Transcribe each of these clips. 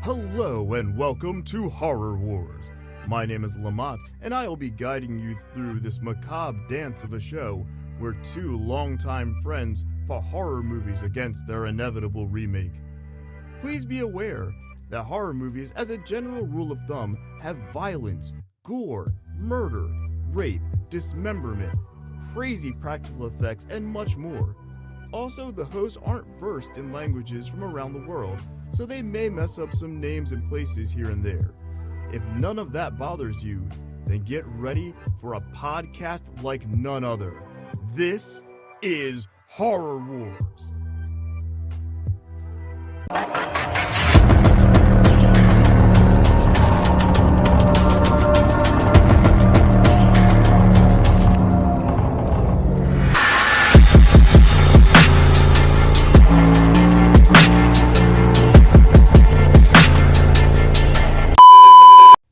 Hello and welcome to Horror Wars. My name is Lamont, and I will be guiding you through this macabre dance of a show where two longtime friends put horror movies against their inevitable remake. Please be aware that horror movies, as a general rule of thumb, have violence, gore, murder, rape, dismemberment, crazy practical effects, and much more. Also, the hosts aren't versed in languages from around the world, so they may mess up some names and places here and there. If none of that bothers you, then get ready for a podcast like none other. This is Horror Wars.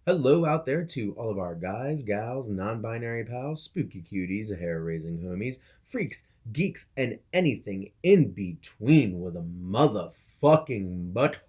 Hello out there to all of our guys, gals, non-binary pals, spooky cuties, hair-raising homies, freaks, geeks, and anything in between with a motherfucking buttholio.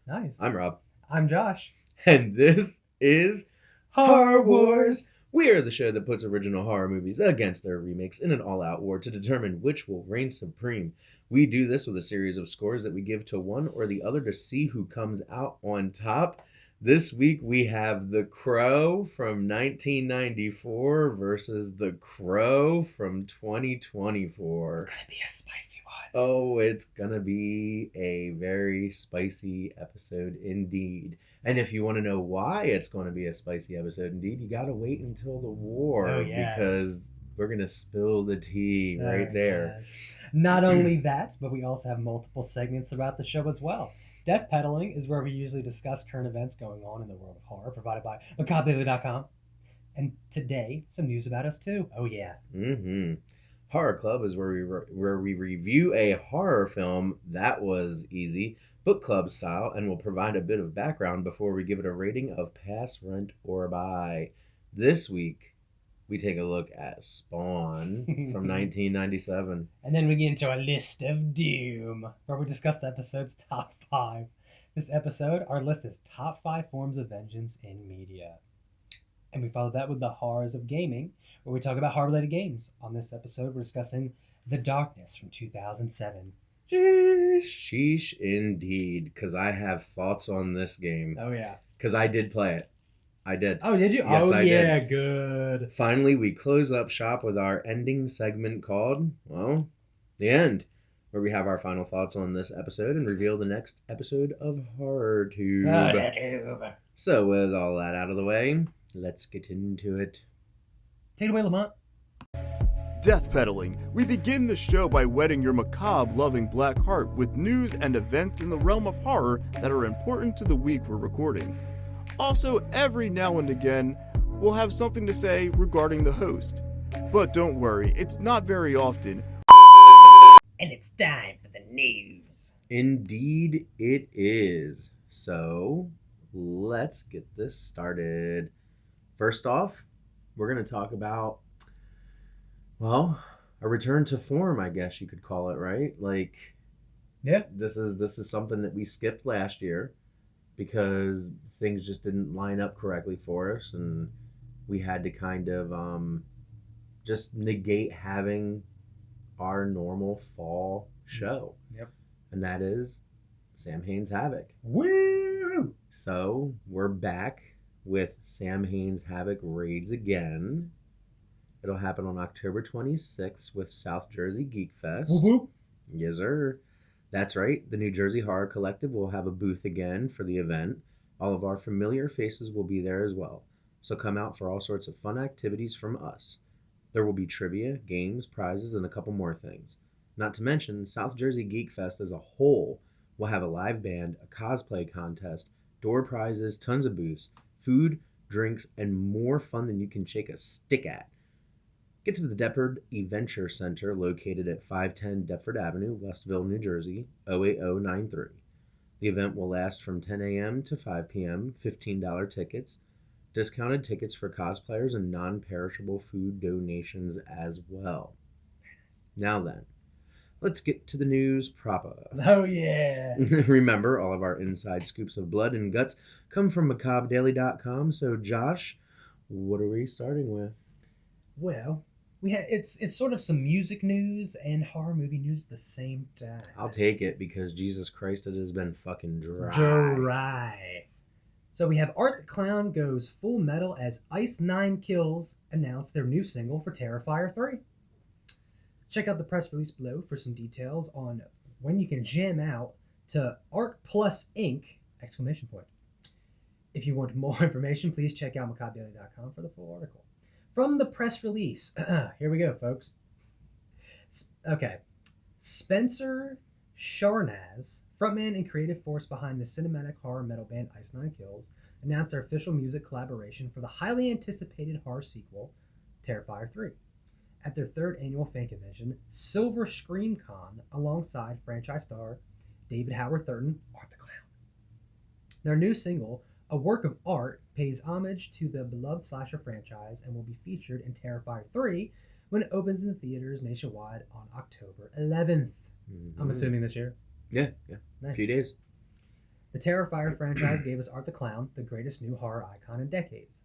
Nice. I'm Rob. I'm Josh. And this is Horror Wars. We are the show that puts original horror movies against their remakes in an all-out war to determine which will reign supreme. We do this with a series of scores that we give to one or the other to see who comes out on top. This week we have The Crow from 1994 versus The Crow from 2024. It's going to be a spicy one. Oh, it's going to be a very spicy episode indeed. And if you want to know why it's going to be a spicy episode indeed, you got to wait until the war. Oh, yes. Because we're going to spill the tea right there. Yes. Not only that, but we also have multiple segments throughout the show as well. Death Peddling is where we usually discuss current events going on in the world of horror, provided by macabredaily.com. And today, some news about us too. Oh yeah. Horror Club is where we review a horror film. That was easy, book club style, and we'll provide a bit of background before we give it a rating of pass, rent, or buy. This week, we take a look at Spawn from 1997. And then we get into a list of doom, where we discuss the episode's top 5. This episode, our list is top 5 forms of vengeance in media. And we follow that with the horrors of gaming, where we talk about horror-related games. On this episode, we're discussing The Darkness from 2007. Sheesh indeed, because I have thoughts on this game. Oh yeah. Because I did play it. I did. Oh, did you? Yes, oh, I did. Good. Finally, we close up shop with our ending segment called, well, The End, where we have our final thoughts on this episode and reveal the next episode of Horror Tube. So, with all that out of the way, let's get into it. Take it away, Lamont. Death Peddling. We begin the show by whetting your macabre-loving black heart with news and events in the realm of horror that are important to the week we're recording. Also, every now and again, we'll have something to say regarding the host. But don't worry, it's not very often. And it's time for the news. Indeed, it is. So, let's get this started. First off, we're going to talk about, well, a return to form, I guess you could call it, right? Like, yeah, this is something that we skipped last year because things just didn't line up correctly for us, and we had to kind of just negate having our normal fall show. Yep. And that is Sam Hain's Havoc. Woo! So we're back with Sam Hain's Havoc Raids again. It'll happen on October 26th with South Jersey Geek Fest. Woo-hoo. Yes, sir. That's right. The New Jersey Horror Collective will have a booth again for the event. All of our familiar faces will be there as well. So come out for all sorts of fun activities from us. There will be trivia, games, prizes, and a couple more things. Not to mention, South Jersey Geek Fest as a whole will have a live band, a cosplay contest, door prizes, tons of booths, food, drinks, and more fun than you can shake a stick at. Get to the Deptford Adventure Center located at 510 Deptford Avenue, Westville, New Jersey, 08093. The event will last from 10 a.m. to 5 p.m., $15 tickets, discounted tickets for cosplayers, and non-perishable food donations as well. Now then, let's get to the news proper. Oh, yeah. Remember, all of our inside scoops of blood and guts come from macabredaily.com. So, Josh, what are we starting with? Well, it's sort of some music news and horror movie news at the same time. I'll take it because Jesus Christ, it has been fucking dry. Dry. So we have Art the Clown goes full metal as Ice Nine Kills announced their new single for Terrifier 3. Check out the press release below for some details on when you can jam out to Art Plus Inc! ! If you want more information, please check out macabredaily.com for the full article. From the press release, here we go, folks. Okay. Spencer Sharnaz, frontman and creative force behind the cinematic horror metal band Ice Nine Kills, announced their official music collaboration for the highly anticipated horror sequel, Terrifier 3, at their third annual fan convention, Silver Scream Con, alongside franchise star David Howard Thurton, Art the Clown. Their new single, a work of art, pays homage to the beloved slasher franchise and will be featured in Terrifier 3 when it opens in theaters nationwide on October 11th. Mm-hmm. I'm assuming this year. Yeah. Nice. A few days. The Terrifier franchise gave us Art the Clown, the greatest new horror icon in decades,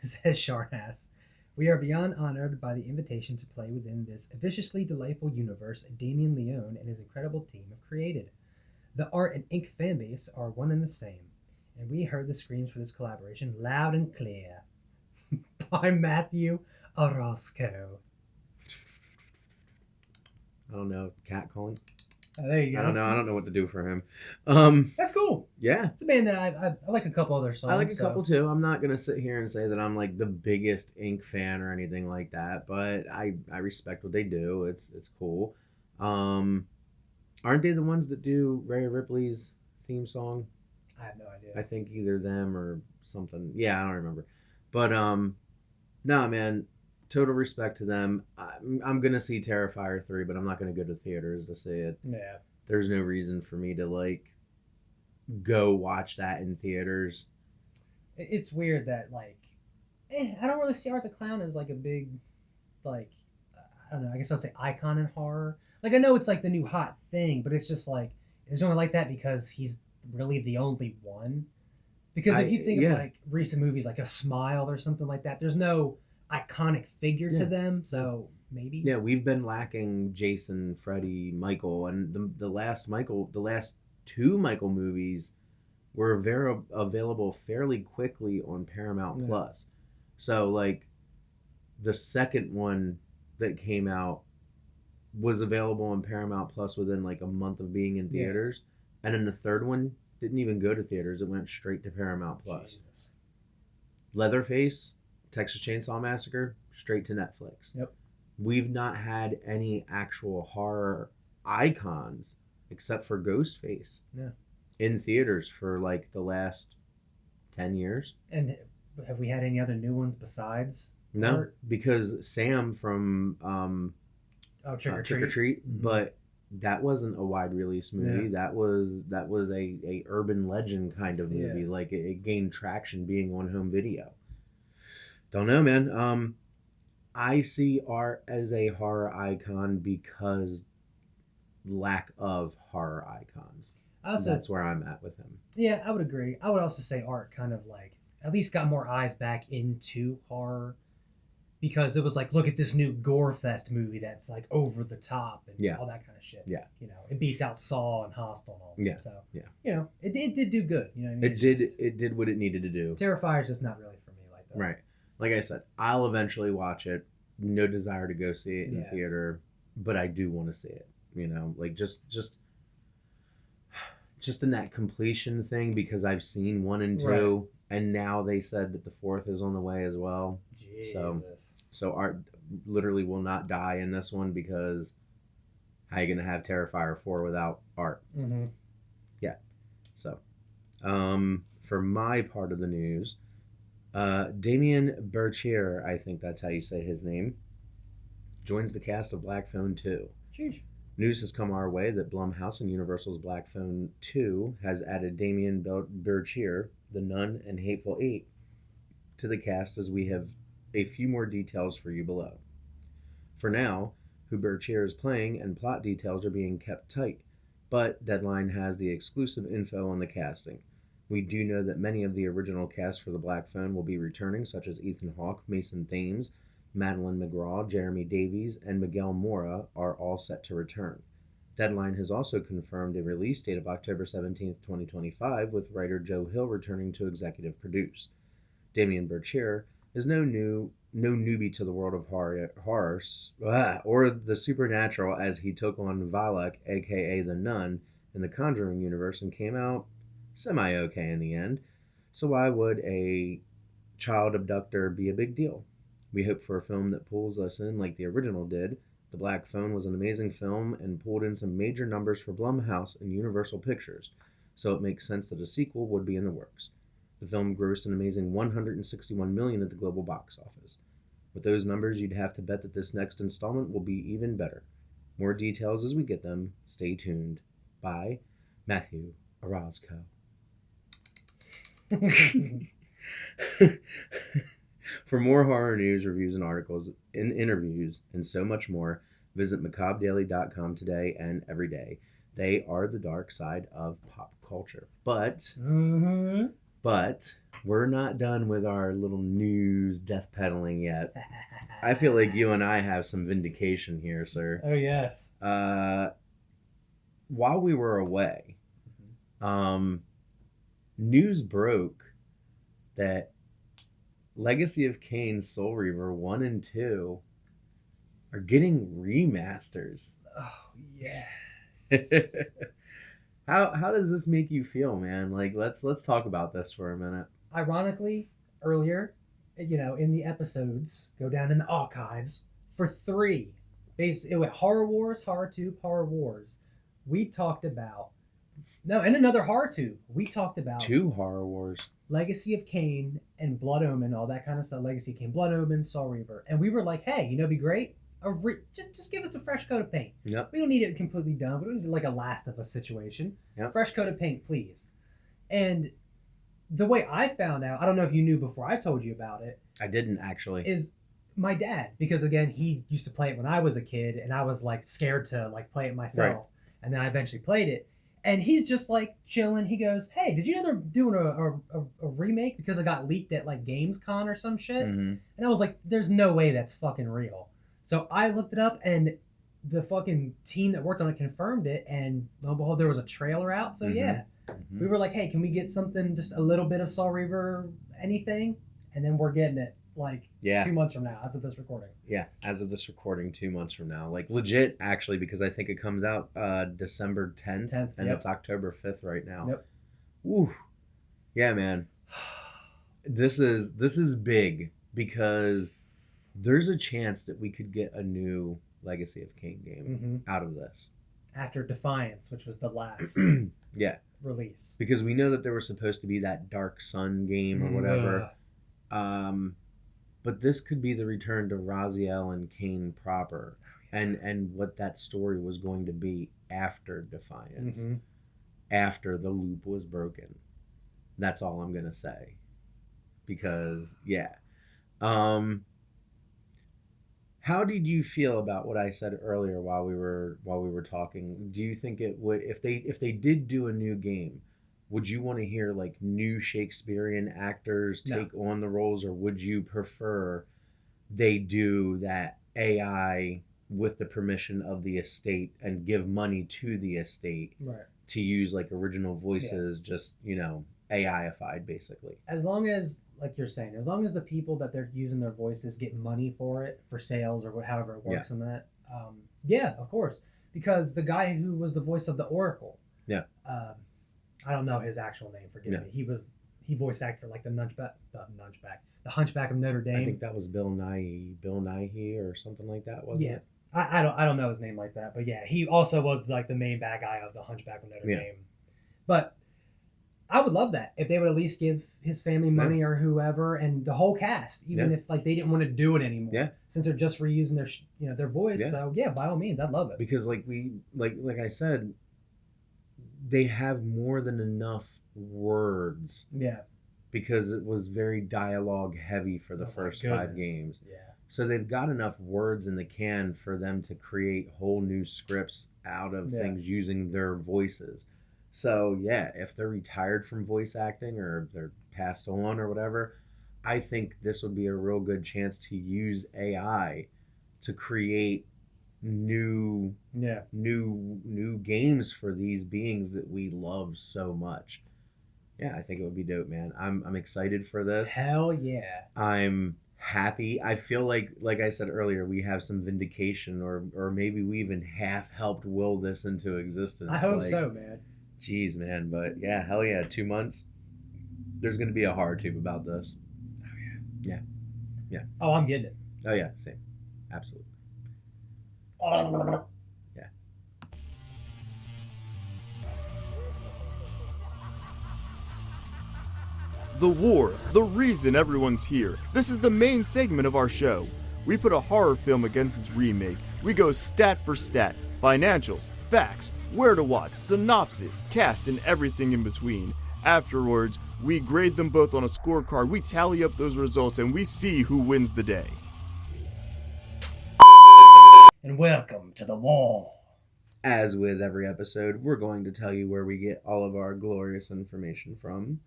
says Sharnass. We are beyond honored by the invitation to play within this viciously delightful universe Damien Leone and his incredible team have created. The Art and Ink fanbase are one and the same, and we heard the screams for this collaboration loud and clear. By Matthew Orozco. I don't know. Cat calling? Oh, there you go. I don't know what to do for him. That's cool. Yeah. It's a band that I like a couple other songs. I like a couple too. I'm not going to sit here and say that I'm like the biggest Ink fan or anything like that, but I respect what they do. It's cool. Aren't they the ones that do Ray Ripley's theme song? I have no idea. I think either them or something. Yeah, I don't remember. But no, man, total respect to them. I'm gonna see Terrifier 3, but I'm not gonna go to theaters to see it. Yeah. There's no reason for me to like go watch that in theaters. It's weird that I don't really see Art the Clown as like a big, I don't know. I guess I would say icon in horror. Like I know it's like the new hot thing, but it's just like it's only like that because he's really the only one. Because if you think of like recent movies like A Smile or something like that, there's no iconic figure to them. So maybe. Yeah, we've been lacking Jason, Freddy, Michael, and the last two Michael movies were available fairly quickly on Paramount Plus. So like the second one that came out was available on Paramount Plus within like a month of being in theaters. And then the third one didn't even go to theaters. It went straight to Paramount Plus. Jesus. Leatherface, Texas Chainsaw Massacre, straight to Netflix. Yep. We've not had any actual horror icons except for Ghostface in theaters for like the last 10 years. And have we had any other new ones besides? No, Art? because Sam from Trick or Trick or Treat, Mm-hmm. but that wasn't a wide release movie. Yeah. That was a urban legend kind of movie. Yeah. Like it gained traction being on home video. Don't know, man. I see Art as a horror icon because lack of horror icons. That's where I'm at with him. Yeah, I would agree. I would also say Art kind of like at least got more eyes back into horror because it was like, look at this new gore fest movie that's like over the top and all that kind of shit. Yeah. You know, it beats out Saw and Hostel and all that. Yeah. So, yeah. You know, it did do good. You know what I mean? It did what it needed to do. Terrifier's just not really for me like that. Right. Like I said, I'll eventually watch it. No desire to go see it in theater, but I do want to see it. You know, like just in that completion thing because I've seen 1 and 2, and now they said that the 4th is on the way as well. Jesus. So Art literally will not die in this one because how are you gonna have Terrifier 4 without Art? Mm-hmm. Yeah. So, for my part of the news, Damien Berchier, I think that's how you say his name, joins the cast of Black Phone 2. Jeez. News has come our way that Blumhouse and Universal's Black Phone 2 has added Damien Berchier, The Nun, and Hateful Eight to the cast, as we have a few more details for you below. For now, who Berchier is playing, and plot details are being kept tight. But Deadline has the exclusive info on the casting. We do know that many of the original cast for The Black Phone will be returning, such as Ethan Hawke, Mason Thames, Madeline McGraw, Jeremy Davies, and Miguel Mora are all set to return. Deadline has also confirmed a release date of October 17th, 2025, with writer Joe Hill returning to executive produce. Damien Berchier is no newbie to the world of horror or the supernatural, as he took on Valak, aka the Nun, in the Conjuring universe and came out semi-okay in the end. So why would a child abductor be a big deal? We hope for a film that pulls us in like the original did. The Black Phone was an amazing film and pulled in some major numbers for Blumhouse and Universal Pictures, so it makes sense that a sequel would be in the works. The film grossed an amazing $161 million at the global box office. With those numbers, you'd have to bet that this next installment will be even better. More details as we get them. Stay tuned. By Matthew Orozco. For more horror news, reviews, and articles, and interviews, and so much more, visit macabredaily.com today and every day. They are the dark side of pop culture. But we're not done with our little news death peddling yet. I feel like you and I have some vindication here, sir. Oh, yes. While we were away, news broke that Legacy of Kain, Soul Reaver 1 and 2 are getting remasters. Oh, yes. How does this make you feel, man? Like, let's talk about this for a minute. Ironically, earlier, in the episodes, go down in the archives, for 3, it went Horror Wars, Horror Tube, Horror Wars. We talked about, and another Horror Tube. We talked about 2 Horror Wars. Legacy of Kain and Blood Omen, all that kind of stuff. Legacy of Kain, Blood Omen, Soul Reaver. And we were like, hey, it'd be great? Just give us a fresh coat of paint. Yep. We don't need it completely done. We don't need like a Last of Us situation. Yep. Fresh coat of paint, please. And the way I found out, I don't know if you knew before I told you about it. I didn't, actually. Is my dad. Because, again, he used to play it when I was a kid, and I was, like, scared to, like, play it myself. Right. And then I eventually played it. And he's just, like, chilling. He goes, hey, did you know they're doing a remake? Because it got leaked at, like, Gamescom or some shit. Mm-hmm. And I was like, there's no way that's fucking real. So I looked it up, and the fucking team that worked on it confirmed it, and lo and behold, there was a trailer out. So yeah, we were like, hey, can we get something, just a little bit of Soul Reaver, anything? And then we're getting it, like, 2 months from now, as of this recording. Yeah, as of this recording, 2 months from now. Like, legit, actually, because I think it comes out December 10th, and it's October 5th right now. Yep. Woo. Yeah, man. This is big, because there's a chance that we could get a new Legacy of Kain game out of this. After Defiance, which was the last release. Because we know that there was supposed to be that Dark Sun game or whatever. But this could be the return to Raziel and Kain proper. And what that story was going to be after Defiance. After the loop was broken. That's all I'm going to say. Because, yeah. How did you feel about what I said earlier while we were talking? Do you think it would, if they did do a new game, would you want to hear like new Shakespearean actors take on the roles, or would you prefer they do that AI with the permission of the estate and give money to the estate to use like original voices, just AI-ified basically? As long as, like you're saying, as long as the people that they're using their voices get money for it, for sales or however it works on that, of course. Because the guy who was the voice of the Oracle, I don't know his actual name, forgive me. He voice acted for like the Hunchback of Notre Dame. I think that was Bill Nighy or something like that, wasn't it? I don't know his name like that, but yeah, he also was like the main bad guy of the Hunchback of Notre Dame. But I would love that if they would at least give his family money or whoever, and the whole cast, even if like they didn't want to do it anymore, since they're just reusing their their voice. Yeah. So yeah, by all means, I'd love it. Because like I said, they have more than enough words. Yeah. Because it was very dialogue heavy for the first 5 games. Yeah. So they've got enough words in the can for them to create whole new scripts out of things using their voices. So yeah, if they're retired from voice acting or they're passed on or whatever, I think this would be a real good chance to use AI to create new games for these beings that we love so much. Yeah, I think it would be dope, man. I'm excited for this. Hell yeah. I'm happy. I feel like I said earlier, we have some vindication, or maybe we even half helped will this into existence. I hope so, man. Jeez, man. But yeah, hell yeah, 2 months. There's gonna be a horror tube about this. Oh yeah. Yeah. Oh, I'm getting it. Oh yeah, same. Absolutely. Yeah. The war, the reason everyone's here. This is the main segment of our show. We put a horror film against its remake. We go stat for stat, financials, facts, where to watch, synopsis, cast, and everything in between. Afterwards, we grade them both on a scorecard, we tally up those results, and we see who wins the day. And welcome to the wall. As with every episode, we're going to tell you where we get all of our glorious information from.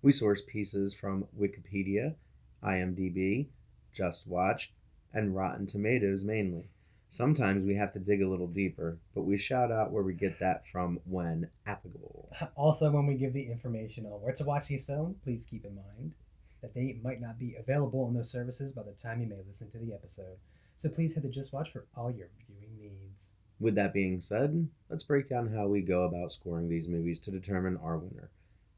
We source pieces from Wikipedia, IMDb, Just Watch, and Rotten Tomatoes mainly. Sometimes we have to dig a little deeper, but we shout out where we get that from when applicable. Also, when we give the information on where to watch these films, please keep in mind that they might not be available on those services by the time you may listen to the episode. So please head to Just Watch for all your viewing needs. With that being said, let's break down how we go about scoring these movies to determine our winner.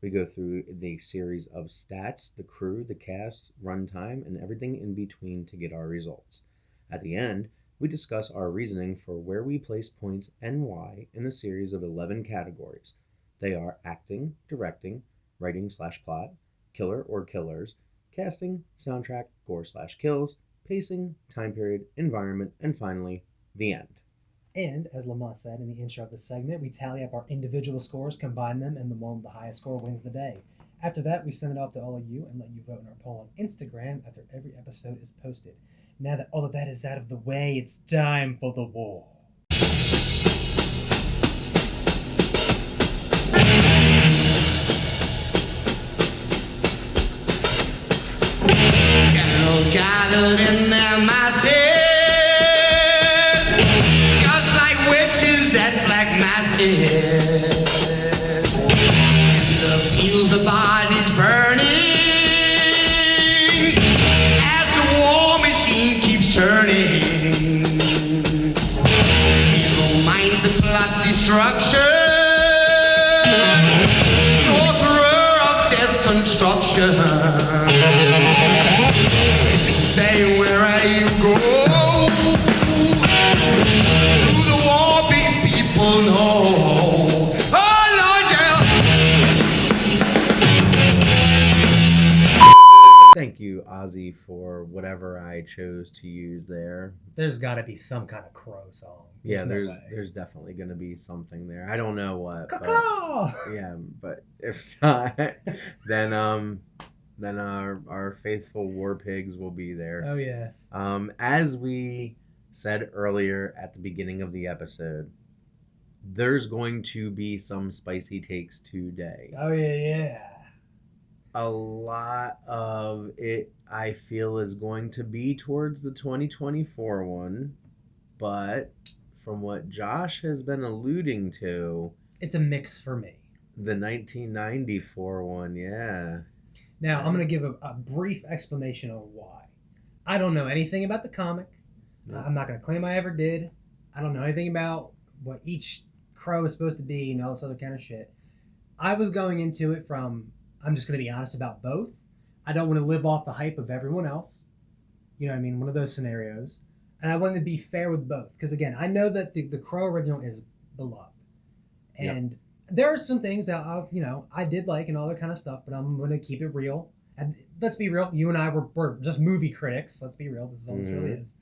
We go through the series of stats, the crew, the cast, runtime, and everything in between to get our results. At the end, we discuss our reasoning for where we place points and why in a series of 11 categories. They are acting, directing, writing/plot, killer or killers, casting, soundtrack, gore/kills, pacing, time period, environment, and finally, the end. And, as Lamont said in the intro of this segment, we tally up our individual scores, combine them, and the one with the highest score wins the day. After that, we send it off to all of you and let you vote in our poll on Instagram after every episode is posted. Now that all of that is out of the way, it's time for the war. Girls gathered in their masses, just like witches at black masses. In the fields, the bodies burning as the war machine keeps turning. Evil minds that plot destruction, sorcerer of death's construction. Say, where are you go? To the war these people know. Oh, Lord, yeah. Thank you, Ozzy, for whatever I chose to use there. There's got to be some kind of crow song. There's definitely going to be something there. I don't know what. Caw-caw! But if not, then our faithful war pigs will be there. Oh, yes. As we said earlier at the beginning of the episode, there's going to be some spicy takes today. Oh, yeah. A lot of it, I feel, is going to be towards the 2024 one, but from what Josh has been alluding to, It's a mix for me. the 1994 one, yeah. Now, I'm going to give a brief explanation on why. I don't know anything about the comic. No. I'm not going to claim I ever did. I don't know anything about what each crow is supposed to be and all this other kind of shit. I was going into it from, I'm just going to be honest about both. I don't want to live off the hype of everyone else. You know what I mean? One of those scenarios. And I wanted to be fair with both. Because, again, I know that the Crow original is beloved. And there are some things that I did like and all that kind of stuff, but I'm going to keep it real. And let's be real. You and I we're just movie critics. Let's be real. This is all this really is.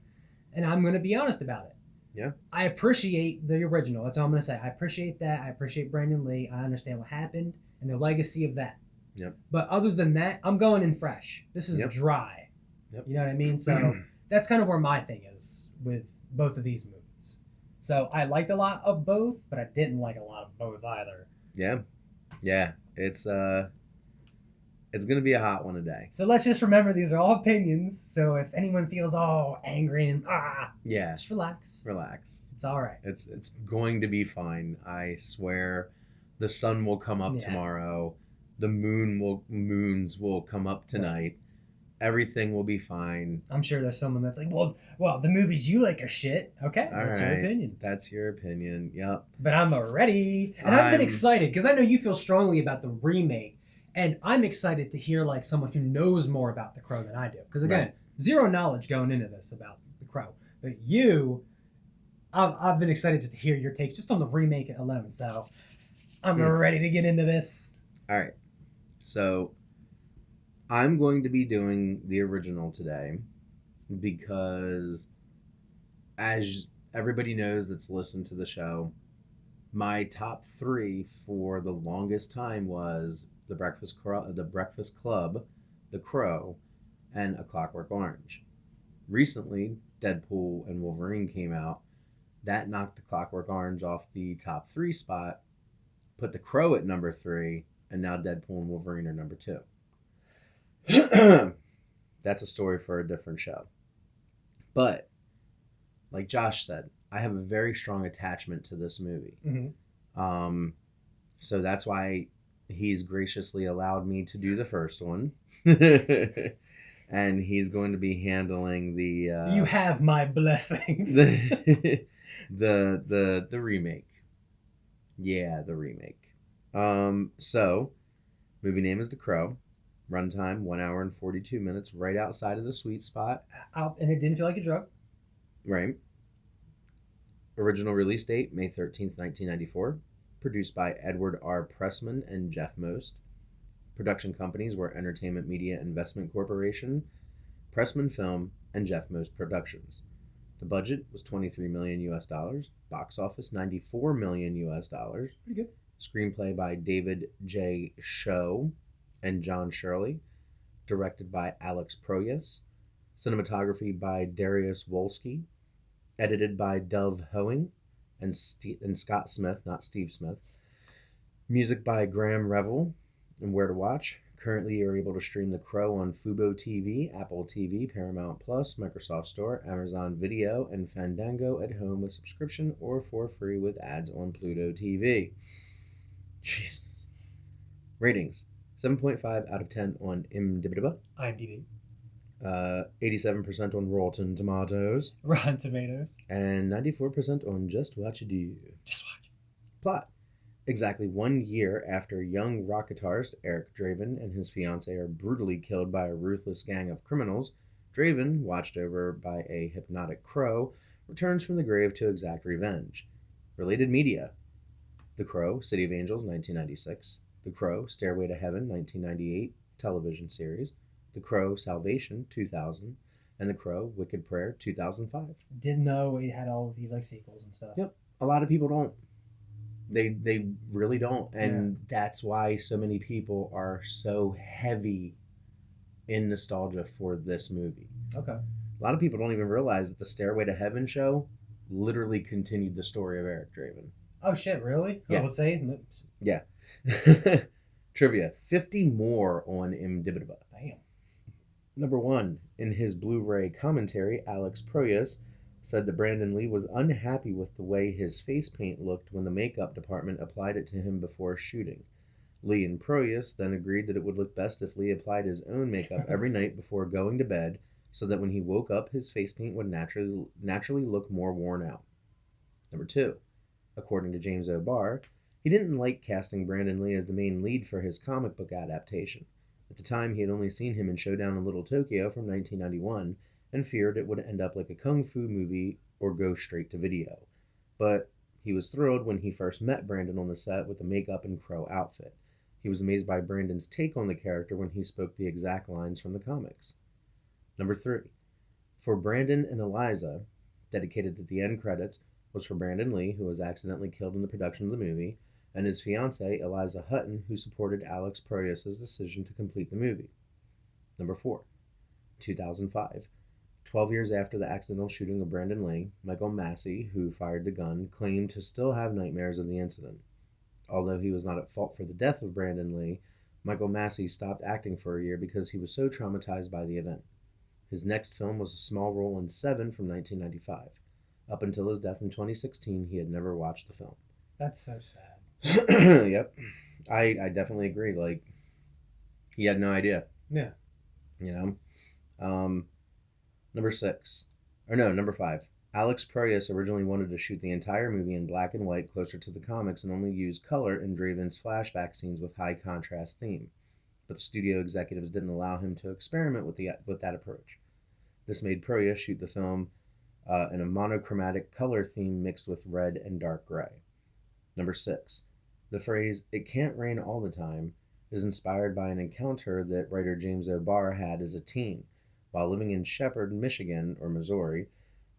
And I'm going to be honest about it. Yeah. I appreciate the original. That's all I'm going to say. I appreciate that. I appreciate Brandon Lee. I understand what happened and the legacy of that. Yep. But other than that, I'm going in fresh. This is dry. Yep. You know what I mean? So that's kind of where my thing is with both of these movies. So I liked a lot of both, but I didn't like a lot of both either. Yeah. It's gonna be a hot one today. So let's just remember these are all opinions. So if anyone feels all angry and just relax. It's all right. It's going to be fine. I swear, the sun will come up tomorrow. The moons will come up tonight. Everything will be fine. I'm sure there's someone that's like, well, the movies you like are shit. Okay, that's your opinion. That's your opinion. Yep. But I'm ready, and I've been excited because I know you feel strongly about the remake, and I'm excited to hear like someone who knows more about The Crow than I do. Because again, zero knowledge going into this about The Crow, but I've been excited just to hear your take just on the remake alone. So I'm ready to get into this. All right. So I'm going to be doing the original today because, as everybody knows that's listened to the show, my top 3 for the longest time was The Breakfast Club, The Crow, and A Clockwork Orange. Recently, Deadpool and Wolverine came out. That knocked The Clockwork Orange off the top 3 spot, put The Crow at number 3, and now Deadpool and Wolverine are number 2. That's a story for a different show. But, like Josh said, I have a very strong attachment to this movie. Mm-hmm. So that's why he's graciously allowed me to do the first one. And he's going to be handling the... you have my blessings. the remake. Yeah, the remake. So, movie name is The Crow. Runtime, 1 hour and 42 minutes, right outside of the sweet spot. And it didn't feel like a drug. Right. Original release date, May 13th, 1994. Produced by Edward R. Pressman and Jeff Most. Production companies were Entertainment Media Investment Corporation, Pressman Film, and Jeff Most Productions. The budget was $23 million US. Box office, $94 million US. Pretty good. Screenplay by David J. Show and John Shirley, directed by Alex Proyas, cinematography by Darius Wolski, edited by Dove Hoeing and Scott Smith, not Steve Smith, music by Graham Revel, and where to watch. Currently, you're able to stream The Crow on Fubo TV, Apple TV, Paramount Plus, Microsoft Store, Amazon Video, and Fandango at home with subscription or for free with ads on Pluto TV. Jesus. Ratings. 7.5 out of 10 on IMDb. 87% on Rotten Tomatoes. Rotten Tomatoes. And 94% on Just Watch It Do. Just watch. Plot. Exactly 1 year after young rock guitarist Eric Draven and his fiancée are brutally killed by a ruthless gang of criminals, Draven, watched over by a hypnotic crow, returns from the grave to exact revenge. Related media. The Crow, City of Angels, 1996. The Crow, Stairway to Heaven, 1998, television series. The Crow, Salvation, 2000. And The Crow, Wicked Prayer, 2005. Didn't know it had all of these like sequels and stuff. Yep. A lot of people don't. They really don't. And that's why so many people are so heavy in nostalgia for this movie. Okay. A lot of people don't even realize that the Stairway to Heaven show literally continued the story of Eric Draven. Oh, shit, really? Yeah. I would say. Yeah. Trivia. 50 more on IMDb. Damn. Number 1. In his Blu-ray commentary, Alex Proyas said that Brandon Lee was unhappy with the way his face paint looked when the makeup department applied it to him before shooting. Lee and Proyas then agreed that it would look best if Lee applied his own makeup every night before going to bed, so that when he woke up, his face paint would naturally look more worn out. Number 2. According to James O'Barr, he didn't like casting Brandon Lee as the main lead for his comic book adaptation. At the time, he had only seen him in Showdown in Little Tokyo from 1991 and feared it would end up like a kung fu movie or go straight to video. But he was thrilled when he first met Brandon on the set with the makeup and crow outfit. He was amazed by Brandon's take on the character when he spoke the exact lines from the comics. Number 3. For Brandon and Eliza, dedicated at the end credits, was for Brandon Lee, who was accidentally killed in the production of the movie, and his fiancée, Eliza Hutton, who supported Alex Proyas' decision to complete the movie. Number 4. 2005. 12 years after the accidental shooting of Brandon Lee, Michael Massey, who fired the gun, claimed to still have nightmares of the incident. Although he was not at fault for the death of Brandon Lee, Michael Massey stopped acting for a year because he was so traumatized by the event. His next film was a small role in Seven from 1995. Up until his death in 2016, he had never watched the film. That's so sad. Yep. I definitely agree. Like, he had no idea. Yeah. You know? Number 5. Alex Proyas originally wanted to shoot the entire movie in black and white closer to the comics and only use color in Draven's flashback scenes with high contrast theme. But the studio executives didn't allow him to experiment with that approach. This made Proyas shoot the film in a monochromatic color theme mixed with red and dark gray. Number 6. The phrase, "it can't rain all the time," is inspired by an encounter that writer James O'Barr had as a teen. While living in Shepherd, Michigan, or Missouri,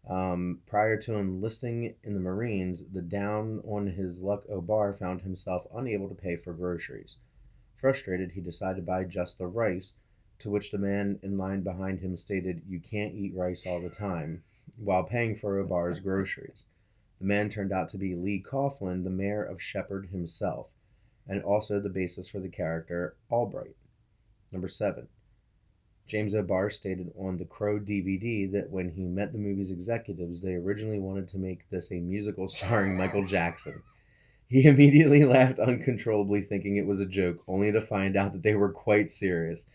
prior to enlisting in the Marines, the down on his luck O'Barr found himself unable to pay for groceries. Frustrated, he decided to buy just the rice, to which the man in line behind him stated, "You can't eat rice all the time," while paying for O'Barr's groceries. The man turned out to be Lee Coughlin, the mayor of Shepherd himself, and also the basis for the character Albright. Number 7. James O'Barr stated on the Crow DVD that when he met the movie's executives, they originally wanted to make this a musical starring Michael Jackson. He immediately laughed uncontrollably, thinking it was a joke, only to find out that they were quite serious.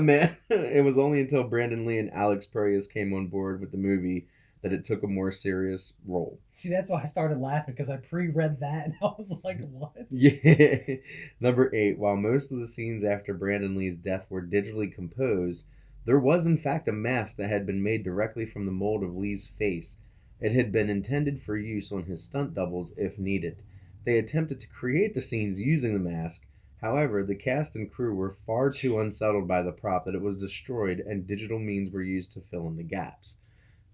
Man, it was only until Brandon Lee and Alex Proyas came on board with the movie that it took a more serious role. See, that's why I started laughing, because I pre-read that and I was like, what? Yeah. Number 8. While most of the scenes after Brandon Lee's death were digitally composed, there was in fact a mask that had been made directly from the mold of Lee's face. It had been intended for use on his stunt doubles if needed. They attempted to create the scenes using the mask. However, the cast and crew were far too unsettled by the prop that it was destroyed, and digital means were used to fill in the gaps.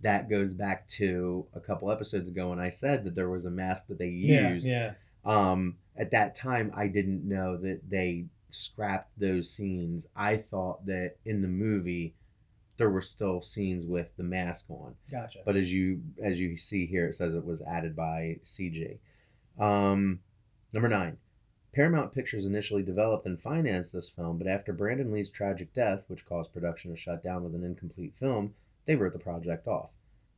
That goes back to a couple episodes ago when I said that there was a mask that they used. Yeah. At that time, I didn't know that they scrapped those scenes. I thought that in the movie there were still scenes with the mask on. Gotcha. But as you see here, it says it was added by CG. Number 9. Paramount Pictures initially developed and financed this film, but after Brandon Lee's tragic death, which caused production to shut down with an incomplete film, they wrote the project off.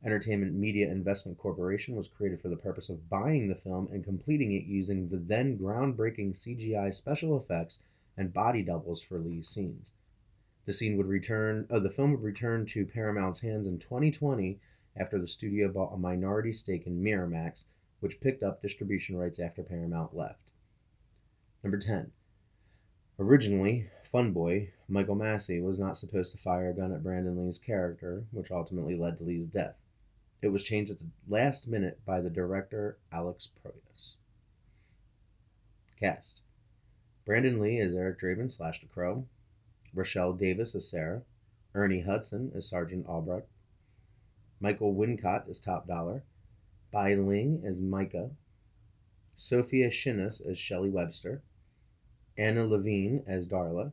Entertainment Media Investment Corporation was created for the purpose of buying the film and completing it using the then groundbreaking CGI special effects and body doubles for Lee's scenes. The film would return to Paramount's hands in 2020 after the studio bought a minority stake in Miramax, which picked up distribution rights after Paramount left. Number 10. Originally, Funboy Michael Massey was not supposed to fire a gun at Brandon Lee's character, which ultimately led to Lee's death. It was changed at the last minute by the director Alex Proyas. Cast: Brandon Lee as Eric Draven / the Crow, Rochelle Davis as Sarah, Ernie Hudson as Sergeant Albright, Michael Wincott as Top Dollar, Bai Ling as Micah, Sophia Shinnis as Shelley Webster, Anna Levine as Darla,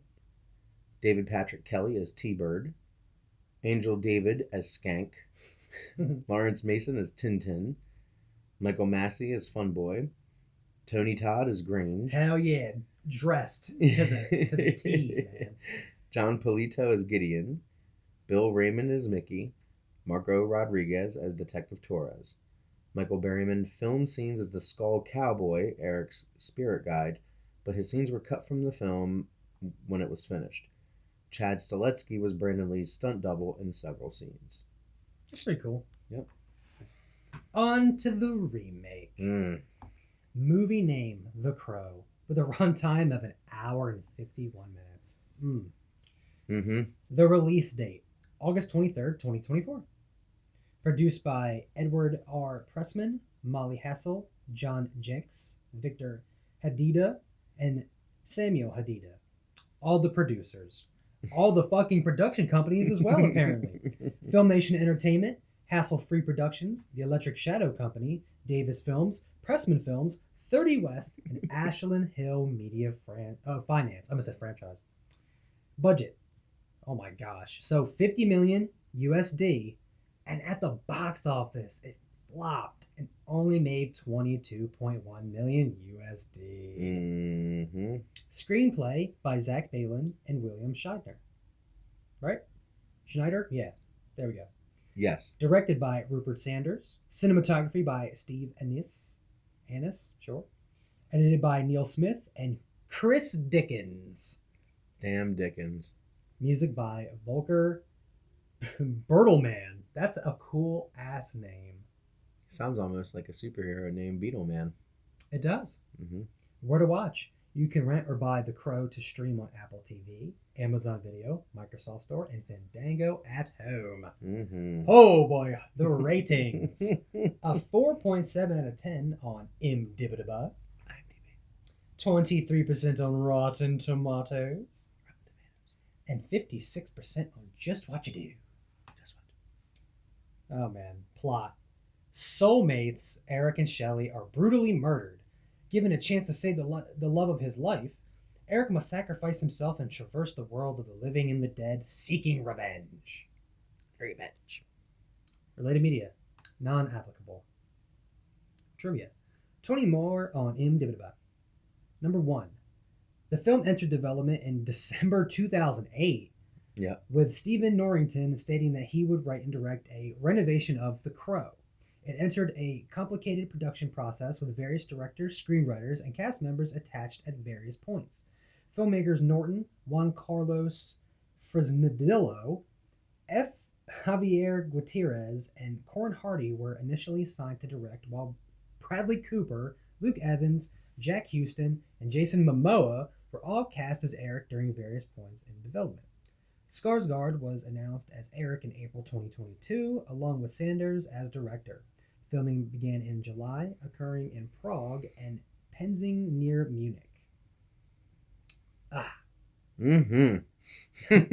David Patrick Kelly as T-Bird, Angel David as Skank, Lawrence Mason as Tintin, Michael Massey as Funboy, Tony Todd as Grange. Hell yeah, dressed to the T, man. John Polito as Gideon, Bill Raymond as Mickey, Marco Rodriguez as Detective Torres. Michael Berryman filmed scenes as the Skull Cowboy, Eric's spirit guide, but his scenes were cut from the film when it was finished. Chad Stiletsky was Brandon Lee's stunt double in several scenes. That's pretty cool. Yep. On to the remake. Movie name, The Crow, with a runtime of 1 hour and 51 minutes. The release date, August 23rd, 2024. Produced by Edward R. Pressman, Molly Hassel, John Jenks, Victor Hadida, and Samuel Hadida. All the producers. All the fucking production companies as well, apparently. Filmation Entertainment, Hassel Free Productions, The Electric Shadow Company, Davis Films, Pressman Films, 30 West, and Ashland Hill Media Finance. I almost said franchise. Budget, Oh my gosh. So 50 million USD, and at the box office, it flopped and only made 22.1 million USD. Mm-hmm. Screenplay by Zach Balin and William Schneider. Right? Schneider? Yeah. There we go. Yes. Directed by Rupert Sanders. Cinematography by Steve Annis. Annis, sure. Edited by Neil Smith and Chris Dickens. Damn Dickens. Music by Volker Bertelmann. That's a cool ass name. Sounds almost like a superhero named Beetleman. It does. Mm-hmm. Where to watch? You can rent or buy The Crow to stream on Apple TV, Amazon Video, Microsoft Store, and Fandango at home. Mm-hmm. Oh boy, the ratings. A 4.7 out of 10 on IMDb. 23% on Rotten Tomatoes. And 56% on Just What You Do. Oh man, plot. Soulmates Eric and Shelley are brutally murdered. Given a chance to save the love of his life, Eric must sacrifice himself and traverse the world of the living and the dead, seeking revenge. Revenge. Related media. Non-applicable. Trivia. 20 more on IMDb. Number 1. The film entered development in December 2008. Yeah. With Stephen Norrington stating that he would write and direct a renovation of The Crow. It entered a complicated production process with various directors, screenwriters, and cast members attached at various points. Filmmakers Norton, Juan Carlos Fresnadillo, F. Javier Gutierrez, and Corin Hardy were initially signed to direct, while Bradley Cooper, Luke Evans, Jack Houston, and Jason Momoa were all cast as Eric during various points in development. Skarsgård was announced as Eric in April 2022, along with Sanders as director. Filming began in July, occurring in Prague and Penzing near Munich. Mm-hmm.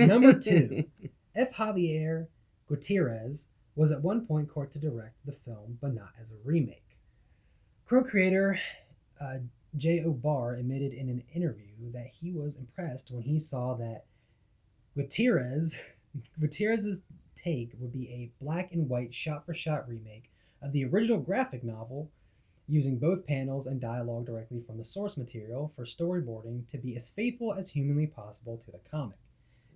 Number 2. F. Javier Gutierrez was at one point called to direct the film, but not as a remake. Crow creator J.O. Barr admitted in an interview that he was impressed when he saw that Gutierrez's take would be a black and white shot-for-shot remake of the original graphic novel, using both panels and dialogue directly from the source material for storyboarding to be as faithful as humanly possible to the comic.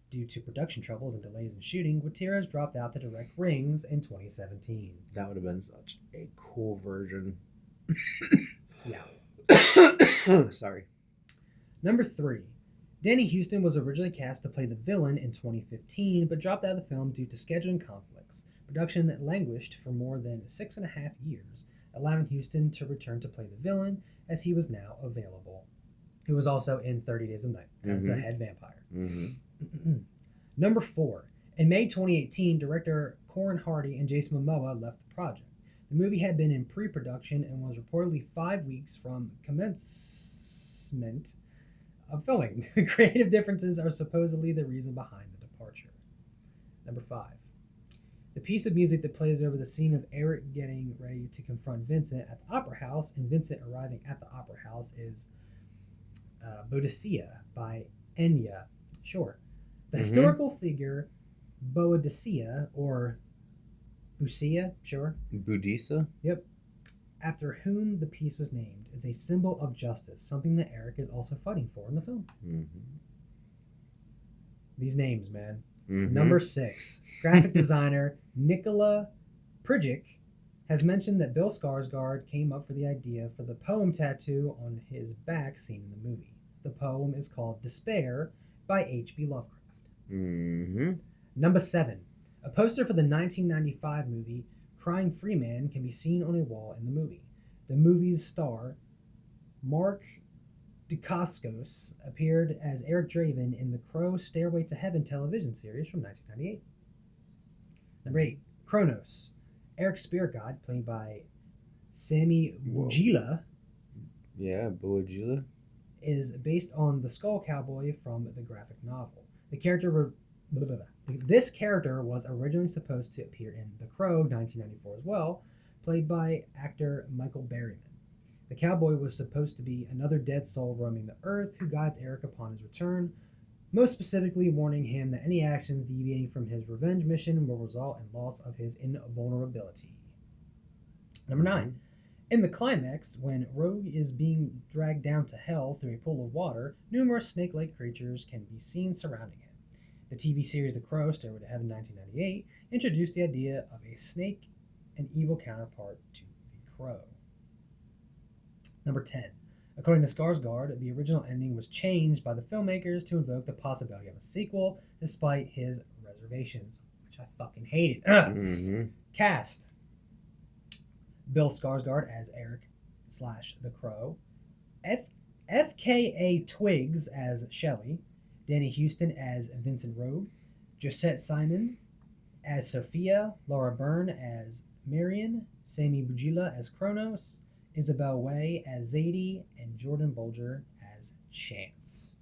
Due to production troubles and delays in shooting, Gutierrez dropped out to direct Rings in 2017. That would have been such a cool version. Yeah. Sorry. Number 3. Danny Houston was originally cast to play the villain in 2015, but dropped out of the film due to scheduling conflicts. Production languished for more than 6.5 years, allowing Houston to return to play the villain, as he was now available. He was also in 30 Days of Night as the head vampire. Mm-hmm. Number 4. In May 2018, director Corin Hardy and Jason Momoa left the project. The movie had been in pre-production and was reportedly 5 weeks from commencement of filming. Creative differences are supposedly the reason behind the departure. Number 5. The piece of music that plays over the scene of Eric getting ready to confront Vincent at the Opera House and Vincent arriving at the Opera House is Boadicea by Enya. Sure. The historical figure Boadicea, or Busia, sure. Budisa? Yep. After whom the piece was named, is a symbol of justice, something that Eric is also fighting for in the film. Mm-hmm. These names, man. Mm-hmm. Number 6. Graphic designer Nikola Prijic has mentioned that Bill Skarsgård came up for the idea for the poem tattoo on his back seen in the movie. The poem is called Despair by H.P. Lovecraft. Mm-hmm. Number 7. A poster for the 1995 movie Crying Freeman can be seen on a wall in the movie. The movie's star, Mark Dacascos, appeared as Eric Draven in the Crow Stairway to Heaven television series from 1998. Number 8. Kronos. Eric's spirit god, played by Sami Wojcila, Yeah, Boajula. is based on the Skull Cowboy from the graphic novel. This character was originally supposed to appear in The Crow 1994 as well, played by actor Michael Berryman. The cowboy was supposed to be another dead soul roaming the earth who guides Eric upon his return, most specifically warning him that any actions deviating from his revenge mission will result in loss of his invulnerability. Number 9. In the climax, when Rogue is being dragged down to hell through a pool of water, numerous snake-like creatures can be seen surrounding him. The TV series The Crow, Stairway to Heaven 1998, introduced the idea of a snake, an evil counterpart to the Crow. Number 10. According to Skarsgård, the original ending was changed by the filmmakers to invoke the possibility of a sequel, despite his reservations, which I fucking hated. Cast. Bill Skarsgård as Eric / the Crow. FKA Twigs as Shelley. Danny Houston as Vincent Rogue. Josette Simon as Sophia. Laura Byrne as Marion. Sammy Bujila as Kronos. Isabel Way as Zadie. And Jordan Bolger as Chance.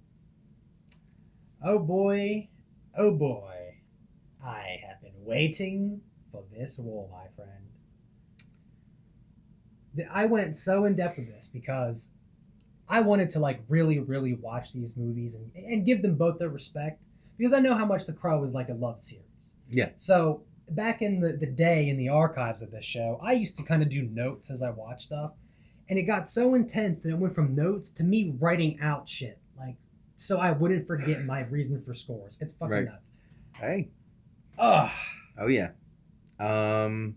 Oh boy, oh boy. I have been waiting for this role, my friend. I went so in depth with this because I wanted to like really, really watch these movies and give them both their respect, because I know how much The Crow is like a love series. Yeah. So back in the day in the archives of this show, I used to kind of do notes as I watched stuff, and it got so intense that it went from notes to me writing out shit, like so I wouldn't forget my reason for scores. It's fucking nuts. Hey. Ugh. Oh yeah. Right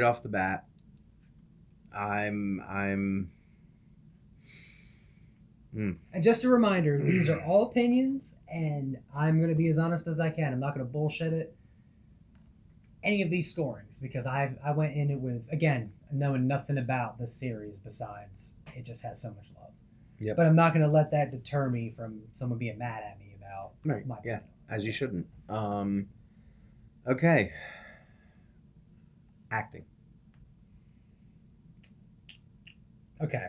off the bat, I'm And just a reminder, these are all opinions, and I'm going to be as honest as I can. I'm not going to bullshit it. Any of these scorings, because I went in it with, again, knowing nothing about the series besides it just has so much love. Yep. But I'm not going to let that deter me from someone being mad at me about my opinion. As you shouldn't. Okay. Acting. Okay.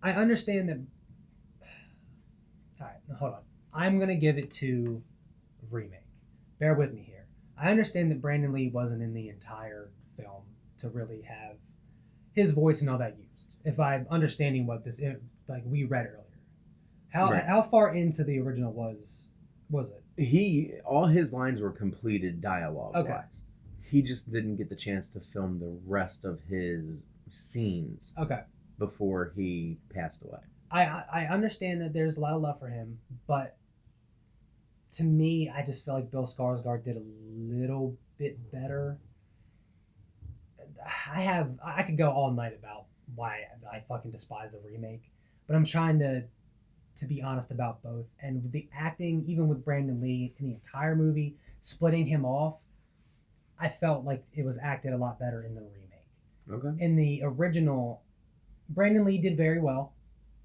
I understand that. All right, hold on. I'm going to give it to remake. Bear with me here. I understand that Brandon Lee wasn't in the entire film to really have his voice and all that used. If I'm understanding what this, like we read earlier. How far into the original was it? All his lines were completed dialogue wise. Okay. He just didn't get the chance to film the rest of his scenes. Okay. Before he passed away. I understand that there's a lot of love for him, but to me, I just feel like Bill Skarsgård did a little bit better. I could go all night about why I fucking despise the remake, but I'm trying to be honest about both. And with the acting, even with Brandon Lee in the entire movie, splitting him off, I felt like it was acted a lot better in the remake. Okay. In the original, Brandon Lee did very well.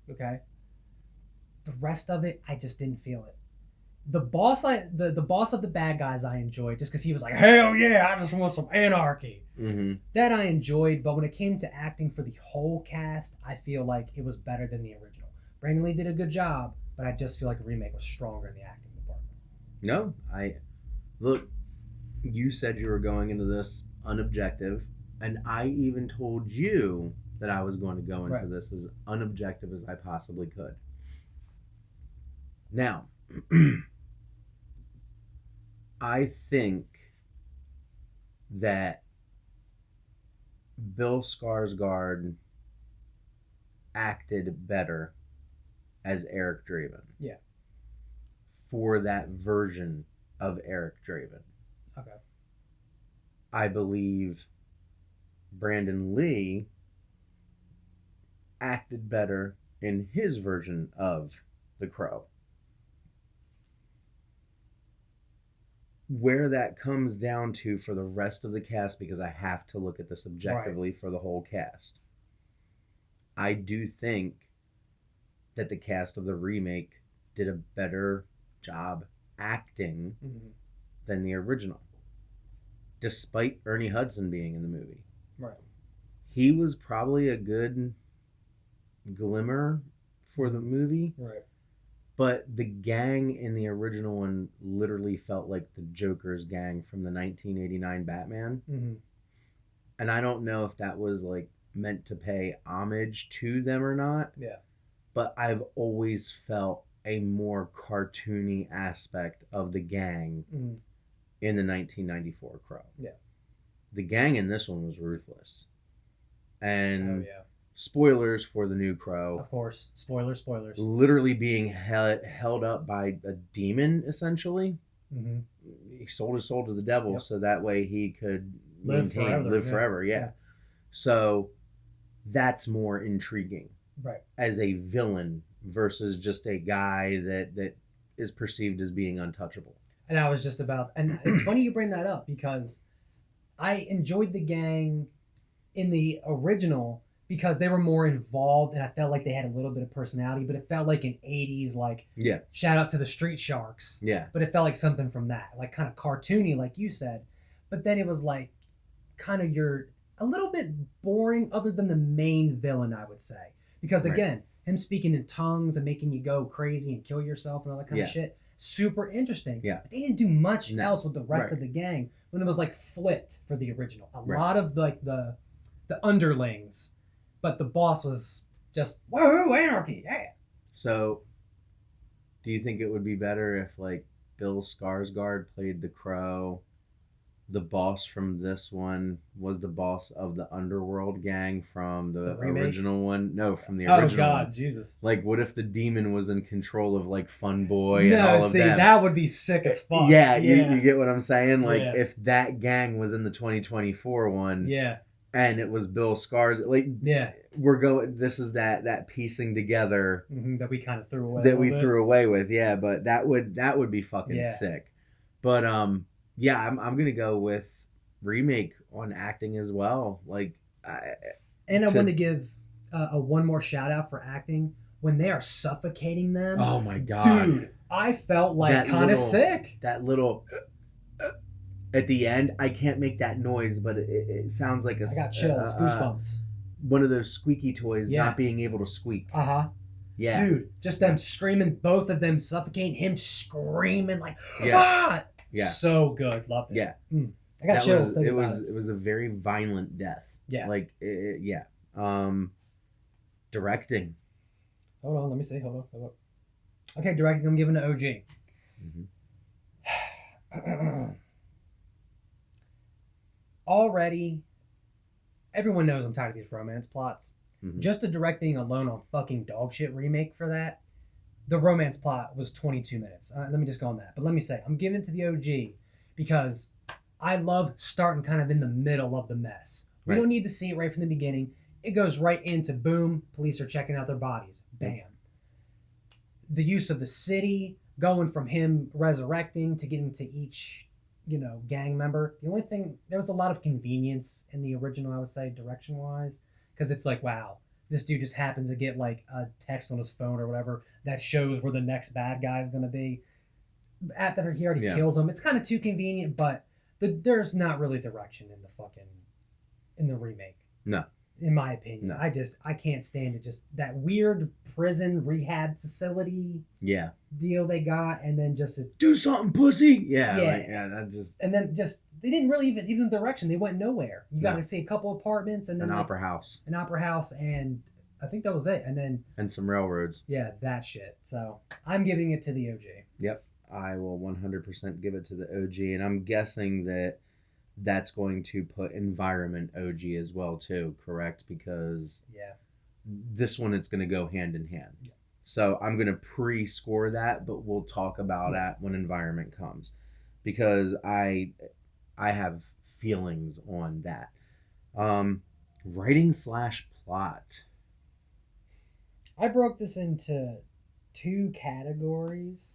Okay. The rest of it, I just didn't feel it. The boss, the boss of the bad guys, I enjoyed just because he was like, hell yeah, I just want some anarchy. Mm-hmm. That I enjoyed, but when it came to acting for the whole cast, I feel like it was better than the original. Brandon Lee did a good job, but I just feel like the remake was stronger in the acting department. No, look, you said you were going into this unobjective, and I even told you that I was going to go into this as unobjective as I possibly could. Now, I think that Bill Skarsgård acted better as Eric Draven. Yeah. For that version of Eric Draven. Okay. I believe Brandon Lee acted better in his version of The Crow. Where that comes down to for the rest of the cast, because I have to look at this objectively for the whole cast, I do think that the cast of the remake did a better job acting than the original, despite Ernie Hudson being in the movie. Right. He was probably a good glimmer for the movie. Right. But the gang in the original one literally felt like the Joker's gang from the 1989 Batman. Mm-hmm. And I don't know if that was like meant to pay homage to them or not. Yeah. but I've always felt a more cartoony aspect of the gang in the 1994 Crow. Yeah. The gang in this one was ruthless. And Oh, yeah. spoilers for the new Crow. Of course. Spoilers. Literally being held up by a demon, essentially. Mm-hmm. He sold his soul to the devil so that way he could live forever. Yeah. So that's more intriguing. Right. As a villain versus just a guy that is perceived as being untouchable. And I was just about, and it's funny you bring that up because I enjoyed the gang in the original because they were more involved and I felt like they had a little bit of personality, but it felt like an 80s, like, shout out to the Street Sharks. Yeah. But it felt like something from that, like kind of cartoony, like you said. But then it was like kind of a little bit boring other than the main villain, I would say. Because again, him speaking in tongues and making you go crazy and kill yourself and all that kind of shit, super interesting. Yeah. But they didn't do much else with the rest of the gang when it was like flipped for the original. A lot of like the underlings, but the boss was just whoa, anarchy. Yeah. So, do you think it would be better if like Bill Skarsgård played the Crow? The boss from this one was the boss of the Underworld gang from the original one. No, from the original. Oh God, one. Jesus! Like, what if the demon was in control of like Fun Boy and all of them? That would be sick as fuck. Yeah, you get what I'm saying. Like, if that gang was in the 2024 one, and it was Bill Skarsgård, like, we're going. This is that piecing together that we kind of threw away. Threw away with, but that would be fucking sick. But yeah, I'm gonna go with remake on acting as well. Like, I want to give one more shout out for acting when they are suffocating them. Oh my God, dude! I felt like kind of sick. That little at the end, I can't make that noise, but it sounds like I got chills, goosebumps. One of those squeaky toys not being able to squeak. Yeah, dude, just them screaming, both of them suffocating, him screaming like ah. Yeah. So good. Loved it. Yeah. I got chills. It was a very violent death. Yeah. Like, directing. Hold on. Let me see. Hold on. Okay, directing. I'm giving it OG. Already, everyone knows I'm tired of these romance plots. Just the directing alone on fucking dog shit remake for that. The romance plot was 22 minutes. Let me just go on that. But let me say, I'm giving it to the OG because I love starting kind of in the middle of the mess. We don't need to see it right from the beginning. It goes right into boom, police are checking out their bodies. Bam. The use of the city, going from him resurrecting to getting to each, gang member. The only thing, there was a lot of convenience in the original, I would say, direction-wise. Because it's like, wow, this dude just happens to get like a text on his phone or whatever that shows where the next bad guy is going to be. After he already kills him, it's kind of too convenient, but there's not really direction in the remake. No. In my opinion. No. I can't stand it. Just that weird prison rehab facility deal they got, and then just do something, pussy. That just. And then just they didn't really even direction. They went nowhere. You got to see a couple apartments and then an opera house, and I think that was it. And some railroads. Yeah, that shit. So I'm giving it to the OG. Yep, I will 100% give it to the OG, and I'm guessing that's going to put Environment OG as well too, correct? Because this one it's going to go hand in hand. Yeah. So I'm going to pre-score that, but we'll talk about that when Environment comes, because I have feelings on that. Writing/plot. I broke this into 2 categories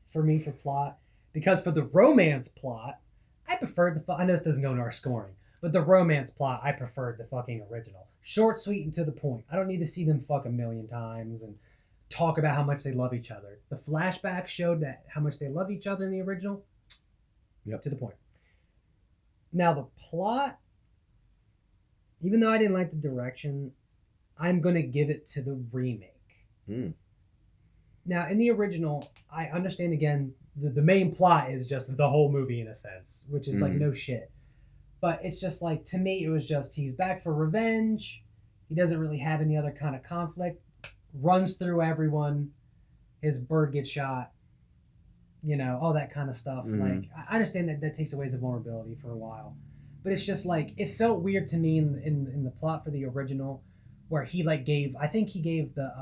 for me for plot, because for the romance plot, I preferred I know this doesn't go into our scoring, but the romance plot, I preferred the fucking original. Short, sweet, and to the point. I don't need to see them fuck a million times and talk about how much they love each other. The flashbacks showed that how much they love each other in the original. Yep. To the point. Now the plot, even though I didn't like the direction, I'm going to give it to the remake. Now, in the original, I understand, again, the main plot is just the whole movie in a sense, which is like no shit. But it's just like, to me, it was just he's back for revenge. He doesn't really have any other kind of conflict. Runs through everyone. His bird gets shot. You know, all that kind of stuff. Like, I understand that takes away his vulnerability for a while. But it's just like, it felt weird to me in the plot for the original, where he like I think he gave the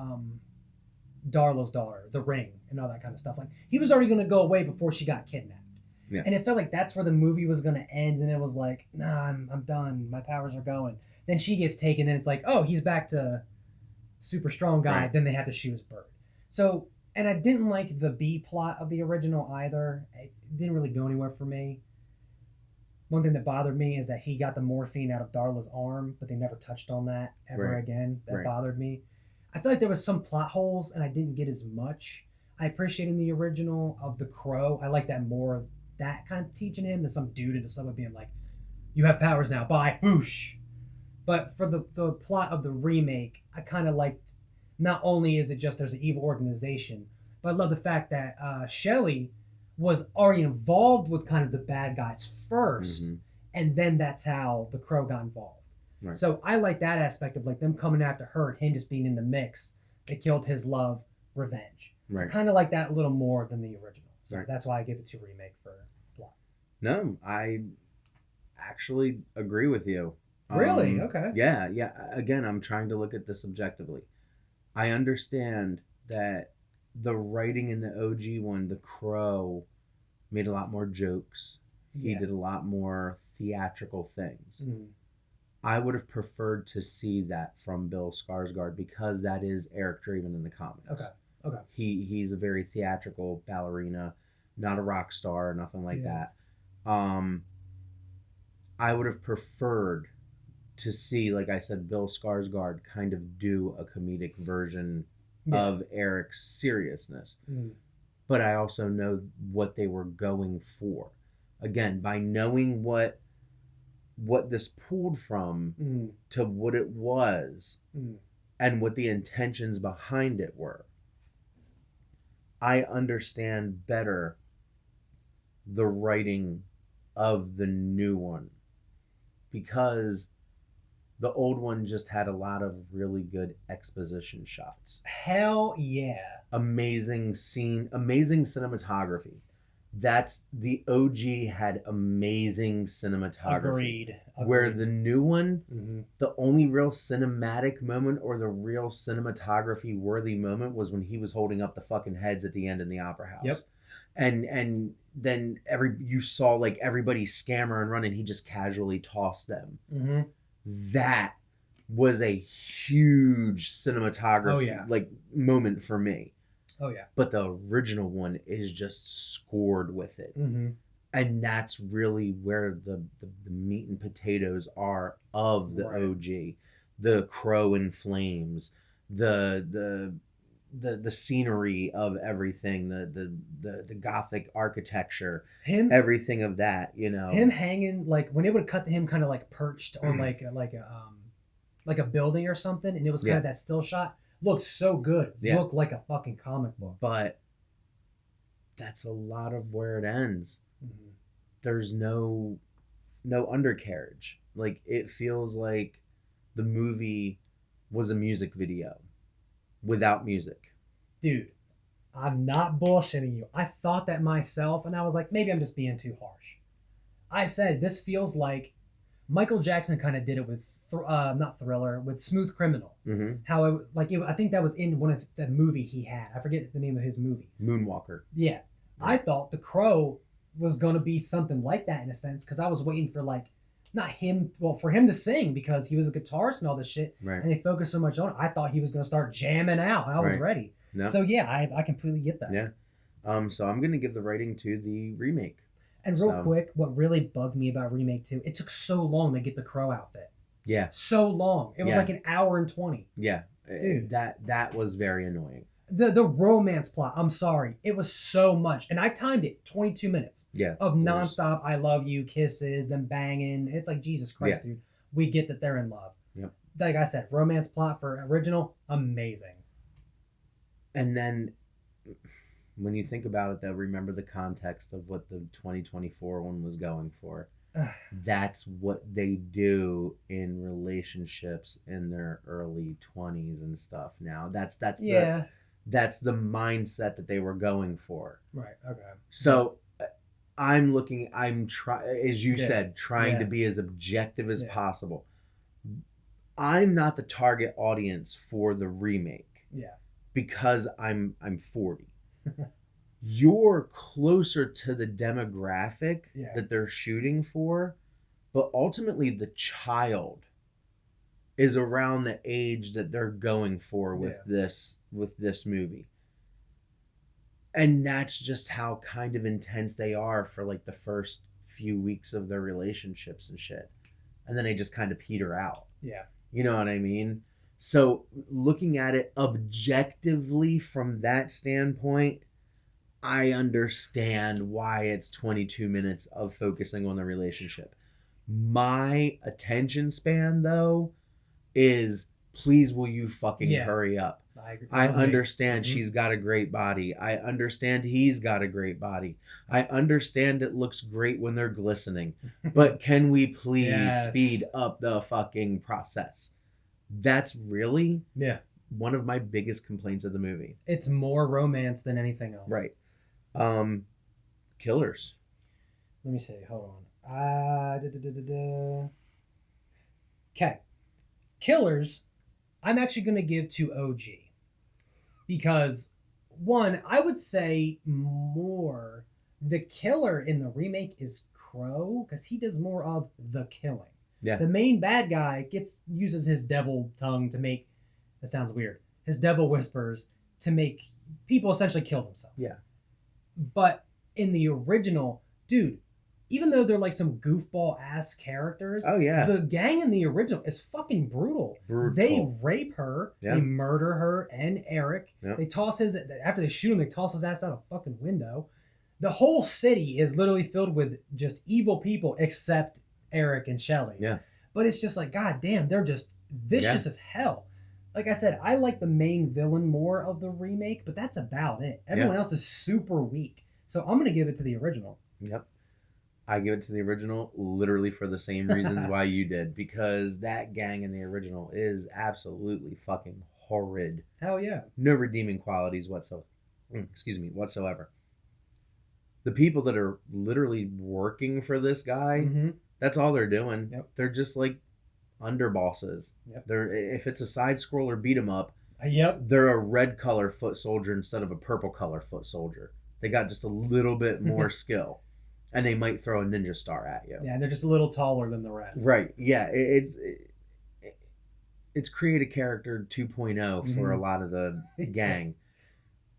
Darla's daughter the ring and all that kind of stuff. Like, he was already going to go away before she got kidnapped. Yeah. And it felt like that's where the movie was going to end, and it was like, nah, I'm done. My powers are going. Then she gets taken, and it's like, oh, he's back to super strong guy. Right. Then they have to shoot his bird. So, and I didn't like the B plot of the original either. It didn't really go anywhere for me. One thing that bothered me is that he got the morphine out of Darla's arm, but they never touched on that ever again. That bothered me. I feel like there was some plot holes, and I didn't get as much. I appreciated in the original of the Crow. I like that more of that kind of teaching him than some dude into someone being like, you have powers now, bye, whoosh. But for the plot of the remake, I kind of liked, not only is it just there's an evil organization, but I love the fact that Shelley was already involved with kind of the bad guys first, and then that's how the Crow got involved. Right. So I like that aspect of like them coming after her and him just being in the mix. They killed his love, revenge. Right. I kind of like that a little more than the original. So that's why I give it to remake for plot. No, I actually agree with you. Really? Okay. Yeah. Again, I'm trying to look at this objectively. I understand that the writing in the OG one, The Crow, made a lot more jokes. He did a lot more theatrical things. I would have preferred to see that from Bill Skarsgård because that is Eric Draven in the comics. Okay. He's a very theatrical ballerina, not a rock star or nothing like that. I would have preferred to see, like I said, Bill Skarsgård kind of do a comedic version of Eric's seriousness. But I also know what they were going for. Again, by knowing what this pulled from to what it was and what the intentions behind it were, I understand better the writing of the new one, because the old one just had a lot of really good exposition shots. Hell yeah. Amazing scene, amazing cinematography. That's the OG had amazing cinematography. Agreed. Where the new one, the only real cinematic moment or the real cinematography worthy moment was when he was holding up the fucking heads at the end in the opera house. Yep. And then you saw like everybody scammer and run, and he just casually tossed them. That was a huge cinematography like moment for me. Oh yeah. But the original one is just scored with it. And that's really where the meat and potatoes are of the OG. The Crow in flames, the scenery of everything, the Gothic architecture, everything of that, you know. Him hanging, like when they would cut to him kind of like perched on like a building or something, and it was kind of that still shot. Looked so good. Looked like a fucking comic book. But that's a lot of where it ends. There's no undercarriage. Like, it feels like the movie was a music video without music. Dude, I'm not bullshitting you. I thought that myself, and I was like, maybe I'm just being too harsh. I said, this feels like Michael Jackson kind of did it with not Thriller, with Smooth Criminal. How I think that was in one of the movie he had. I forget the name of his movie. Moonwalker. Yeah. I thought The Crow was going to be something like that in a sense, because I was waiting for for him to sing, because he was a guitarist and all this shit. Right. And they focused so much on it. I thought he was going to start jamming out, and I was ready. No. So yeah, I completely get that. Yeah. So I'm going to give the writing to the remake. And real quick, what really bugged me about remake 2, it took so long to get the Crow outfit. Yeah. So long. It was like an hour and 20. Yeah. Dude. That was very annoying. The romance plot, I'm sorry. It was so much. And I timed it 22 minutes of nonstop I love you, kisses, them banging. It's like, Jesus Christ, dude. We get that they're in love. Yep. Like I said, romance plot for original, amazing. And then when you think about it, though, remember the context of what the 2024 one was going for. That's what they do in relationships in their early 20s and stuff now. That's Yeah. that's the mindset that they were going for. Right. Okay. So I'm as you Yeah. said, trying Yeah. to be as objective as Yeah. possible. I'm not the target audience for the remake. Yeah. Because I'm 40. You're closer to the demographic Yeah. that they're shooting for, but ultimately the child is around the age that they're going for with this movie. And that's just how kind of intense they are for like the first few weeks of their relationships and shit. And then they just kind of peter out. Yeah. You know what I mean? So looking at it objectively from that standpoint, I understand why it's 22 minutes of focusing on the relationship. My attention span, though, is please will you fucking hurry up. I agree. I understand she's got a great body. I understand he's got a great body. I understand it looks great when they're glistening. But can we please speed up the fucking process? That's really one of my biggest complaints of the movie. It's more romance than anything else. Right. Killers. Let me see. Hold on. Okay. Killers, I'm actually going to give to OG. Because, one, I would say more the killer in the remake is Crow, because he does more of the killing. Yeah. The main bad guy uses his devil tongue to make, that sounds weird, his devil whispers to make people essentially kill themselves. Yeah. But in the original, dude, even though they're like some goofball ass characters, the gang in the original is fucking brutal. They rape her, they murder her and Eric. They toss after they shoot him, they toss his ass out a fucking window. The whole city is literally filled with just evil people except Eric and Shelley. Yeah. But it's just like, god damn, they're just vicious as hell. Like I said, I like the main villain more of the remake, but that's about it. Everyone else is super weak. So I'm going to give it to the original. Yep. I give it to the original literally for the same reasons why you did. Because that gang in the original is absolutely fucking horrid. Hell yeah. No redeeming qualities whatsoever. The people that are literally working for this guy, that's all they're doing. Yep. They're just like underbosses. Yep. If it's a side scroller beat 'em up, yep, they're a red color foot soldier instead of a purple color foot soldier. They got just a little bit more skill, and they might throw a ninja star at you. Yeah, they're just a little taller than the rest. Right. Yeah. It's create a character 2.0 for a lot of the gang.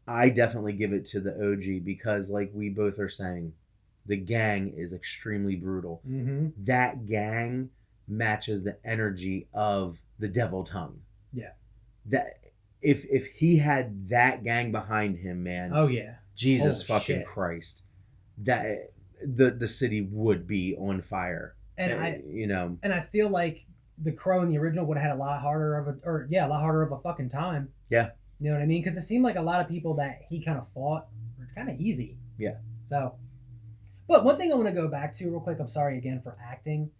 I definitely give it to the OG because, like we both are saying, the gang is extremely brutal. That gang matches the energy of the Devil Tongue. Yeah. That if he had that gang behind him, man. Oh yeah. Jesus fucking Christ. That the city would be on fire. And And I feel like the Crow in the original would have had a lot harder of a fucking time. Yeah. You know what I mean? Because it seemed like a lot of people that he kind of fought were kind of easy. Yeah. So, but one thing I want to go back to real quick, I'm sorry again for acting.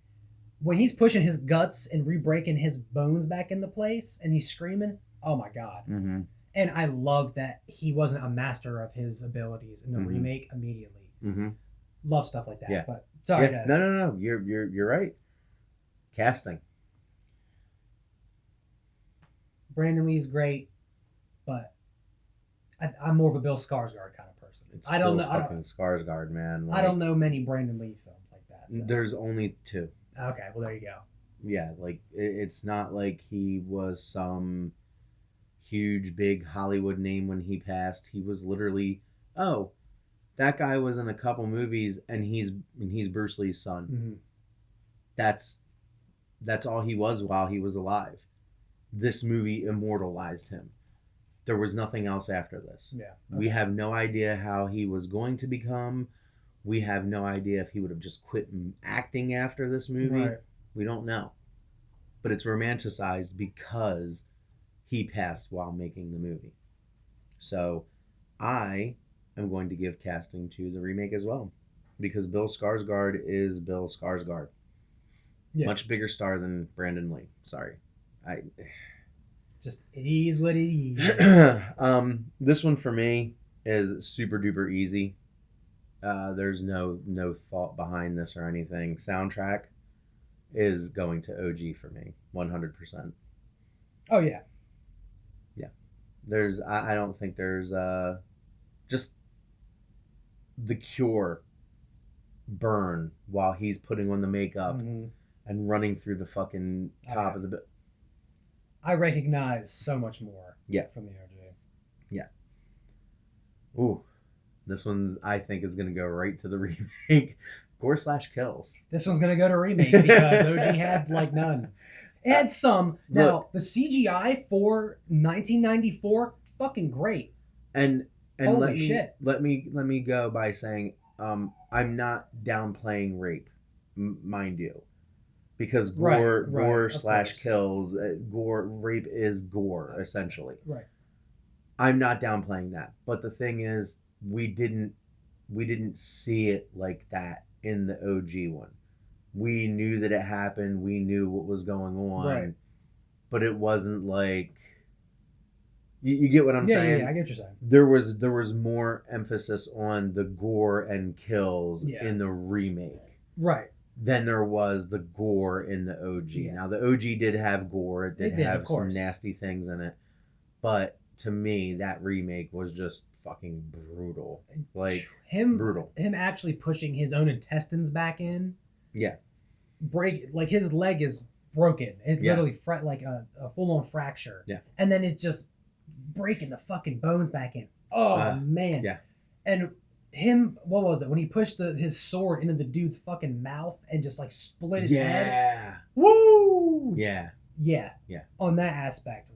When he's pushing his guts and re-breaking his bones back into place and he's screaming, oh my God. And I love that he wasn't a master of his abilities in the remake immediately. Love stuff like that. Yeah. But sorry. Yeah. No. You're right. Casting. Brandon Lee's great, but I'm more of a Bill Skarsgård kind of person. I don't know. Skarsgård, man. I don't know many Brandon Lee films like that. So. There's only 2. Okay, well there you go. Yeah, like it's not like he was some huge big Hollywood name when he passed. He was literally, that guy was in a couple movies and he's Bruce Lee's son. That's all he was while he was alive. This movie immortalized him. There was nothing else after this. Yeah. Okay. We have no idea how he was going to become. We have no idea if he would have just quit acting after this movie. Right. We don't know. But it's romanticized because he passed while making the movie. So I am going to give casting to the remake as well. because Bill Skarsgård is Bill Skarsgård. Yeah. Much bigger star than Brandon Lee. Sorry. Just it is what it is. This one for me is super duper easy. There's no thought behind this or anything. Soundtrack is going to OG for me, 100%. Oh yeah. I don't think there's just the Cure burn while he's putting on the makeup and running through the fucking top of the. I recognize so much more. Yeah. From the OG. Yeah. Ooh, this one I think is gonna go right to the remake. Gore/kills. This one's gonna go to remake because OG had like none. It had some. Now, Look, the CGI for 1994, fucking great. And Holy shit. let me go by saying I'm not downplaying rape, mind you, because gore/kills, rape is gore essentially. Right. I'm not downplaying that, but the thing is, we didn't see it like that in the OG one. We knew that it happened. We knew what was going on, right. But it wasn't like you get what I'm saying. Yeah, I get what you're saying. There was more emphasis on the gore and kills in the remake, right, than there was the gore in the OG. Yeah. Now the OG did have gore. It did have some nasty things in it, but to me, that remake was just fucking brutal. Like brutal. Him actually pushing his own intestines back in. Yeah. Like his leg is broken. It's literally like a full-on fracture. Yeah. And then it's just breaking the fucking bones back in. Oh man. Yeah. And him, what was it? When he pushed his sword into the dude's fucking mouth and just like split his head. Yeah. Woo! Yeah. Yeah. Yeah. On that aspect.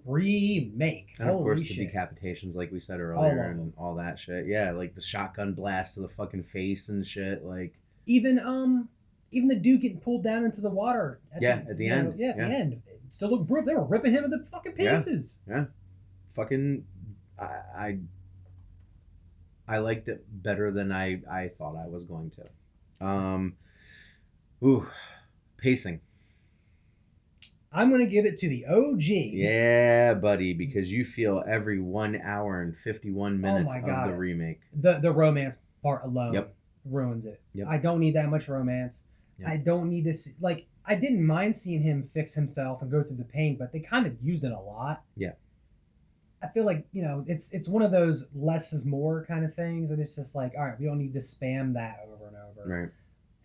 Remake. And of Holy course shit. the decapitations like we said earlier and all that shit. Yeah, like the shotgun blast to the fucking face and shit. Like even the dude getting pulled down into the water. At the end. At the end. It still looked brutal. They were ripping him into fucking pieces. Yeah. Fucking, I liked it better than I thought I was going to. Pacing. I'm going to give it to the OG. Yeah, buddy, because you feel every 1 hour and 51 minutes of the remake. The romance part alone ruins it. Yep. I don't need that much romance. Yep. I don't need to see, like, I didn't mind seeing him fix himself and go through the pain, but they kind of used it a lot. Yeah. I feel like, it's one of those less is more kind of things, and it's just like, all right, we don't need to spam that over and over. Right.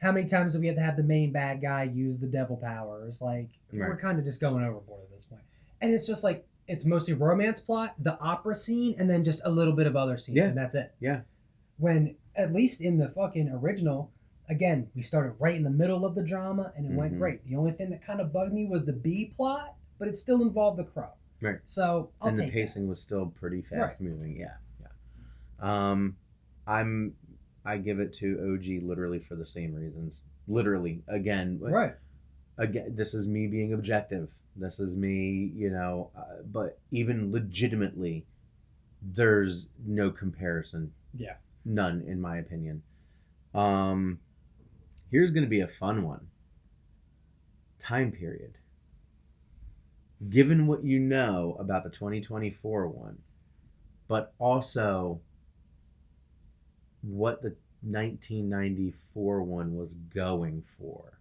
How many times do we have to have the main bad guy use the devil powers? Like, we're kind of just going overboard at this point. And it's just like, it's mostly romance plot, the opera scene, and then just a little bit of other scenes, and that's it. Yeah. When, at least in the fucking original, again, we started right in the middle of the drama, and it went great. The only thing that kind of bugged me was the B plot, but it still involved the crow. Right. So I'll take the pacing was still pretty fast moving. Yeah. I give it to OG literally for the same reasons. Literally, again. Right. Again, this is me being objective. This is me, but even legitimately, there's no comparison. Yeah. None, in my opinion. Here's going to be a fun one. Time period. Given what you know about the 2024 one, but also what the 1994 one was going for,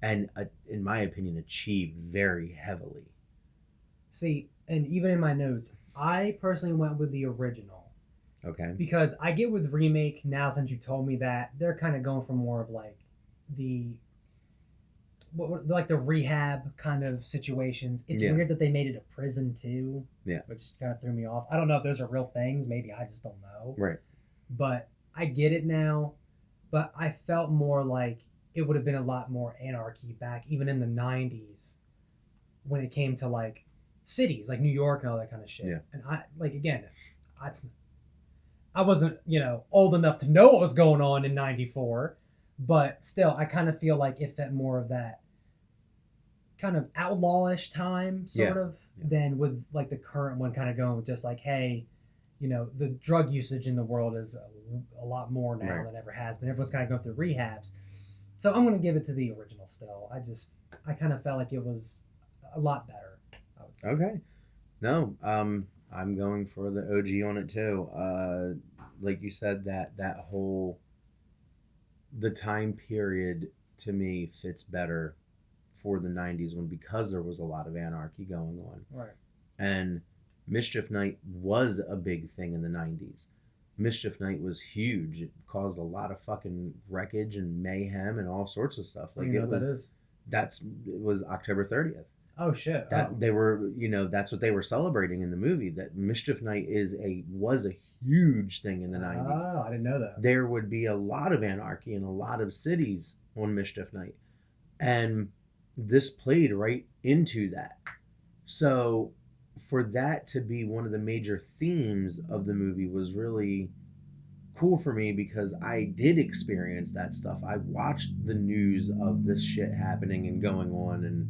and in my opinion, achieved very heavily. See, and even in my notes, I personally went with the original. Okay. Because I get with remake now, since you told me that, they're kind of going for more of like like the rehab kind of situations. It's weird that they made it a prison too. Yeah. Which kind of threw me off. I don't know if those are real things. Maybe I just don't know. Right. But I get it now. But I felt more like it would have been a lot more anarchy back even in the 90s when it came to like cities like New York and all that kind of shit. Yeah. And I wasn't, old enough to know what was going on in 94, but still I kind of feel like it fit more of that kind of outlawish time sort of than with like the current one kind of going with just like, hey, you know, the drug usage in the world is a lot more now Right. than ever has been. Everyone's kind of going through rehabs. So I'm going to give it to the original still. I kind of felt like it was a lot better, I would say. Okay. No, I'm going for the OG on it too. Like you said, that whole the time period to me fits better for the 90s one because there was a lot of anarchy going on. Right. And Mischief Night was a big thing in the 90s. Mischief Night was huge. It caused a lot of fucking wreckage and mayhem and all sorts of stuff. Like, you know what that is? It was October 30th. Oh shit! That they were, that's what they were celebrating in the movie. That Mischief Night was a huge thing in the 90s. Oh, I didn't know that. There would be a lot of anarchy in a lot of cities on Mischief Night, and this played right into that. So, for that to be one of the major themes of the movie was really cool for me because I did experience that stuff. I watched the news of this shit happening and going on, and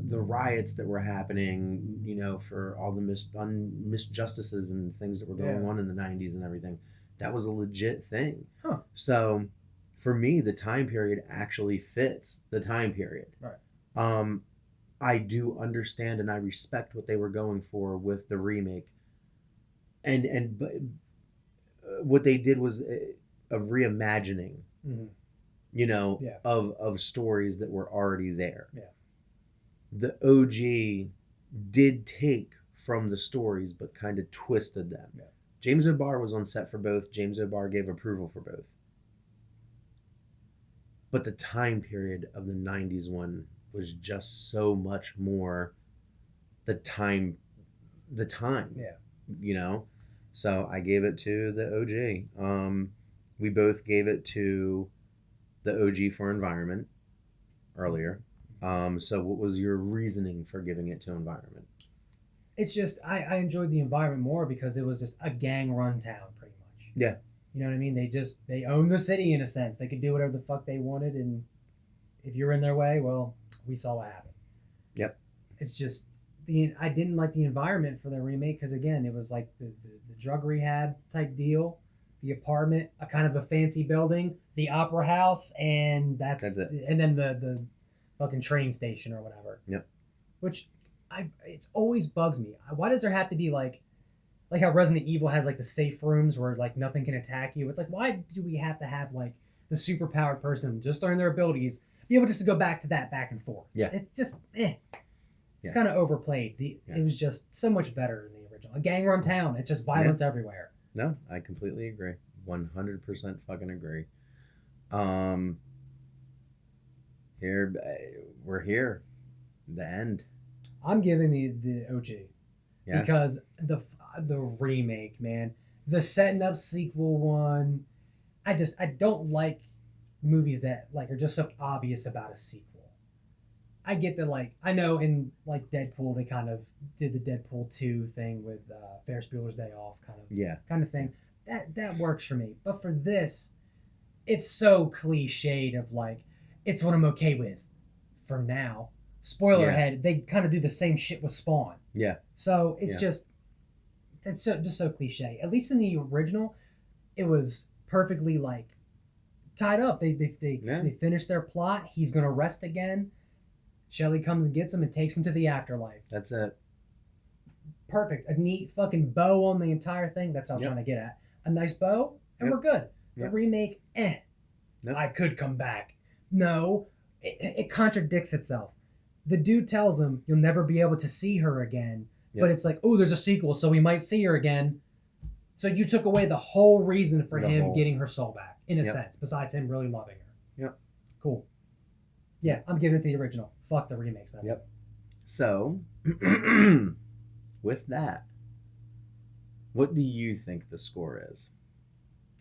the riots that were happening, for all the misjustices and things that were going on in the 90s and everything. That was a legit thing. Huh. So for me, the time period actually fits the time period. Right. I do understand and I respect what they were going for with the remake. But what they did was a reimagining, Mm-hmm. of stories that were already there. Yeah. The OG did take from the stories, but kind of twisted them. Yeah. James O'Barr was on set for both. James O'Barr gave approval for both. But the time period of the 90s one was just so much more the time. Yeah. So I gave it to the OG. We both gave it to the OG for environment earlier. So what was your reasoning for giving it to environment? It's just I enjoyed the environment more because it was just a gang run town pretty much. Yeah. You know what I mean? They owned the city in a sense. They could do whatever the fuck they wanted, and if you're in their way, well, we saw what happened. Yep. It's just I didn't like the environment for the remake because again, it was like the drug rehab type deal, the apartment, a kind of a fancy building, the opera house, and that's it. And then the fucking train station or whatever. Yep. Which it's always bugs me. Why does there have to be like how Resident Evil has like the safe rooms where like nothing can attack you? It's like, why do we have to have like the superpowered person just learn their abilities, be able just to go back to that back and forth? Yeah. It's just It's kind of overplayed. It was just so much better than the original. A gang run town. It's just violence everywhere. No, I completely agree. 100% fucking agree. We're here. The end. I'm giving the OG. Yeah. Because the remake, man, the setting up sequel one, I don't like movies that like are just so obvious about a sequel. I get that, like, I know in like Deadpool they kind of did the Deadpool 2 thing with Ferris Bueller's Day Off kind of thing. That works for me. But for this, it's so cliched of like, it's what I'm okay with for now. Spoiler ahead, they kind of do the same shit with Spawn. Yeah. So it's just so cliche. At least in the original, it was perfectly like tied up. They finished their plot. He's gonna rest again. Shelly comes and gets him and takes him to the afterlife. That's it. Perfect. A neat fucking bow on the entire thing. That's what I was trying to get at. A nice bow, and we're good. The remake, Nope. I could come back. No, it contradicts itself. The dude tells him you'll never be able to see her again, but it's like, oh, there's a sequel, so we might see her again. So you took away the whole reason for him getting her soul back, in a sense, besides him really loving her. Yep. Cool. Yeah, I'm giving it to the original. Fuck the remakes. Yep. So, with that, what do you think the score is?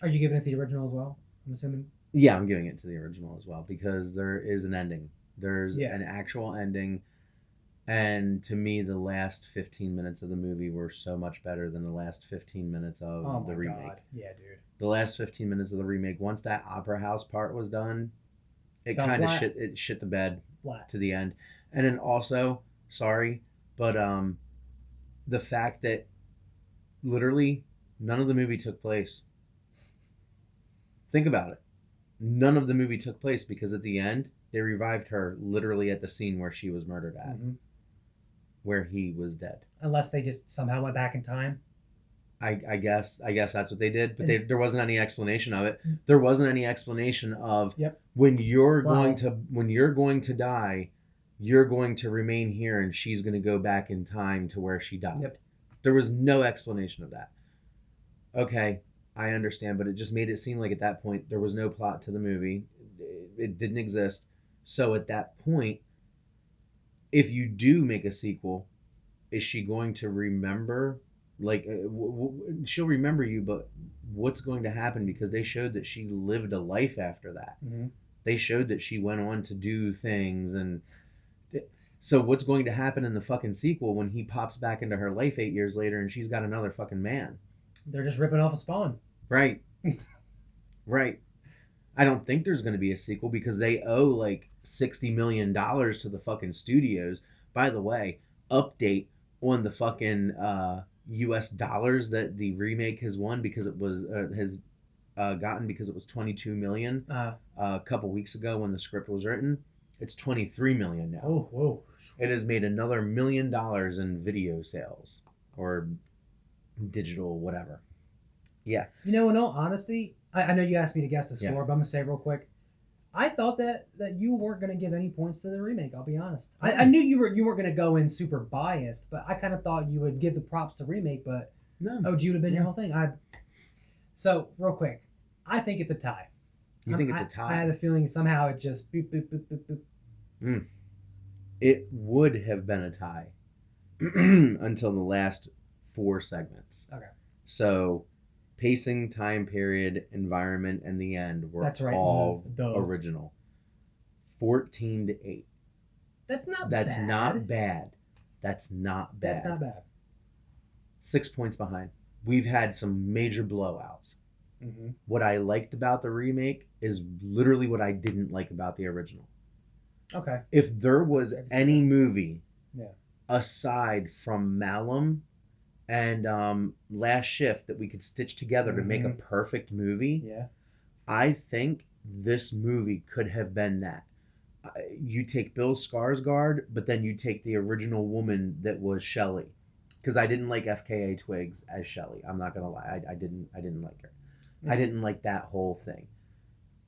Are you giving it to the original as well, I'm assuming? Yeah, I'm giving it to the original as well because there is an ending. There's an actual ending. And to me, the last 15 minutes of the movie were so much better than the last 15 minutes of the remake. God. Yeah, dude. The last 15 minutes of the remake, once that opera house part was done, it kind of shit the bed to the end. And then also, sorry, but the fact that literally, none of the movie took place. Think about it. None of the movie took place because at the end, they revived her literally at the scene where she was murdered at, where he was dead. Unless they just somehow went back in time. I guess that's what they did, but there wasn't any explanation of it. There wasn't any explanation of when you're going to die, you're going to remain here and she's going to go back in time to where she died. Yep. There was no explanation of that. Okay, I understand, but it just made it seem like at that point there was no plot to the movie. It didn't exist. So at that point, if you do make a sequel, is she going to remember? Like, she'll remember you, but what's going to happen? Because they showed that she lived a life after that. They showed that she went on to do things. And so what's going to happen in the fucking sequel when he pops back into her life 8 years later and she's got another fucking man? They're just ripping off a Spawn. Right. Right. I don't think there's going to be a sequel because they owe like $60 million to the fucking studios. By the way, update on the fucking US dollars that the remake has won because it was gotten because it was 22 million a couple weeks ago when the script was written. It's 23 million now. Oh, whoa. It has made another $1 million in video sales or digital whatever. Yeah. You know, in all honesty, I know you asked me to guess the score, but I'm gonna say real quick. I thought that you weren't gonna give any points to the remake. I'll be honest. I knew you weren't gonna go in super biased, but I kind of thought you would give the props to remake. But no, OG would have been your whole thing. So real quick, I think it's a tie. You think it's a tie? I had a feeling somehow it just boop boop boop boop boop. It would have been a tie until the last 4 segments. Okay. So pacing, time period, environment, and the end were all original. 14-8. That's not bad. That's not bad. 6 points behind. We've had some major blowouts. What I liked about the remake is literally what I didn't like about the original. Okay. If there was any movie aside from Malum and Last Shift that we could stitch together to make a perfect movie, I think this movie could have been that. You take Bill Skarsgård, but then you take the original woman that was Shelley, because I didn't like FKA Twigs as Shelley. I'm not gonna lie, I didn't like her. I didn't like that whole thing.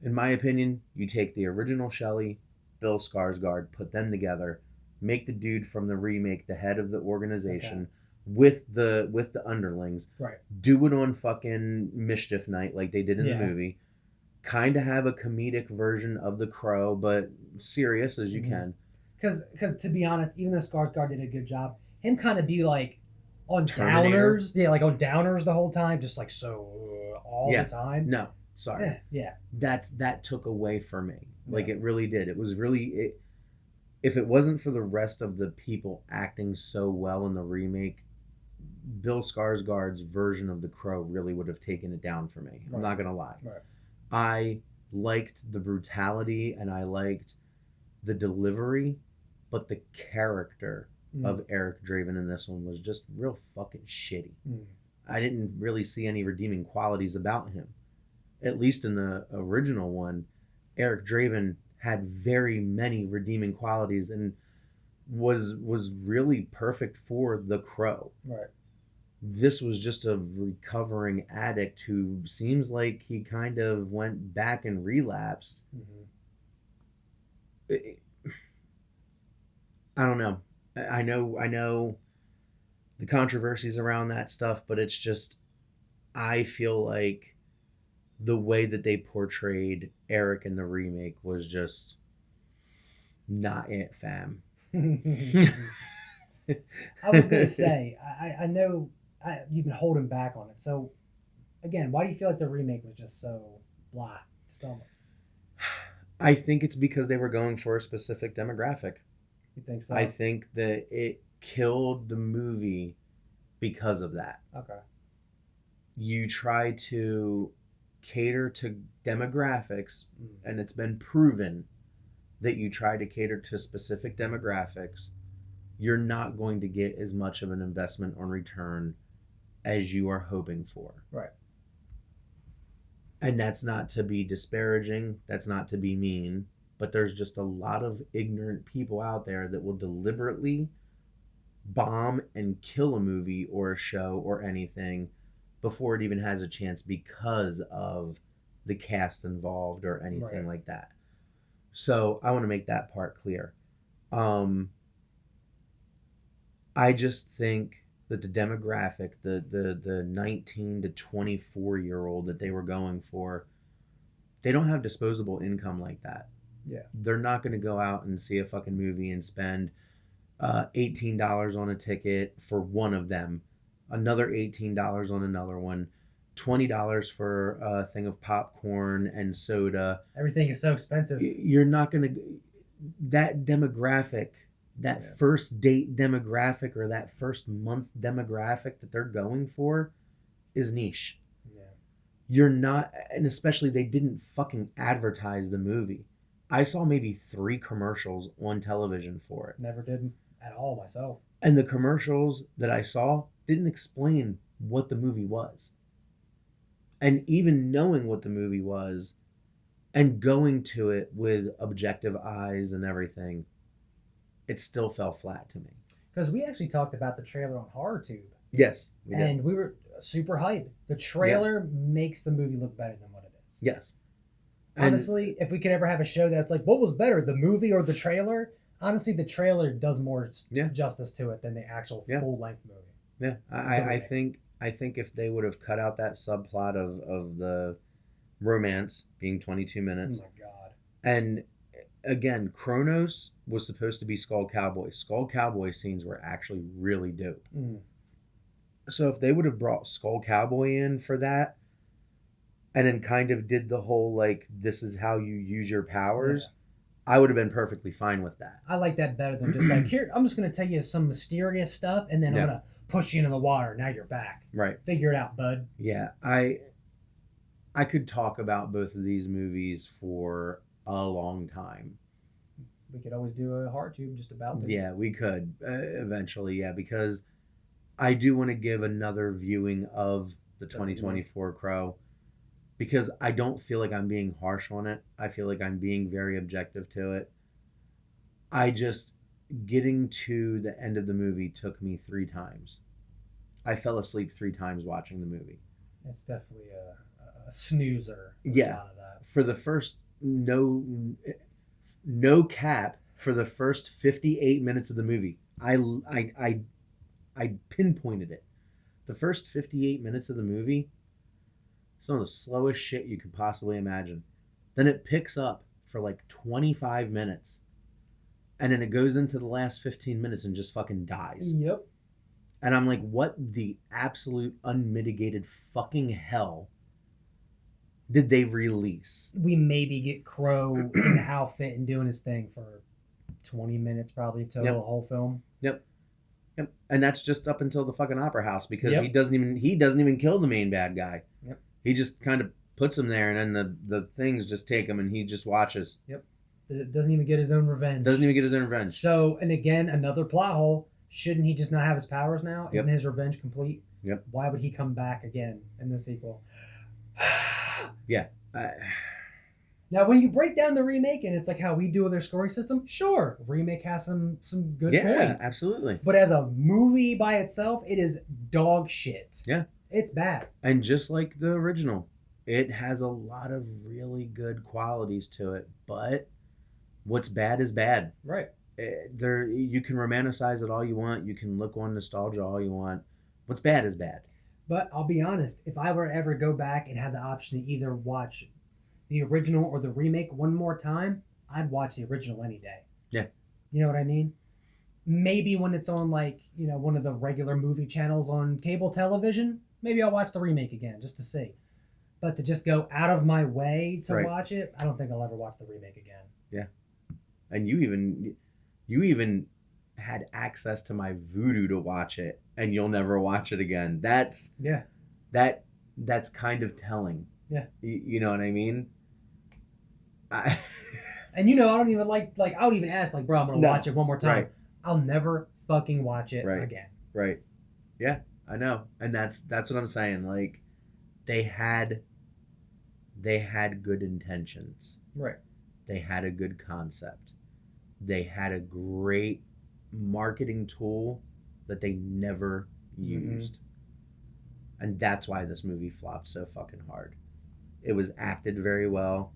In my opinion, you take the original Shelley, Bill Skarsgård, put them together, make the dude from the remake the head of the organization. With the underlings, right? Do it on fucking Mischief Night like they did in the movie. Kind of have a comedic version of The Crow, but serious as you can. Because to be honest, even though Skarsgård did a good job, him kind of be like on Terminator. downers, like on downers the whole time, just like all the time. No, sorry. That took away for me. Like it really did. It was really if it wasn't for the rest of the people acting so well in the remake, Bill Skarsgård's version of The Crow really would have taken it down for me. I'm not gonna lie. Right. I liked the brutality and I liked the delivery, but the character of Eric Draven in this one was just real fucking shitty. I didn't really see any redeeming qualities about him. At least in the original one, Eric Draven had very many redeeming qualities and was really perfect for The Crow. Right. This was just a recovering addict who seems like he kind of went back and relapsed. I don't know. I know the controversies around that stuff, but it's just, I feel like the way that they portrayed Eric in the remake was just not it, fam. I was going to say, I know you've been holding back on it. So, again, why do you feel like the remake was just so blah? I think it's because they were going for a specific demographic. You think so? I think that it killed the movie because of that. Okay. You try to cater to demographics, and it's been proven that you try to cater to specific demographics, you're not going to get as much of an investment on return as you are hoping for. Right. And that's not to be disparaging, that's not to be mean, but there's just a lot of ignorant people out there that will deliberately bomb and kill a movie or a show or anything before it even has a chance because of the cast involved or anything like that. So I want to make that part clear. I just think that the demographic, the 19 to 24 year old that they were going for, they don't have disposable income like that. Yeah. They're not going to go out and see a fucking movie and spend $18 on a ticket for one of them, another $18 on another one, $20 for a thing of popcorn and soda. Everything is so expensive. You're not going to... That demographic, that first date demographic or that first month demographic that they're going for is niche. Yeah. You're not... And especially they didn't fucking advertise the movie. I saw maybe 3 commercials on television for it. Never did at all myself. And the commercials that I saw didn't explain what the movie was. And even knowing what the movie was and going to it with objective eyes and everything, it still fell flat to me. Because we actually talked about the trailer on HorrorTube. Yes. And we were super hyped. The trailer makes the movie look better than what it is. Yes. Honestly, if we could ever have a show that's like, what was better, the movie or the trailer? Honestly, the trailer does more justice to it than the actual full-length movie. Yeah, I think if they would have cut out that subplot of the romance being 22 minutes. Oh my God. And again, Kronos was supposed to be Skull Cowboy. Skull Cowboy scenes were actually really dope. Mm. So if they would have brought Skull Cowboy in for that, and then kind of did the whole, like, this is how you use your powers, I would have been perfectly fine with that. I like that better than just like, here, I'm just going to tell you some mysterious stuff, and then I'm going to push you into the water. Now you're back. Right. Figure it out, bud. Yeah, I could talk about both of these movies for a long time. We could always do a HorrorTube just about them. Yeah, we could eventually, because I do want to give another viewing of the 2024 Crow, because I don't feel like I'm being harsh on it. I feel like I'm being very objective to it. Getting to the end of the movie took me 3 times. I fell asleep 3 times watching the movie. It's definitely a snoozer. For a lot of that. For the first, no cap, for the first 58 minutes of the movie, I pinpointed it. The first 58 minutes of the movie, some of the slowest shit you could possibly imagine. Then it picks up for like 25 minutes. And then it goes into the last 15 minutes and just fucking dies. Yep. And I'm like, what the absolute unmitigated fucking hell did they release? We maybe get Crow in the outfit and doing his thing for 20 minutes probably total, the whole film. Yep. And that's just up until the fucking opera house, because he doesn't even kill the main bad guy. Yep. He just kind of puts him there, and then the things just take him, and he just watches. Yep. Doesn't even get his own revenge. So, and again, another plot hole. Shouldn't he just not have his powers now? Isn't his revenge complete? Yep. Why would he come back again in the sequel? Yeah. Now, when you break down the remake and it's like how we do with their scoring system, sure, remake has some good points. Yeah, absolutely. But as a movie by itself, it is dog shit. Yeah. It's bad. And just like the original, it has a lot of really good qualities to it, but what's bad is bad. Right. You can romanticize it all you want. You can look on nostalgia all you want. What's bad is bad. But I'll be honest, if I were to ever go back and have the option to either watch the original or the remake one more time, I'd watch the original any day. Yeah. You know what I mean? Maybe when it's on, like, you know, one of the regular movie channels on cable television, maybe I'll watch the remake again just to see. But to just go out of my way to watch it, I don't think I'll ever watch the remake again. Yeah. And you even had access to my Vudu to watch it, and you'll never watch it again. That's kind of telling. Yeah. You know what I mean? And you know, I don't even like I would even ask, like, bro, I'm gonna watch it one more time. Right. I'll never fucking watch it again. Right. Yeah. I know. And that's what I'm saying. Like, they had good intentions. Right. They had a good concept. They had a great marketing tool that they never used. And that's why this movie flopped so fucking hard. It was acted very well.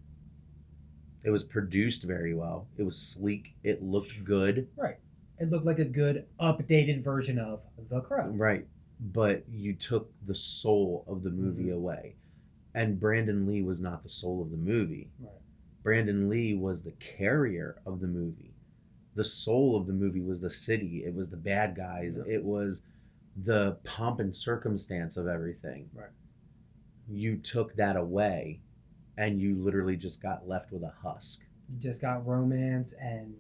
It was produced very well. It was sleek. It looked good. Right. It looked like a good updated version of The Crow. Right. But you took the soul of the movie away. And Brandon Lee was not the soul of the movie. Right. Brandon Lee was the carrier of the movie. The soul of the movie was the city. It was the bad guys. Yeah. It was the pomp and circumstance of everything. Right. You took that away, and you literally just got left with a husk. You just got romance and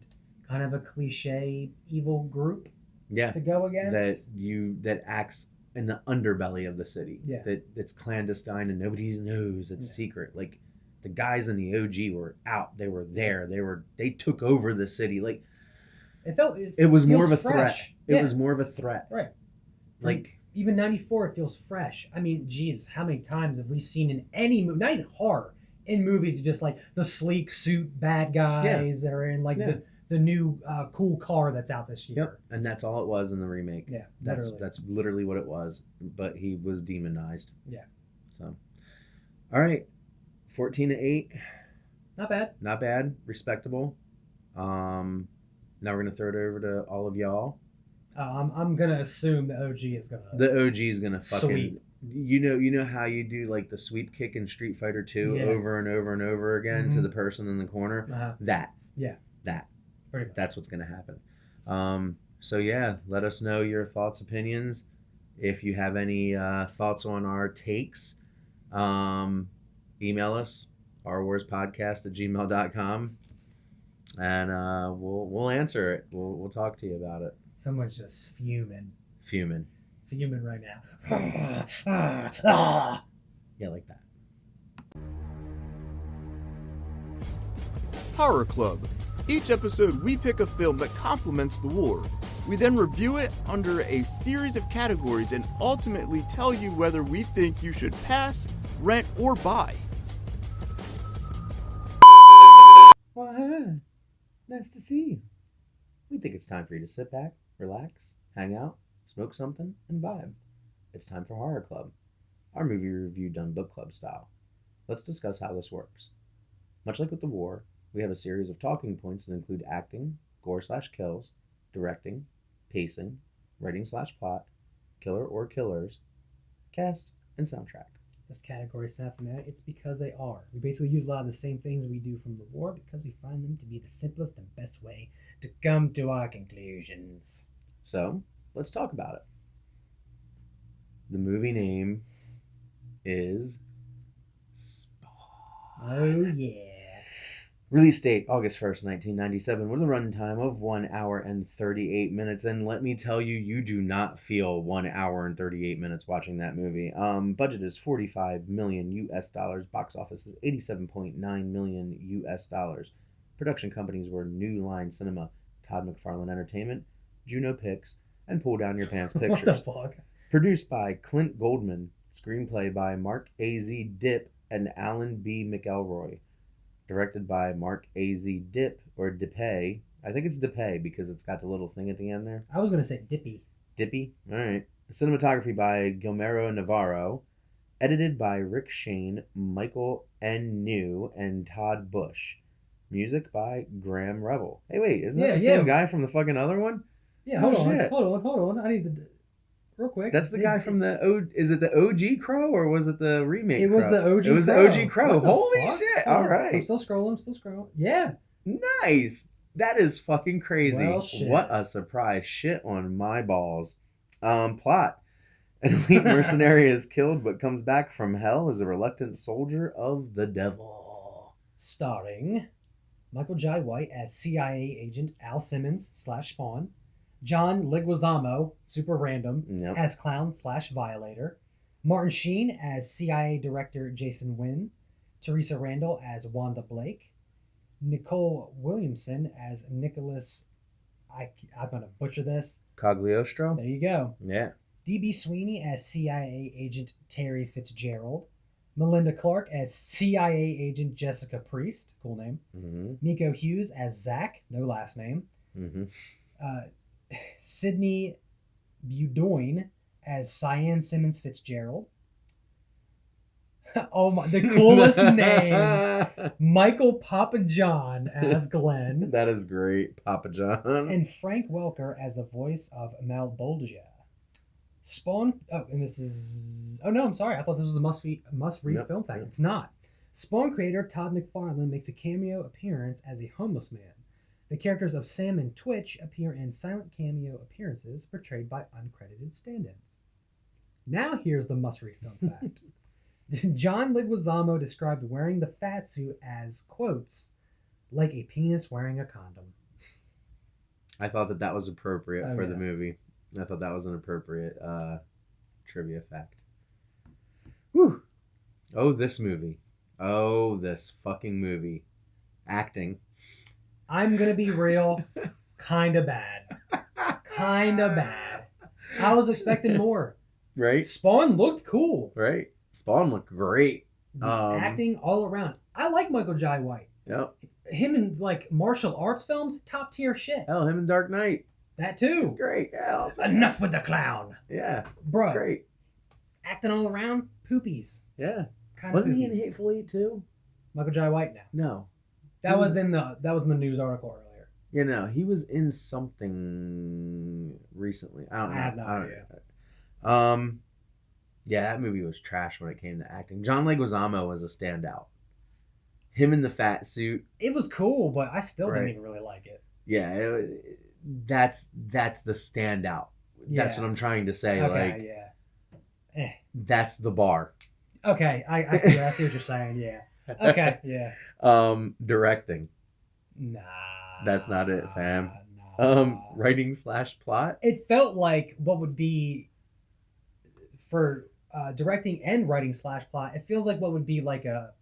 kind of a cliche evil group to go against. That acts in the underbelly of the city. Yeah. That's clandestine and nobody knows. It's secret. Like, the guys in the OG were out. They were there. They took over the city. Like, it was more of a threat. It was more of a threat. Right. Like, even 94, it feels fresh. I mean, geez, how many times have we seen in any movie, not even horror, in movies, just like the sleek suit bad guys that are in like the new cool car that's out this year. Yep. And that's all it was in the remake. Yeah, That's literally what it was. But he was demonized. Yeah. So, all right, 14-8. Not bad. Not bad. Respectable. Now we're gonna throw it over to all of y'all. I'm gonna assume the OG is gonna. The OG is gonna fucking sweep. You know how you do like the sweep kick in Street Fighter 2 over and over and over again to the person in the corner. That. Pretty much. That's what's gonna happen. So yeah, let us know your thoughts, opinions. If you have any thoughts on our takes, email us ourwarspodcast@gmail.com, and we'll answer it. We'll talk to you about it. Someone's just fuming right now. Yeah, like that. Horror Club. Each episode, we pick a film that complements the war. We then review it under a series of categories and ultimately tell you whether we think you should pass, rent, or buy. Well, hi. Nice to see you. We think it's time for you to sit back, relax, hang out, smoke something, and vibe. It's time for Horror Club, our movie review done book club style. Let's discuss how this works. Much like with the war, we have a series of talking points that include acting, gore/kills, directing, pacing, writing/plot, killer or killers, cast, and soundtrack. This category sound familiar? It's because they are. We basically use a lot of the same things we do from the war because we find them to be the simplest and best way to come to our conclusions. So, let's talk about it. The movie name is Spawn. Oh, yeah. Release date, August 1st, 1997, with a runtime of 1 hour and 38 minutes. And let me tell you, you do not feel 1 hour and 38 minutes watching that movie. Budget is $45 million US. Box office is $87.9 million US. Production companies were New Line Cinema, Todd McFarlane Entertainment, Juno Picks, and Pull Down Your Pants Pictures. What the fuck? Produced by Clint Goldman. Screenplay by Mark A.Z. Dipp and Alan B. McElroy. Directed by Mark A.Z. Dipp, or Dippé. I think it's Dippé because it's got the little thing at the end there. I was going to say Dippy. Dippy? Alright. Cinematography by Guillermo Navarro. Edited by Rick Shane, Michael N. New, and Todd Bush. Music by Graham Revel. Hey, wait, isn't that the same guy from the fucking other one? Yeah, hold on. I need to... Real quick. That's the guy from the Is it the OG Crow or was it the remake? It was Crow? the OG Crow. It was the OG Crow. Holy fuck? shit! All right. I'm still scrolling. Yeah. Nice. That is fucking crazy. Well, shit. What a surprise! Shit on my balls. Plot: an elite mercenary is killed but comes back from hell as a reluctant soldier of the devil. Starring Michael Jai White as CIA agent Al Simmons /Spawn. John Leguizamo, super random, as Clown/Violator. Martin Sheen as CIA Director Jason Wynn. Teresa Randall as Wanda Blake. Nicole Williamson as Nicholas... I'm going to butcher this. Cagliostro? There you go. Yeah. D.B. Sweeney as CIA agent Terry Fitzgerald. Melinda Clarke as CIA agent Jessica Priest. Cool name. Mm-hmm. Miko Hughes as Zach. No last name. Mm-hmm. Sidney Budoin as Cyan Simmons Fitzgerald. Oh my, the coolest name. Michael Papa John as Glenn. That is great, Papa John. And Frank Welker as the voice of Malbolgia. Spawn. Oh, and this is. Oh no, I'm sorry. I thought this was a must-read Nope, film fact. nope. It's not. Spawn creator Todd McFarlane makes a cameo appearance as a homeless man. The characters of Sam and Twitch appear in silent cameo appearances portrayed by uncredited stand-ins. Now here's the must-read film fact. John Leguizamo described wearing the fat suit as, quotes, like a penis wearing a condom. I thought that was appropriate Oh, for the yes. movie. I thought that was an appropriate trivia fact. Whew. Oh, this movie. Oh, this fucking movie. Acting. I'm going to be real, kind of bad. Kind of bad. I was expecting more. Right? Spawn looked cool. Right? Spawn looked great. The acting all around. I like Michael Jai White. Yep. Him in like martial arts films, top tier shit. Hell, him in Dark Knight. That too. Great. Yeah. Enough with the clown. Yeah. Bro, Great. acting all around, poopies. Yeah. Kind Wasn't of he in poopies. Hateful Eight too? Michael Jai White now. No. That was in the news article earlier. Yeah, no. He was in something recently. I don't know. I have no don't idea. know. Yeah, that movie was trash when it came to acting. John Leguizamo was a standout. Him in the fat suit. It was cool, but I still Right. didn't even really like it. Yeah, that's the standout. That's Yeah. what I'm trying to say. Okay, Like yeah. that's the bar. Okay, I see. I see what you're saying. Yeah. Okay. Yeah. Directing. Nah. That's not it, fam. Nah. Writing / plot. It felt like what would be for directing and writing / plot. It feels like what would be like a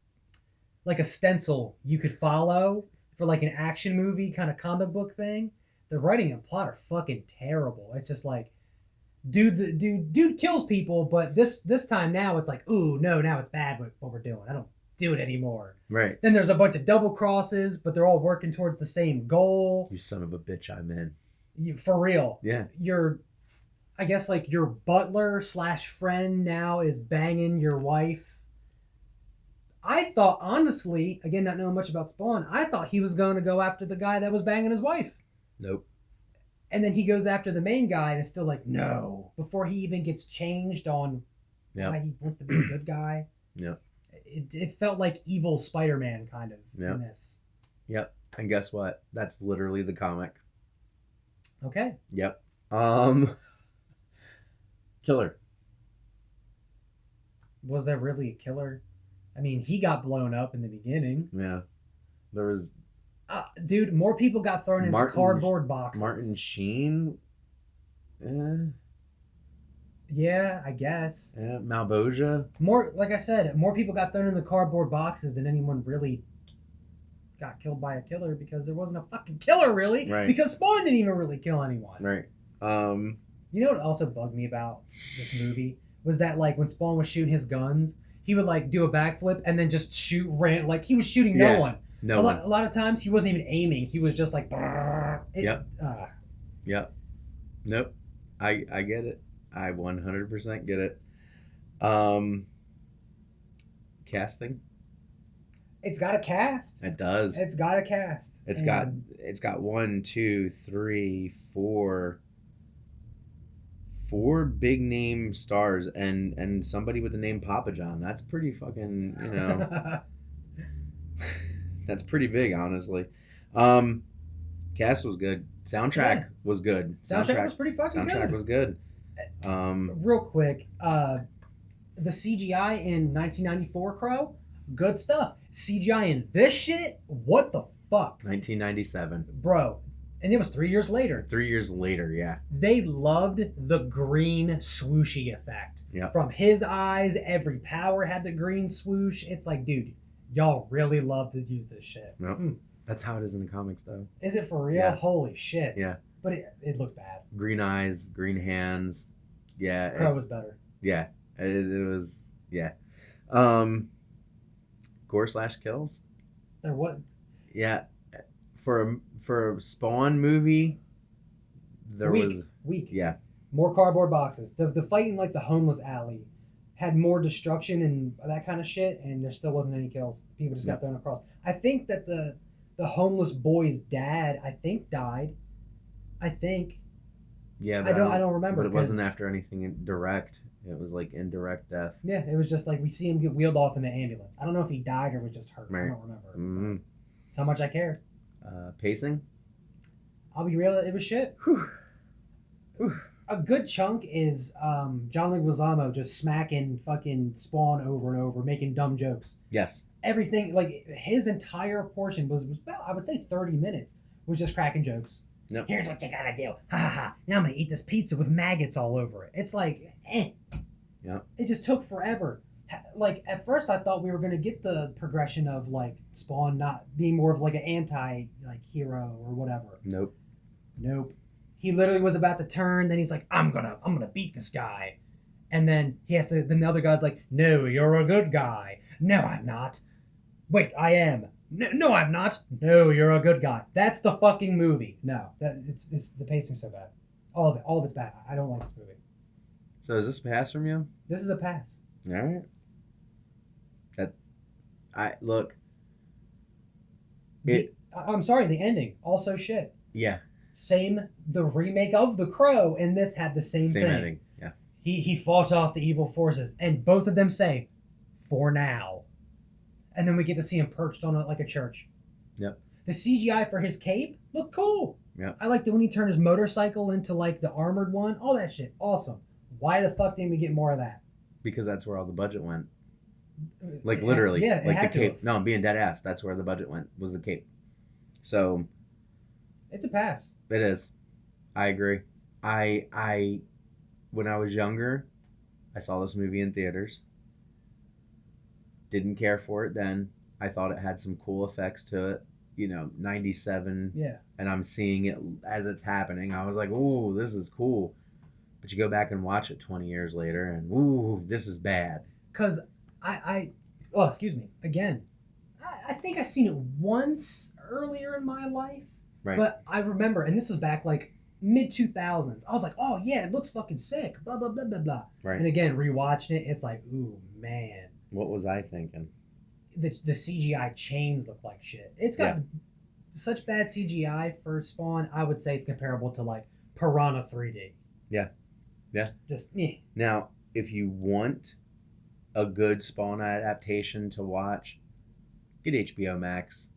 stencil you could follow for like an action movie kind of comic book thing. The writing and plot are fucking terrible. It's just like dude kills people, but this time now it's like, ooh, no, now it's bad what we're doing. I don't do it anymore. Right. Then there's a bunch of double crosses, but they're all working towards the same goal. You son of a bitch, I'm in. For real. Yeah. I guess like your butler / friend now is banging your wife. I thought, honestly, again, not knowing much about Spawn, I thought he was going to go after the guy that was banging his wife. Nope. And then he goes after the main guy and it's still like, no. Before he even gets changed on why he wants to be a good guy. Yep. It felt like evil Spider-Man kind of Yep. in this. Yep. And guess what? That's literally the comic. Okay. Yep. Killer. Was there really a killer? I mean, he got blown up in the beginning. Yeah. There was Dude, more people got thrown into cardboard boxes. Martin Sheen. Yeah, I guess. Yeah. Malboja. More, like I said, more people got thrown in the cardboard boxes than anyone really got killed by a killer because there wasn't a fucking killer, really. Right. Because Spawn didn't even really kill anyone. Right. You know what also bugged me about this movie was that, like, when Spawn was shooting his guns, he would, like, do a backflip and then just shoot like he was shooting no Yeah. one. No. A lot of times he wasn't even aiming. He was just like, Yep. Yep. Nope. I get it. I 100% get it. Casting. It's got a cast. It does. It's got a cast. It's got 1, 2, 3, 4 big name stars and somebody with the name Papa John. That's pretty fucking, you know. That's pretty big, honestly. Cast was good. Soundtrack was good. Soundtrack was pretty fucking good. Soundtrack was good. Real quick, the CGI in 1994 Crow, good stuff. CGI in this shit, what the fuck? 1997. Bro, and it was 3 years later. 3 years later, yeah. They loved the green swooshy effect. Yep. From his eyes, every power had the green swoosh. It's like, dude, y'all really love to use this shit. Yep. That's how it is in the comics, though. Is it for real? Yes. Holy shit. Yeah. But it looked bad. Green eyes, green hands. Yeah. Crow was better. Yeah. It was. Yeah. Gore/kills. There what? Yeah. For a Spawn movie, there was. Weak. Yeah. More cardboard boxes. The fight in like the homeless alley had more destruction and that kind of shit, and there still wasn't any kills. People just got thrown across. I think that the homeless boy's dad, I think, died. I think. Yeah, but I don't remember. But it wasn't after anything direct. It was like indirect death. Yeah, it was just like we see him get wheeled off in the ambulance. I don't know if he died or was just hurt. Right. I don't remember. Mm-hmm. That's how much I care. Pacing? I'll be real, it was shit. Whew. A good chunk is John Leguizamo just smacking fucking Spawn over and over, making dumb jokes. Yes. Everything, like his entire portion was about, I would say 30 minutes, was just cracking jokes. Yep. Here's what you gotta do. Ha ha ha. Now I'm gonna eat this pizza with maggots all over it. It's like, Yep. It just took forever. Like, at first I thought we were gonna get the progression of like Spawn not being more of like an anti like hero or whatever. Nope. He literally was about to turn, then he's like, I'm gonna beat this guy. And then then the other guy's like, no, you're a good guy. No, I'm not. Wait, I am. No, I'm not. No, you're a good guy. That's the fucking movie. No, it's the pacing's so bad. All of it's bad. I don't like this movie. So is this a pass from you? This is a pass. All right. Look. I'm sorry, the ending also shit. Yeah. Same, the remake of The Crow, and this had the same thing. Ending. Yeah. He fought off the evil forces, and both of them say, for now. And then we get to see him perched on like a church. Yep. The CGI for his cape looked cool. Yep. I liked it when he turned his motorcycle into like the armored one. All that shit, awesome. Why the fuck didn't we get more of that? Because that's where all the budget went. Like literally. Yeah, like had the cape. to have. No, I'm being dead ass. That's where the budget went. Was the cape. So. It's a pass. It is. I agree. I when I was younger, I saw this movie in theaters. Didn't care for it then. I thought it had some cool effects to it. 97. Yeah. And I'm seeing it as it's happening. I was like, ooh, this is cool. But you go back and watch it 20 years later and ooh, this is bad. Because excuse me. Again, I think I seen it once earlier in my life. Right. But I remember, and this was back like mid-2000s. I was like, oh yeah, it looks fucking sick. Blah, blah, blah, blah, blah. Right. And again, rewatching it, it's like, ooh, man. What was I thinking? The CGI chains look like shit. It's got such bad CGI for Spawn, I would say it's comparable to like Piranha 3D. Yeah. Yeah. Just, Now, if you want a good Spawn adaptation to watch, get HBO Max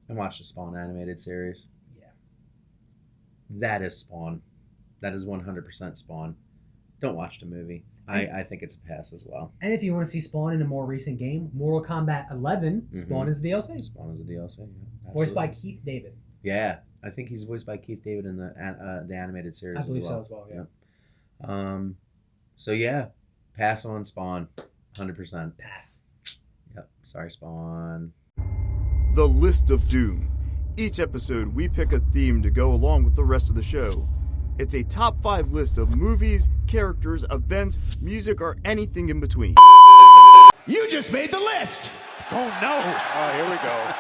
and watch the Spawn animated series. Yeah. That is Spawn. That is 100% Spawn. Don't watch the movie. I think it's a pass as well. And if you want to see Spawn in a more recent game, Mortal Kombat 11, Spawn is DLC. Spawn is a DLC, yeah. Voiced by Keith David. Yeah, I think he's voiced by Keith David in the animated series I believe as well. so as well, yeah. So yeah, pass on Spawn, 100%. Pass. Yep, sorry Spawn. The List of Doom. Each episode, we pick a theme to go along with the rest of the show. It's a top 5 list of movies, characters, events, music, or anything in between. You just made the list! Oh no! Oh, here we go.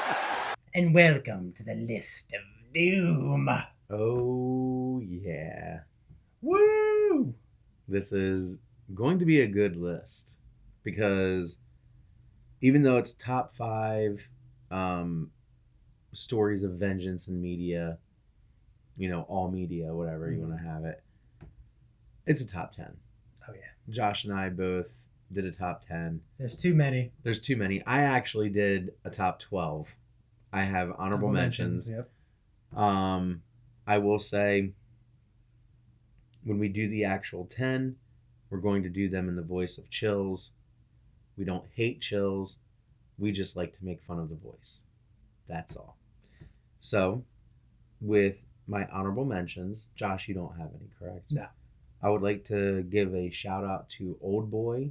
And welcome to the List of Doom. Oh yeah. Woo! This is going to be a good list because even though it's top 5 stories of vengeance in media, all media, whatever you want to have it, it's a top 10. Oh yeah. Josh and I both did a top 10. There's too many. There's too many. I actually did a top 12. I have honorable mentions. Yep. I will say, when we do the actual 10, we're going to do them in the voice of Chills. We don't hate Chills. We just like to make fun of the voice. That's all. So, with my honorable mentions, Josh, you don't have any, correct? No. I would like to give a shout out to Old Boy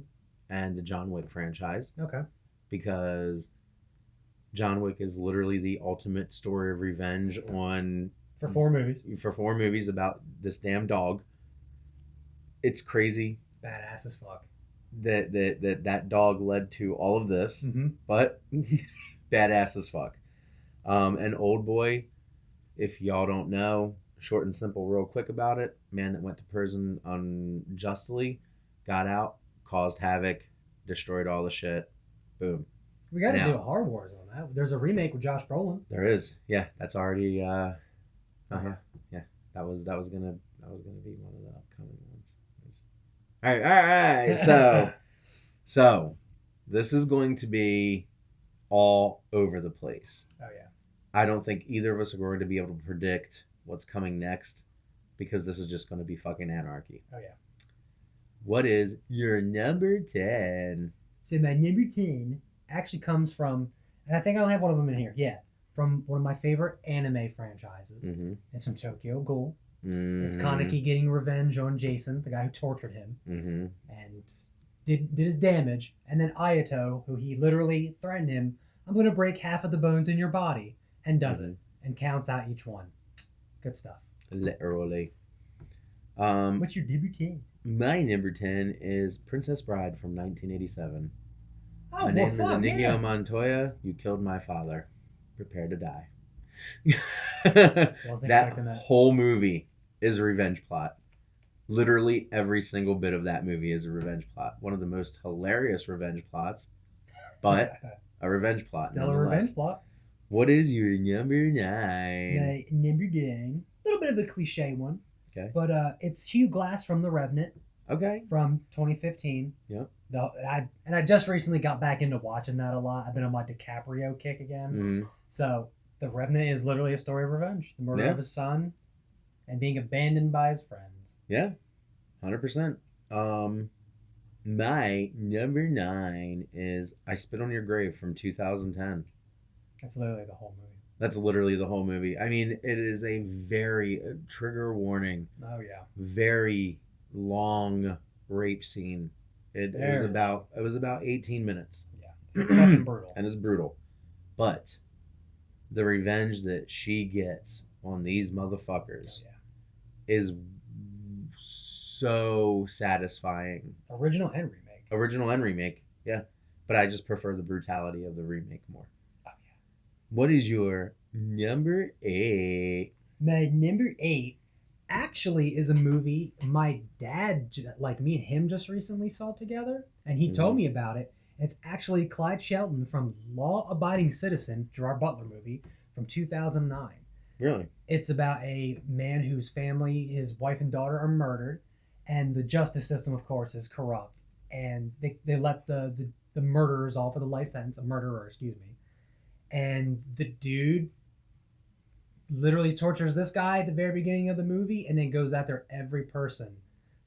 and the John Wick franchise. Okay. Because John Wick is literally the ultimate story of revenge For 4 movies. For 4 movies about this damn dog. It's crazy Badass as fuck. that dog led to all of this, but badass as fuck. And Old Boy, if y'all don't know, short and simple, real quick about it, man that went to prison unjustly, got out, caused havoc, destroyed all the shit. Boom. We got to Now- do a Horror Wars on that. There's a remake with Josh Brolin. There is. Yeah, that's already yeah. yeah. That was gonna be one of the upcoming ones. All right. So this is going to be all over the place. Oh yeah. I don't think either of us are going to be able to predict what's coming next because this is just going to be fucking anarchy. Oh yeah. What is your number 10? So my number 10 actually comes from, and I think I only have one of them in here. Yeah, from one of my favorite anime franchises. Mm-hmm. It's from Tokyo Ghoul. Mm-hmm. It's Kaneki getting revenge on Jason, the guy who tortured him, Mm-hmm. and did his damage. And then Ayato, who he literally threatened him, I'm going to break half of the bones in your body, and does it, and counts out each one. Good stuff. Literally. What's your number 10? My number 10 is Princess Bride from 1987. Oh, My name well, is fuck, Inigo yeah. Montoya. You killed my father. Prepare to die. Wasn't That expecting that. whole movie is a revenge plot. Literally every single bit of that movie is a revenge plot. One of the most hilarious revenge plots, but a revenge plot. Still a nonetheless. revenge plot. What is your number 9? My number 9. A little bit of a cliche one. Okay. But it's Hugh Glass from The Revenant Okay. from 2015. Yep. I just recently got back into watching that a lot. I've been on my DiCaprio kick again. Mm-hmm. So The Revenant is literally a story of revenge. The murder Yeah. of his son and being abandoned by his friends. Yeah. 100%. My number 9 is I Spit on Your Grave from 2010. That's literally the whole movie. That's literally the whole movie. I mean, it is a very trigger warning, Oh, yeah. very long rape scene. It was about 18 minutes. Yeah. It's fucking brutal. And it's brutal. But the revenge that she gets on these motherfuckers Oh, yeah. is so satisfying. Original and remake. Original and remake, yeah. But I just prefer the brutality of the remake more. Oh, yeah. What is your number 8? My number 8 actually is a movie my dad, like me and him, just recently saw together, and he told me about it. It's actually Clyde Shelton from Law Abiding Citizen, Gerard Butler movie from 2009. Really? It's about a man whose family, his wife and daughter, are murdered, and the justice system, of course, is corrupt. And they let the murderers off with a life sentence, a murderer, excuse me. And the dude literally tortures this guy at the very beginning of the movie, and then goes after every person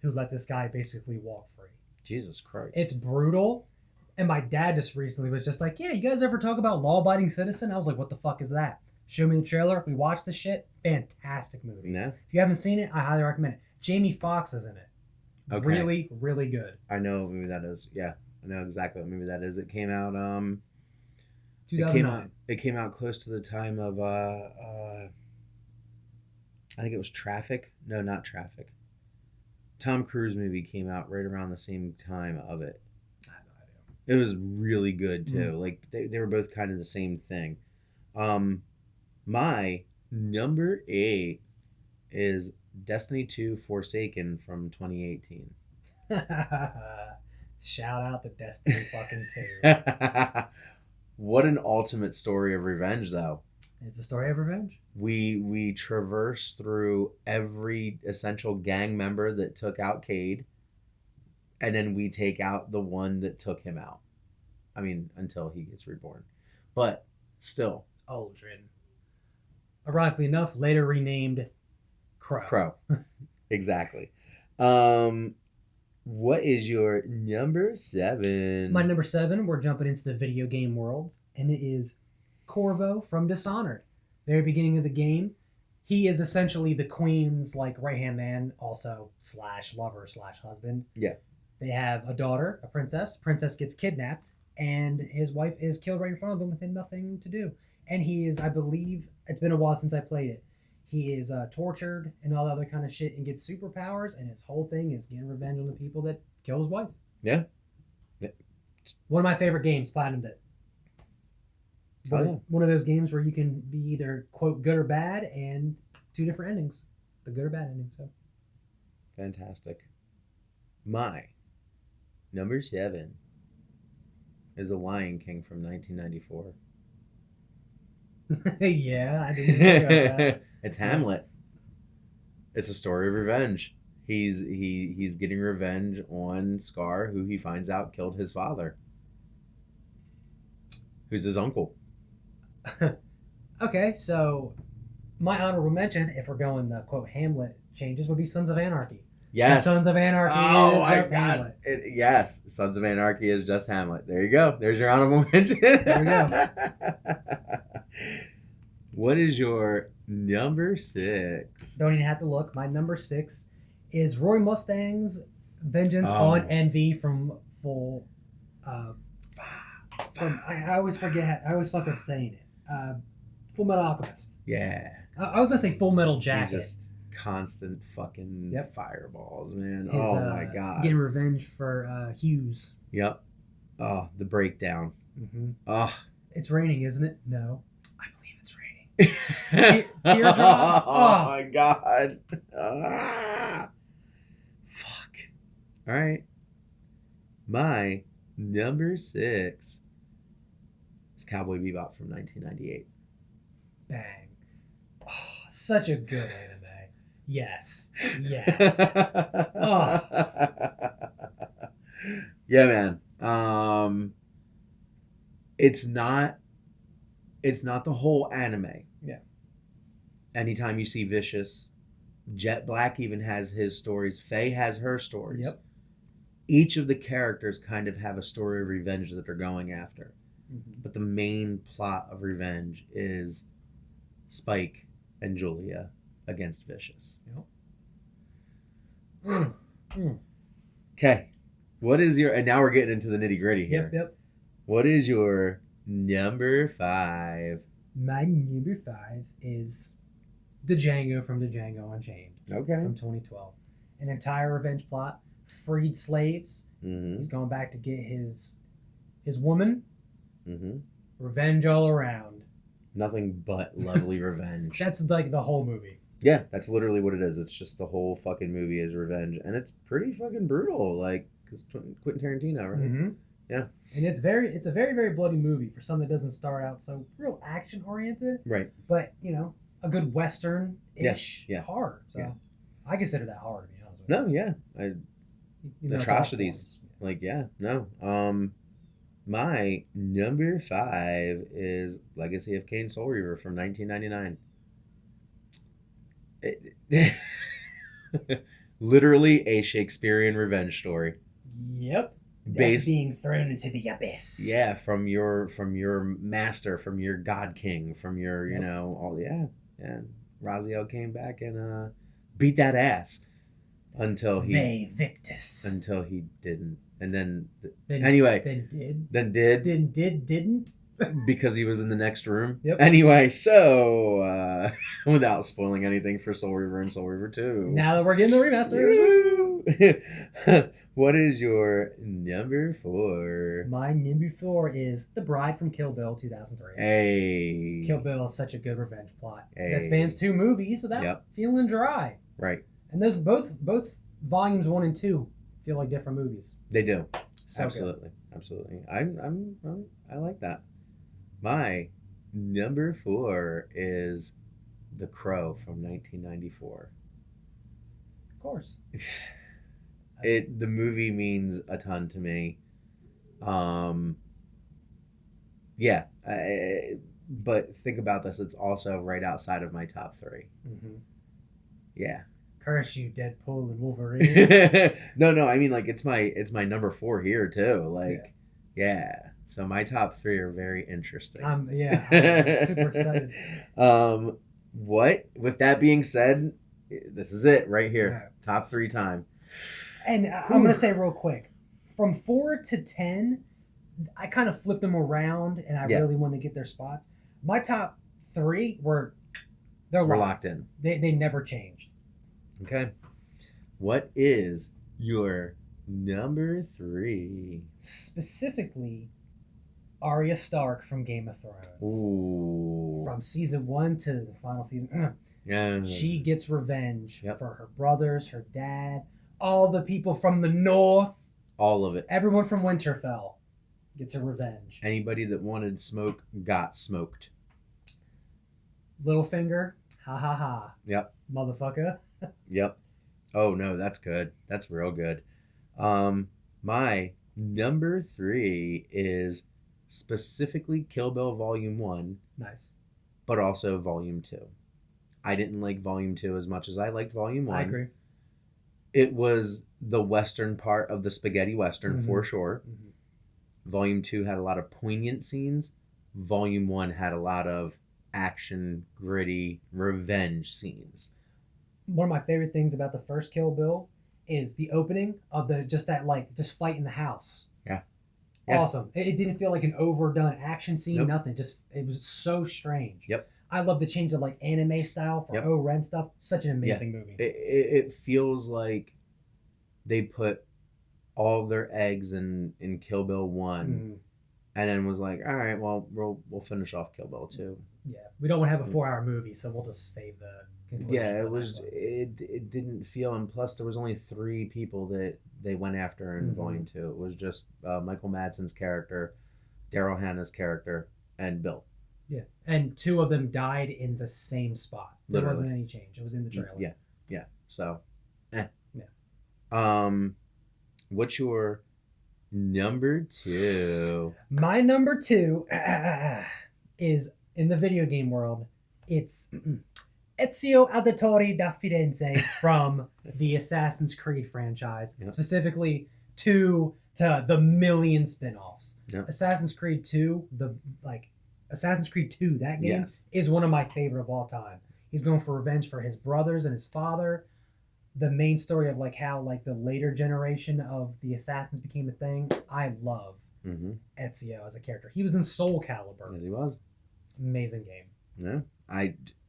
who let this guy basically walk free. Jesus Christ. It's brutal. And my dad just recently was just like, yeah, you guys ever talk about Law Abiding Citizen? I was like, what the fuck is that? Show me the trailer. We watched the shit. Fantastic movie. No? If you haven't seen it, I highly recommend it. Jamie Foxx is in it. Okay. Really, really good. I know what movie that is. Yeah. I know exactly what movie that is. It came out 2009. it came out close to the time of I think it was Traffic. No, not Traffic. Tom Cruise movie came out right around the same time of it. I have no idea. It was really good too. Like they were both kind of the same thing. My number 8 is Destiny 2 Forsaken from 2018. Shout out to Destiny fucking 2. What an ultimate story of revenge, though. It's a story of revenge. We traverse through every essential gang member that took out Cade, and then we take out the one that took him out. I mean, until he gets reborn. But still. Aldrin. Ironically enough, later renamed Crow. Exactly. What is your number 7? My number 7, we're jumping into the video game world, and it is Corvo from Dishonored. Very beginning of the game, he is essentially the queen's like right-hand man, also / lover / husband. Yeah. They have a daughter, a princess. Princess gets kidnapped, and his wife is killed right in front of him with him nothing to do. And he is, I believe, it's been a while since I played it. he is tortured and all that other kind of shit and gets superpowers, and his whole thing is getting revenge on the people that killed his wife. Yeah. One of my favorite games, Platinumed it. One of those games where you can be either, quote, good or bad, and 2 different endings. The good or bad ending, so. Fantastic. My number 7 is The Lion King from 1994. Yeah, I didn't know about that. It's Hamlet. It's a story of revenge. He's getting revenge on Scar, who he finds out killed his father, who's his uncle. Okay, so my honorable mention, if we're going the quote Hamlet changes, would be Sons of Anarchy. Yes. And Sons of Anarchy is just Hamlet. Yes, Sons of Anarchy is just Hamlet. There you go. There's your honorable mention. There we go. What is your number 6? Don't even have to look. My number 6 is Roy Mustang's Vengeance on Envy from Full. I always forget. I always fuck up saying it. Full Metal Alchemist. Yeah. I was gonna say Full Metal Jacket. Just constant fucking fireballs, man. His, oh my god. Getting revenge for Hughes. Yep. Oh, the breakdown. Mm-hmm. Oh. It's raining, isn't it? No. I believe it's raining. Teardrop. Oh my god. Ah. Fuck. All right. My number 6 is Cowboy Bebop from 1998. Bang. Oh, such a good anime. Yes. Yes. Oh. Yeah, man. It's not the whole anime. Yeah. Anytime you see Vicious, Jet Black even has his stories. Faye has her stories. Yep. Each of the characters kind of have a story of revenge that they're going after. Mm-hmm. But the main plot of revenge is Spike and Julia against Vicious. Yep. Okay. What is your... And now we're getting into the nitty-gritty here. Yep. What is your number 5? My number 5 is the Django from the Django Unchained. Okay. From 2012. An entire revenge plot. Freed slaves. Mm-hmm. He's going back to get his woman. Mm-hmm. Revenge all around. Nothing but lovely revenge. That's like the whole movie. Yeah, that's literally what it is. It's just the whole fucking movie is revenge. And it's pretty fucking brutal. Like, because Quentin Tarantino, right? Mm-hmm. Yeah. And it's a very, very bloody movie for something that doesn't start out so real action-oriented. Right. But, a good Western-ish horror. So yeah. I consider that horror, to be honest with you. No, yeah. Atrocities. Like, yeah. No. My number 5 is Legacy of Kain Soul Reaver from 1999. Literally a Shakespearean revenge story. Yep. That's being thrown into the abyss. Yeah, from your master, from your god king, from your and Raziel came back and beat that ass until he didn't, and then didn't because he was in the next room. Yep. Anyway, so without spoiling anything for Soul Reaver and Soul Reaver 2. Now that we're getting the remaster. What is your number 4? My number 4 is The Bride from Kill Bill 2003. Hey. Kill Bill is such a good revenge plot. Hey. That spans 2 movies without feeling dry. Right. And those both volumes 1 and 2 feel like different movies. They do. So absolutely. Good. Absolutely. I like that. My number 4 is The Crow from 1994. Of course. The movie means a ton to me. But think about this. It's also right outside of my top 3. Mm-hmm. Yeah. Curse you, Deadpool and Wolverine. No. I mean, like, it's my number 4 here too. Like, yeah. So my top 3 are very interesting. I'm super excited. With that being said, this is it right here. Yeah. Top 3 time. And I'm going to say real quick, from 4 to 10, I kind of flipped them around, and I really wanted to get their spots. My top 3 were They're We're locked. locked in. They never changed. Okay. What is your number 3? Specifically, Arya Stark from Game of Thrones. Ooh. From season 1 to the final season. Yeah. She gets revenge Yep. for her brothers, her dad, all the people from the north. All of it. Everyone from Winterfell gets her revenge. Anybody that wanted smoke got smoked. Littlefinger, ha ha ha. Yep. Motherfucker. Yep. Oh no, that's good. That's real good. My number 3 is specifically Kill Bill Volume 1, Nice. but also Volume 2. I didn't like Volume 2 as much as I liked Volume 1. I agree. It was the Western part of the spaghetti Western for sure. Mm-hmm. Volume 2 had a lot of poignant scenes. Volume 1 had a lot of action, gritty, revenge scenes. One of my favorite things about the first Kill Bill is the opening of just fight in the house. Yeah. Awesome. It didn't feel like an overdone action scene, Nope. nothing. It was so strange. Yep. I love the change of like anime style for Yep. O-Ren stuff. Such an amazing movie. It feels like they put all of their eggs in Kill Bill 1 Mhm. and then was like, all right, well, we'll finish off Kill Bill 2. Yeah. We don't want to have a 4-hour movie, so we'll just save the conclusion. Yeah, for it was. that one. It didn't feel, and plus there was only 3 people that they went after in Mhm. Volume 2. It was just Michael Madsen's character, Daryl Hannah's character, and Bill. Yeah. And 2 of them died in the same spot. There Literally. wasn't any change. It was in the trailer. Yeah. So, Yeah. what's your number 2? My number 2 is in the video game world. It's Ezio Auditore da Firenze from the Assassin's Creed franchise, Yep. specifically to the million spin-offs. Yep. Assassin's Creed 2, Assassin's Creed 2, that game Yes. is one of my favorite of all time. He's going for revenge for his brothers and his father. The main story of like how like the later generation of the assassins became a thing. I love Mm-hmm. Ezio as a character. He was in Soul Calibur. As he was. Amazing game.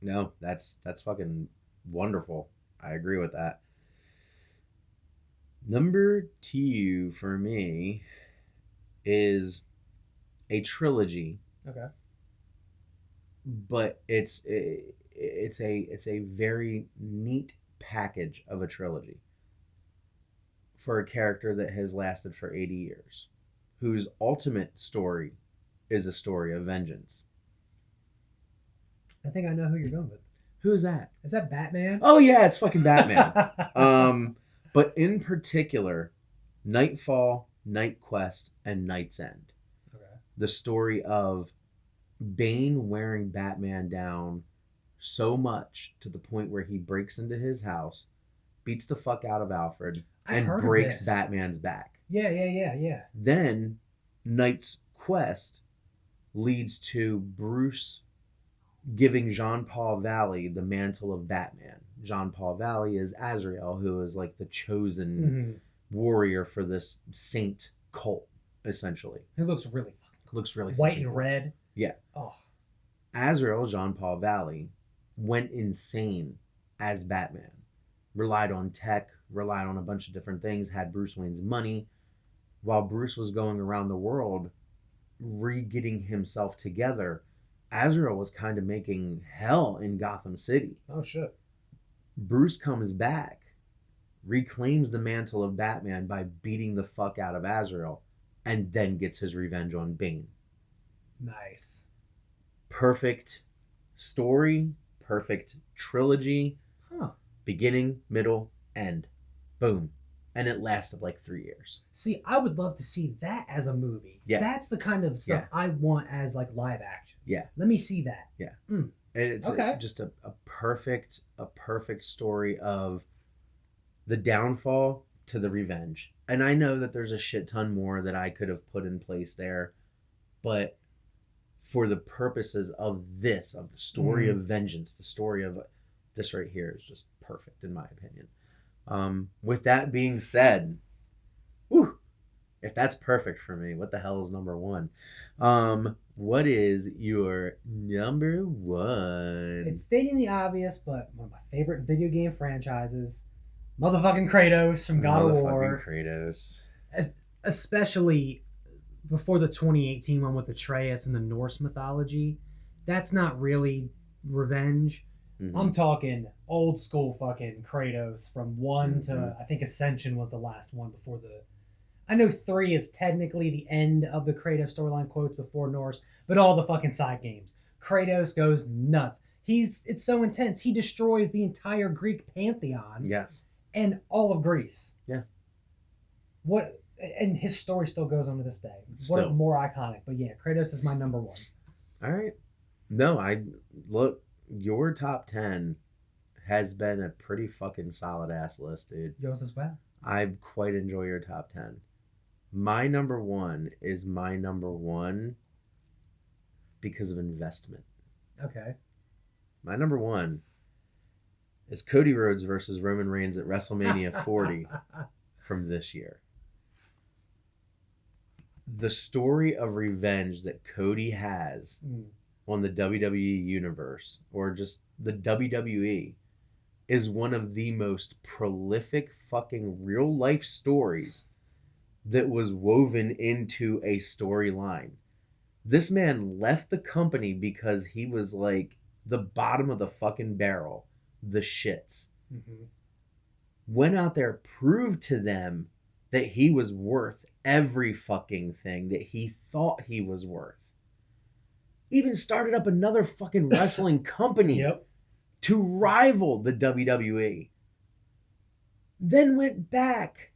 No, that's fucking wonderful. I agree with that. Number 2 for me is a trilogy, Okay. but it's a very neat package of a trilogy for a character that has lasted for 80 years, whose ultimate story is a story of vengeance. I think I know who you're going with. Who's that? Is that Batman? Oh yeah, it's fucking Batman. But in particular, Nightfall, Night Quest, and Night's End. Okay. The story of Bane wearing Batman down so much to the point where he breaks into his house, beats the fuck out of Alfred, I've and heard of breaks this. Batman's back. Yeah. Then Night's Quest leads to Bruce giving Jean-Paul Valley the mantle of Batman. Jean-Paul Valley is Azrael, who is like the chosen Mm-hmm. warrior for this saint cult, essentially. He looks really fucking cool. Looks really White fucking and cool. red. Yeah. Oh. Azrael, Jean-Paul Valley, went insane as Batman. Relied on tech, relied on a bunch of different things, had Bruce Wayne's money. While Bruce was going around the world re-getting himself together, Azrael was kind of making hell in Gotham City. Oh shit. Bruce comes back, reclaims the mantle of Batman by beating the fuck out of Azrael, and then gets his revenge on Bane. Nice. Perfect story, perfect trilogy, Huh. beginning, middle, end. Boom. And it lasted like 3 years. See, I would love to see that as a movie. Yeah. That's the kind of stuff I want as like live action. Yeah. Let me see that. And it's Okay. just a perfect story of the downfall to the revenge. And I know that there's a shit ton more that I could have put in place there, but for the purposes of the story of vengeance, the story of this right here is just perfect in my opinion. With that being said, whew, if that's perfect for me, what the hell is number 1? what is your number one? It's stating the obvious, but one of my favorite video game franchises, motherfucking Kratos from God of War. Kratos. Especially before the 2018 one with Atreus and the Norse mythology. That's not really revenge. Mm-hmm. I'm talking old school fucking Kratos from 1 to, I think Ascension was the last one before the... I know 3 is technically the end of the Kratos storyline, quotes, before Norse, but all the fucking side games. Kratos goes nuts. It's so intense. He destroys the entire Greek pantheon. Yes. And all of Greece. Yeah. And his story still goes on to this day. Still. What more iconic. But yeah, Kratos is my number one. All right. No, look, your top 10 has been a pretty fucking solid ass list, dude. Yours as well. I quite enjoy your top 10. My number one is my number one because of investment. Okay. My number one is Cody Rhodes versus Roman Reigns at WrestleMania 40 from this year. The story of revenge that Cody has on the WWE universe, or just the WWE, is one of the most prolific fucking real life stories that was woven into a storyline. This man left the company because he was like the bottom of the fucking barrel, the shits. Mm-hmm. Went out there, proved to them that he was worth every fucking thing that he thought he was worth. Even started up another fucking wrestling company to rival the WWE. Then went back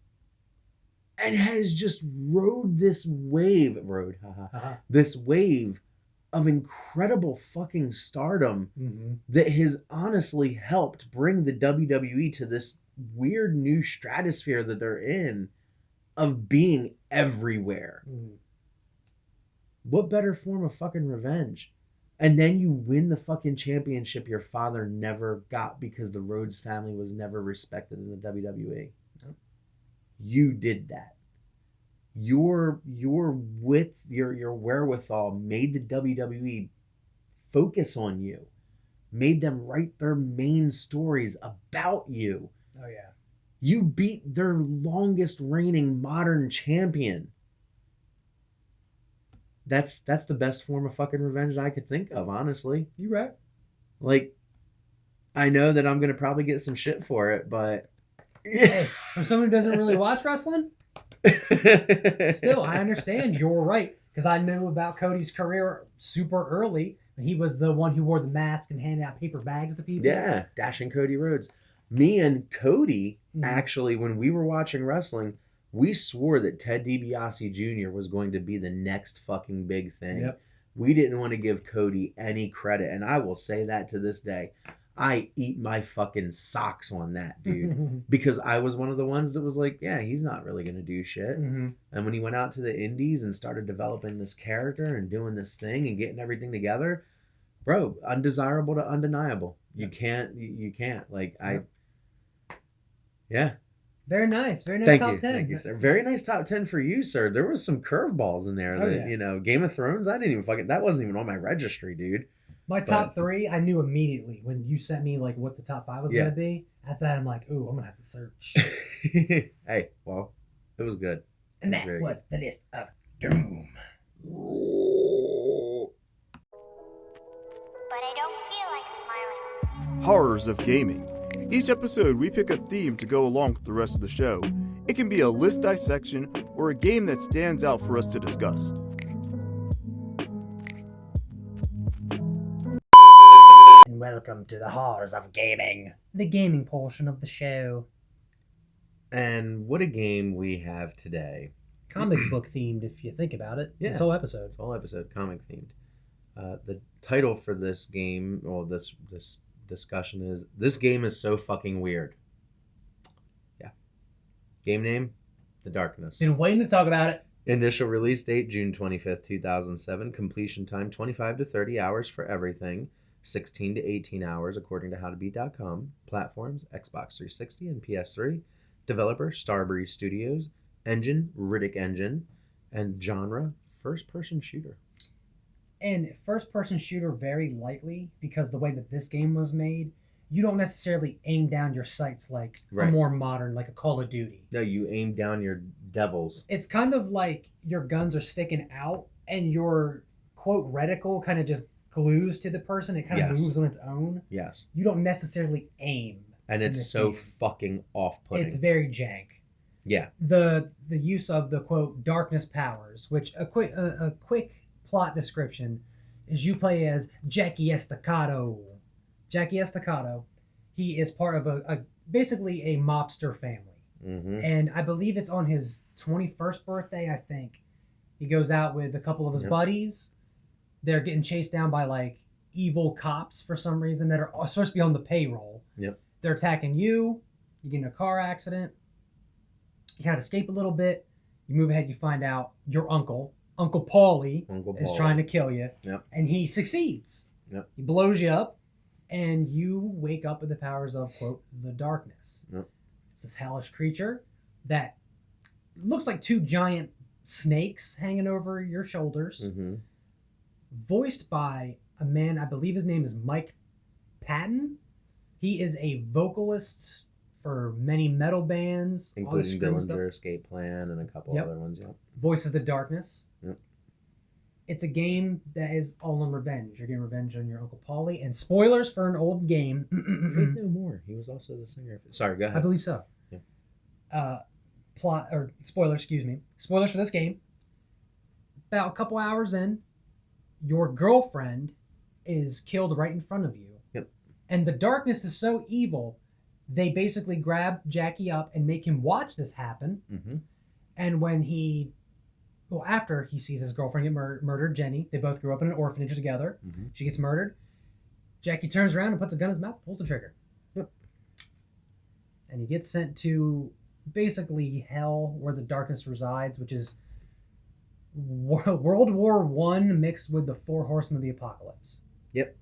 and has just rode this wave, this wave of incredible fucking stardom that has honestly helped bring the WWE to this weird new stratosphere that they're in of being everywhere. What better form of fucking revenge? And then you win the fucking championship your father never got because the Rhodes family was never respected in the WWE. You did that. Your with your wherewithal made the WWE focus on you, made them write their main stories about you. Oh yeah. You beat their longest reigning modern champion. That's the best form of fucking revenge that I could think of, honestly. You right. Like, I know that I'm gonna probably get some shit for it, but hey, if someone who doesn't really watch wrestling, still, I understand. You're right. Because I knew about Cody's career super early. He was the one who wore the mask and handed out paper bags to people. Yeah, Dashing Cody Rhodes. Me and Cody, actually, when we were watching wrestling, we swore that Ted DiBiase Jr. was going to be the next fucking big thing. Yep. We didn't want to give Cody any credit, and I will say that to this day. I eat my fucking socks on that, dude. Because I was one of the ones that was like, yeah, he's not really going to do shit. And when he went out to the indies and started developing this character and doing this thing and getting everything together, bro, undesirable to undeniable. You can't. Like, yeah. Very nice. Very nice top 10. Thank you, sir. Very nice top 10 for you, sir. There was some curveballs in there that, Game of Thrones, I didn't even that wasn't even on my registry, dude. My top 3, I knew immediately when you sent me like what the top 5 was going to be. At that, I'm like, ooh, I'm going to have to search. Hey, well, it was good. And that was the list of doom. But I don't feel like smiling. Horrors of gaming. Each episode, we pick a theme to go along with the rest of the show. It can be a list dissection or a game that stands out for us to discuss. And welcome to the horrors of gaming. The gaming portion of the show. And what a game we have today. Comic book themed, if you think about it. Yeah. This whole episode. This whole episode, comic themed. The title for this game, or this discussion is, This Game is So Fucking Weird. Yeah. Game name, The Darkness. Been waiting to talk about it. Initial release date, June 25th, 2007. Completion time, 25 to 30 hours for everything. 16 to 18 hours, according to howtobeat.com. Platforms, Xbox 360 and PS3. Developer, Starbreeze Studios. Engine, Riddick Engine. And genre, first-person shooter. And first-person shooter very lightly, because the way that this game was made, you don't necessarily aim down your sights like a Right. more modern, like a Call of Duty. No, you aim down your devils. It's kind of like your guns are sticking out and your, quote, reticle kind of just glues to the person. It kind of Yes. moves on its own. Yes. You don't necessarily aim. And in it's this so game. fucking off-putting. It's very jank. Yeah. The use of the, quote, darkness powers, which a quick plot description is you play as Jackie Estacado. Jackie Estacado, he is part of a basically a mobster family. Mm-hmm. And I believe it's on his 21st birthday, I think. He goes out with a couple of his buddies. They're getting chased down by like evil cops for some reason that are supposed to be on the payroll. Yep. They're attacking you. You get in a car accident. You kind of escape a little bit. You move ahead, you find out your Uncle Paulie, is trying to kill you. Yep. And he succeeds. Yep. He blows you up, and you wake up with the powers of, quote, the darkness. Yep. It's this hellish creature that looks like two giant snakes hanging over your shoulders, Mm-hmm. voiced by a man, I believe his name is Mike Patton. He is a vocalist for many metal bands, all this Including screaming stuff. Dillinger Escape Plan and a couple Yep. other ones, yeah. Voices the darkness. Yep. It's a game that is all on revenge. You're getting revenge on your Uncle Paulie. And spoilers for an old game. Faith No More. He was also the singer. Sorry, go I ahead. believe so. Yeah. Spoilers for this game. About a couple hours in, your girlfriend is killed right in front of you. Yep. And the darkness is so evil, they basically grab Jackie up and make him watch this happen. Mm-hmm. And when after he sees his girlfriend get murdered, Jenny, they both grew up in an orphanage together. Mm-hmm. She gets murdered. Jackie turns around and puts a gun in his mouth, pulls the trigger. Yep. And he gets sent to basically hell where the darkness resides, which is World War I mixed with the Four Horsemen of the Apocalypse. Yep.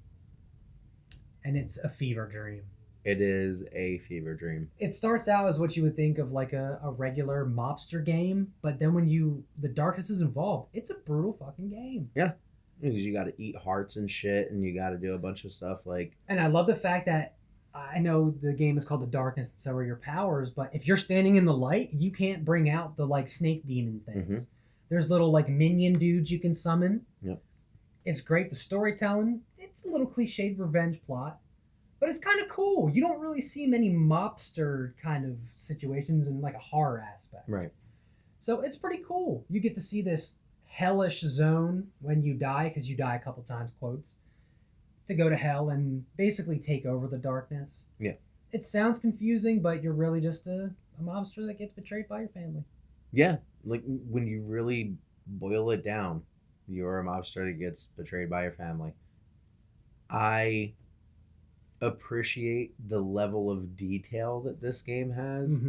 And it's a fever dream. It is a fever dream. It starts out as what you would think of like a regular mobster game, but then when the darkness is involved, it's a brutal fucking game. Yeah. Because you got to eat hearts and shit, and you got to do a bunch of stuff like... And I love the fact that I know the game is called The Darkness, and so are your powers, but if you're standing in the light, you can't bring out the like snake demon things. Mhm. There's little like minion dudes you can summon. Yep. It's great. The storytelling, it's a little cliched revenge plot, but it's kind of cool. You don't really see many mobster kind of situations in like a horror aspect. Right. So it's pretty cool. You get to see this hellish zone when you die, because you die a couple times, quotes, to go to hell and basically take over the darkness. Yeah. It sounds confusing, but you're really just a mobster that gets betrayed by your family. Yeah. Like, when you really boil it down, you're a mobster that gets betrayed by your family. I appreciate the level of detail that this game has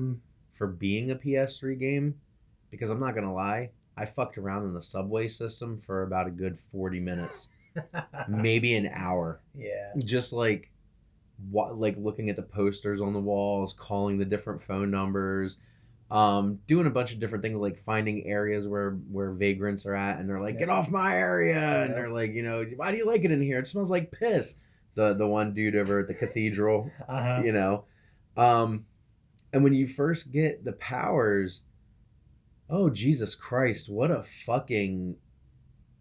for being a PS3 game, because I'm not going to lie, I fucked around in the subway system for about a good 40 minutes, maybe an hour. Yeah. Just like looking at the posters on the walls, calling the different phone numbers, doing a bunch of different things, like finding areas where vagrants are at, and they're like, "Get off my area!" And they're like, "Why do you like it in here? It smells like piss." The one dude over at the cathedral, and when you first get the powers, oh Jesus Christ, what a fucking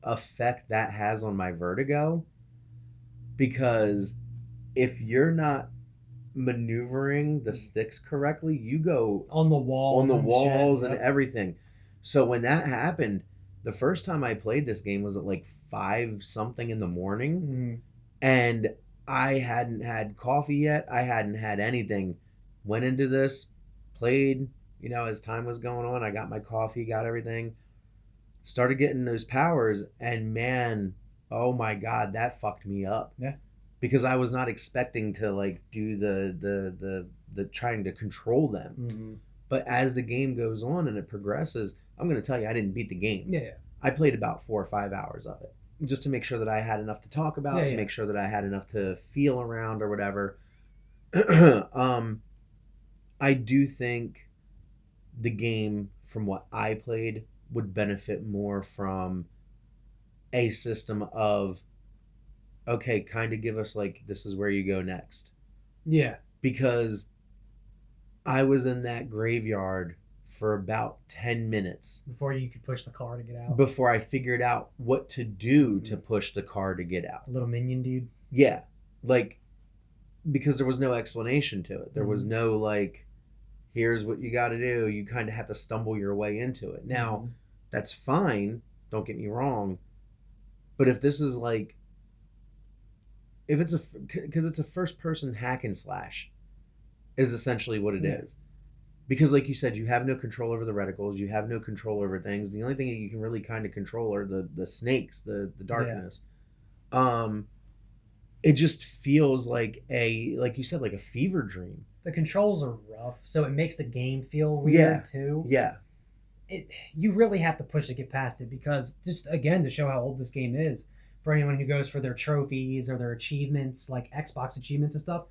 effect that has on my vertigo. Because if you're not maneuvering the sticks correctly, you go on the walls and everything. So when that happened, the first time I played this game was at like 5 something in the morning, and I hadn't had coffee yet. I hadn't had anything. Went into this, played, as time was going on, I got my coffee, got everything, started getting those powers, and man, oh my God, that fucked me up. Yeah. Because I was not expecting to like do the trying to control them. But as the game goes on and it progresses, I'm going to tell you, I didn't beat the game. Yeah. I played about 4 or 5 hours of it, just to make sure that I had enough to talk about, make sure that I had enough to feel around or whatever. I do think the game, from what I played, would benefit more from a system of, okay, kind of give us like, this is where you go next. Yeah. Because I was in that graveyard for about 10 minutes Before you could push the car to get out. before I figured out what to do to push the car to get out. The little minion dude. Yeah. Like, because there was no explanation to it. There was no, like, here's what you got to do. You kind of have to stumble your way into it. Now, that's fine. Don't get me wrong. But if this is like, if it's because it's a first person hack and slash is essentially what it is. Because like you said, you have no control over the reticles. You have no control over things. The only thing that you can really kind of control are the snakes, the darkness. It just feels like like you said, like a fever dream. The controls are rough, so it makes the game feel weird too. Yeah. You really have to push to get past it, because just again to show how old this game is, for anyone who goes for their trophies or their achievements, like Xbox achievements and stuff,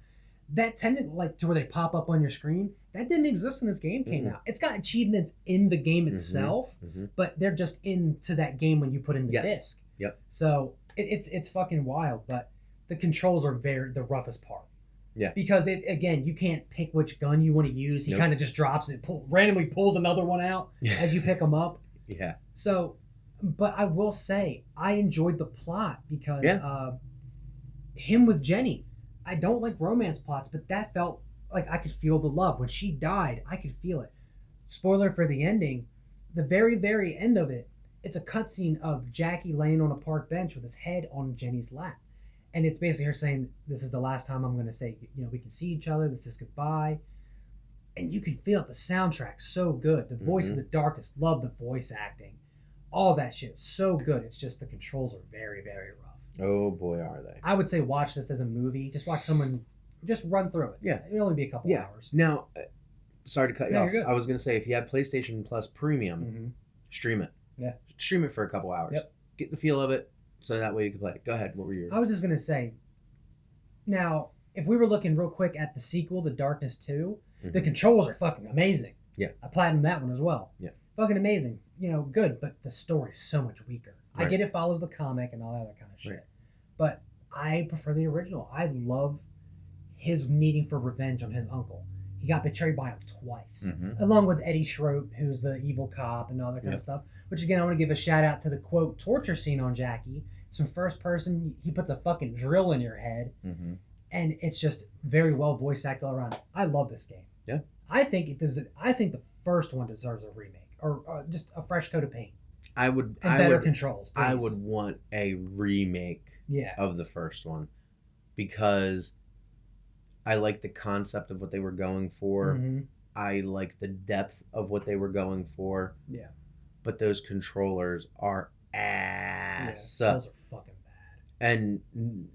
that tended like to where they pop up on your screen, that didn't exist when this game came out. It's got achievements in the game itself, but they're just into that game when you put in the disc. Yep. So it's fucking wild, but the controls are the roughest part. Yeah. Because you can't pick which gun you want to use. He kind of just drops it, randomly pulls another one out as you pick them up. Yeah. So, but I will say, I enjoyed the plot because him with Jenny. I don't like romance plots, but that felt like I could feel the love. When she died, I could feel it. Spoiler for the ending, the very, very end of it, it's a cutscene of Jackie laying on a park bench with his head on Jenny's lap. And it's basically her saying, this is the last time I'm going to say, we can see each other. This is goodbye. And you can feel it. The soundtrack's so good. The voice of the darkness, love the voice acting. All that shit, so good. It's just the controls are very, very rough. Oh boy, are they. I would say watch this as a movie. Just watch someone, just run through it. Yeah. It'll only be a couple hours. Now, sorry to cut you off. You're good. I was going to say, if you have PlayStation Plus Premium, stream it. Yeah. Stream it for a couple hours. Yep. Get the feel of it, so that way you can play it. Go ahead. What were your... I was just going to say, now, if we were looking real quick at the sequel, The Darkness 2, the controls are fucking amazing. Yeah. I platinumed that one as well. Yeah. Fucking amazing. Good, but the story's so much weaker. Right. I get it follows the comic and all that other kind of shit. Right. But I prefer the original. I love his needing for revenge on his uncle. He got betrayed by him twice, along with Eddie Schroet, who's the evil cop and all that kind of stuff. Which, again, I want to give a shout out to the, quote, torture scene on Jackie. Some first person, he puts a fucking drill in your head, and it's just very well voice acted all around. I love this game. Yeah. I think the first one deserves a remake, or just a fresh coat of paint. Better controls, please. I would want a remake of the first one, because I like the concept of what they were going for. I like the depth of what they were going for. Yeah. But those controllers are ass. Yeah, those are fucking bad. And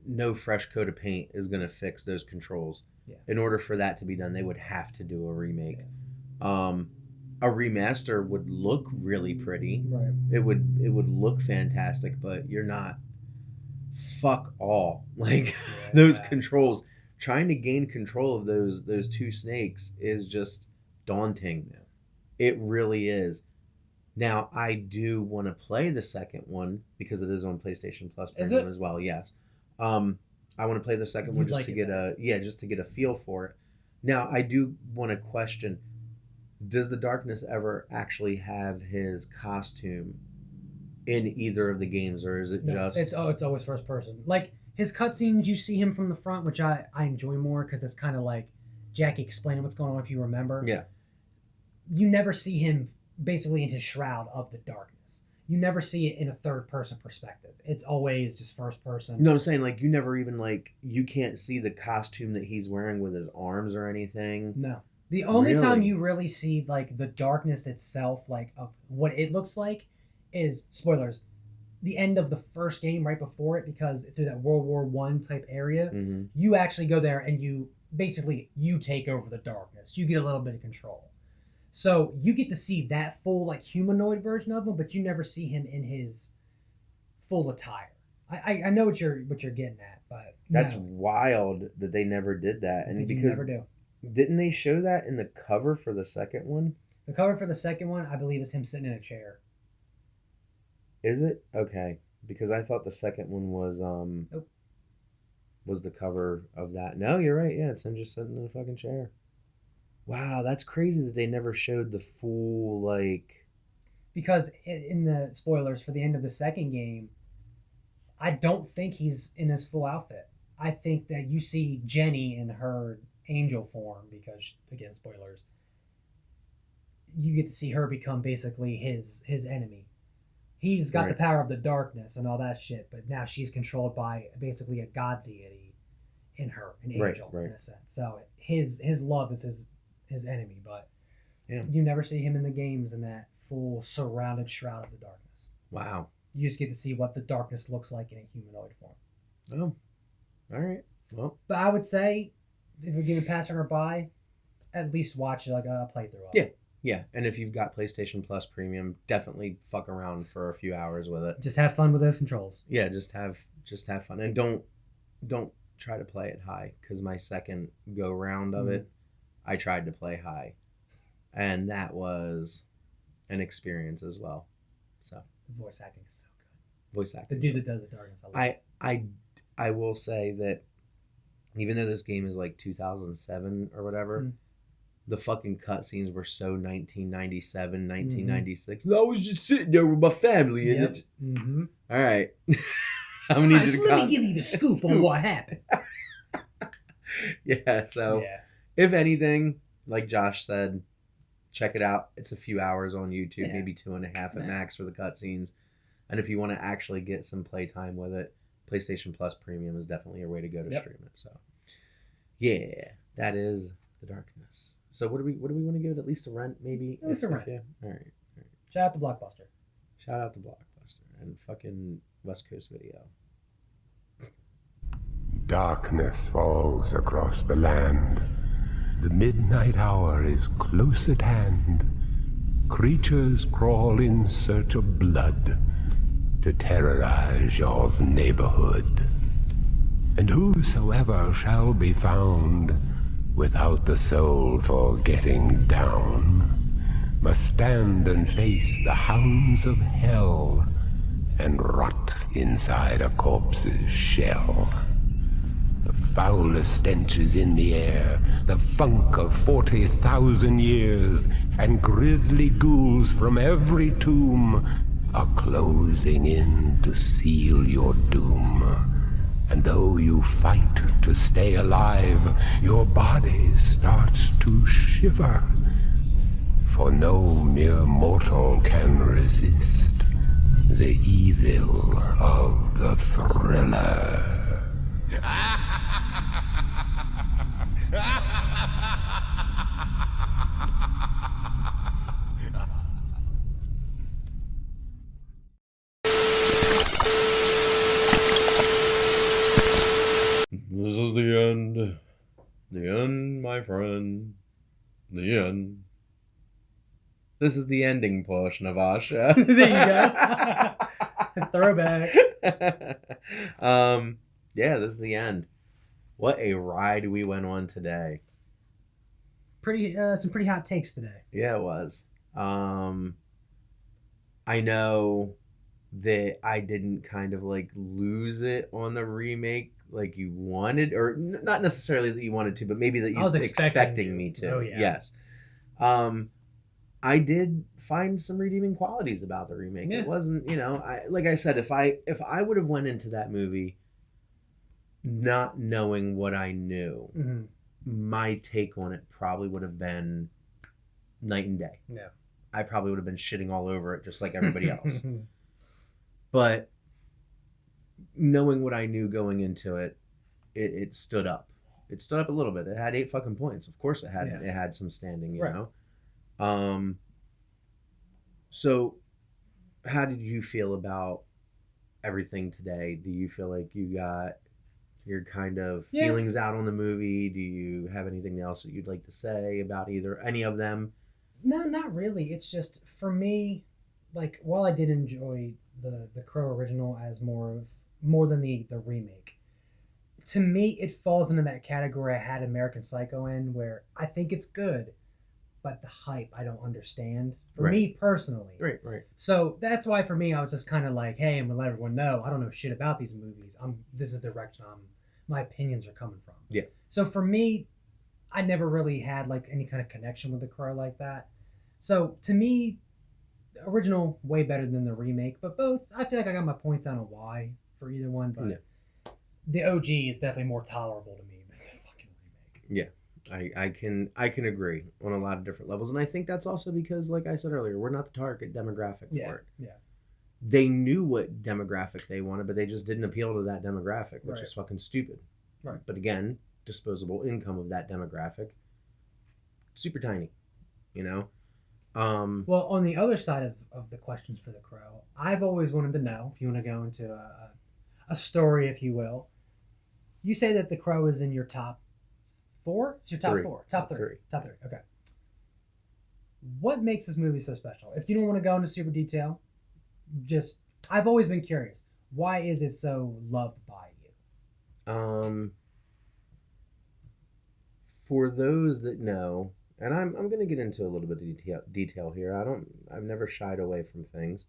no fresh coat of paint is going to fix those controls. Yeah. In order for that to be done, they would have to do a remake. Yeah. A remaster would look really pretty. Right. It would look fantastic, but you're not. Fuck all. Like those controls. Trying to gain control of those two snakes is just daunting. Yeah. It really is. Now, I do want to play the second one because it is on PlayStation Plus Premium as well. Yes. I want to play the second one just to get a feel for it. Now, I do want to question, does the Darkness ever actually have his costume in either of the games, or is it just... It's always first person. Like, his cutscenes, you see him from the front, which I enjoy more because it's kind of like Jackie explaining what's going on, if you remember. Yeah. You never see him basically in his shroud of the darkness. You never see it in a third person perspective. It's always just first person. No, I'm saying, like, you never even, like, you can't see the costume that he's wearing with his arms or anything. No. The only time you really see, like, the darkness itself, like, of what it looks like, is, spoilers, the end of the first game right before it, because through that World War I type area, you actually go there and you take over the darkness. You get a little bit of control. So you get to see that full, like, humanoid version of him, but you never see him in his full attire. I know what you're getting at, but that's wild that they never did that. And because never do. Didn't they show that in the cover for the second one? The cover for the second one, I believe, is him sitting in a chair. Is it? Okay. because I thought the second one was Nope. was the cover of that. No, you're right. Yeah, it's him just sitting in a fucking chair. Wow, that's crazy that they never showed the full like. Because in the spoilers for the end of the second game, I don't think he's in his full outfit. I think that you see Jenny in her angel form because, again, spoilers. You get to see her become basically his enemy. He's got the power of the darkness and all that shit, but now she's controlled by basically a god deity in her, an angel in a sense. So his love is his enemy, but you never see him in the games in that full surrounded shroud of the darkness. Wow. You just get to see what the darkness looks like in a humanoid form. Oh, all right. Well, but I would say if you're getting passing her by, at least watch like a playthrough of it. Yeah, and if you've got PlayStation Plus Premium, definitely fuck around for a few hours with it. Just have fun with those controls. Yeah, just have fun, and don't try to play it high, because my second go round of it, I tried to play high, and that was an experience as well. So the voice acting is so good. Voice acting. The dude that does the darkness. I will say that even though this game is like 2007 or whatever, the fucking cutscenes were so 1997, 1996. I was just sitting there with my family in it. All right. Let me give you the scoop on what happened. Yeah, so if anything, like Josh said, check it out. It's a few hours on YouTube, maybe 2.5 at max for the cutscenes. And if you want to actually get some playtime with it, PlayStation Plus Premium is definitely a way to go to stream it. So, yeah, that is The Darkness. So what do we want to give it? At least a rent, maybe? At least a rent. Yeah. All right. Shout out to Blockbuster. Shout out to Blockbuster and fucking West Coast Video. Darkness falls across the land. The midnight hour is close at hand. Creatures crawl in search of blood to terrorize your neighborhood. And whosoever shall be found without the soul for getting down must stand and face the hounds of hell and rot inside a corpse's shell. The foulest stench is in the air, the funk of 40,000 years, and grisly ghouls from every tomb are closing in to seal your doom. And though you fight to stay alive, your body starts to shiver. For no mere mortal can resist the evil of the thriller. This is the end. The end, my friend. The end. This is the ending portion of our show. There you go. Throwback. Yeah, this is the end. What a ride we went on today. Some pretty hot takes today. Yeah, it was. I know that I didn't kind of like lose it on the remake like you wanted, or not necessarily that you wanted to, but maybe that you was expecting me to. Oh, yeah. Yes. I did find some redeeming qualities about the remake. Yeah. It wasn't, like I said, if I would have went into that movie not knowing what I knew, my take on it probably would have been night and day. Yeah. I probably would have been shitting all over it just like everybody else. But knowing what I knew going into it, it stood up. It stood up a little bit. It had 8 fucking points. Of course it had it had some standing, you know. So how did you feel about everything today? Do you feel like you got your kind of feelings out on the movie? Do you have anything else that you'd like to say about any of them? No, not really. It's just, for me, like, while I did enjoy the Crow original as more than the remake, to me it falls into that category I had American Psycho in, where I think it's good, but the hype I don't understand. For Right. me personally. Right. So that's why for me I was just kind of like, hey, I'm gonna let everyone know I don't know shit about these movies. This is the direction my opinions are coming from. Yeah. So for me, I never really had like any kind of connection with The Crow like that. So to me, the original way better than the remake, but both I feel like I got my points on why for either one, but Yeah. the OG is definitely more tolerable to me than the fucking remake. Yeah. I can agree on a lot of different levels, and I think that's also because, like I said earlier, we're not the target demographic for it. Yeah. They knew what demographic they wanted, but they just didn't appeal to that demographic, which Right. is fucking stupid. Right. But again, disposable income of that demographic, super tiny, you know. Well, on the other side of the questions for The Crow, I've always wanted to know, if you want to go into a story, if you will. You say that The Crow is in your top 4? It's your top Three. 4. Top Top 3. three. Top 3. Okay. What makes this movie so special? If you don't want to go into super detail, just, I've always been curious. Why is it so loved by you? For those that know, and I'm going to get into a little bit of detail here. I've never shied away from things.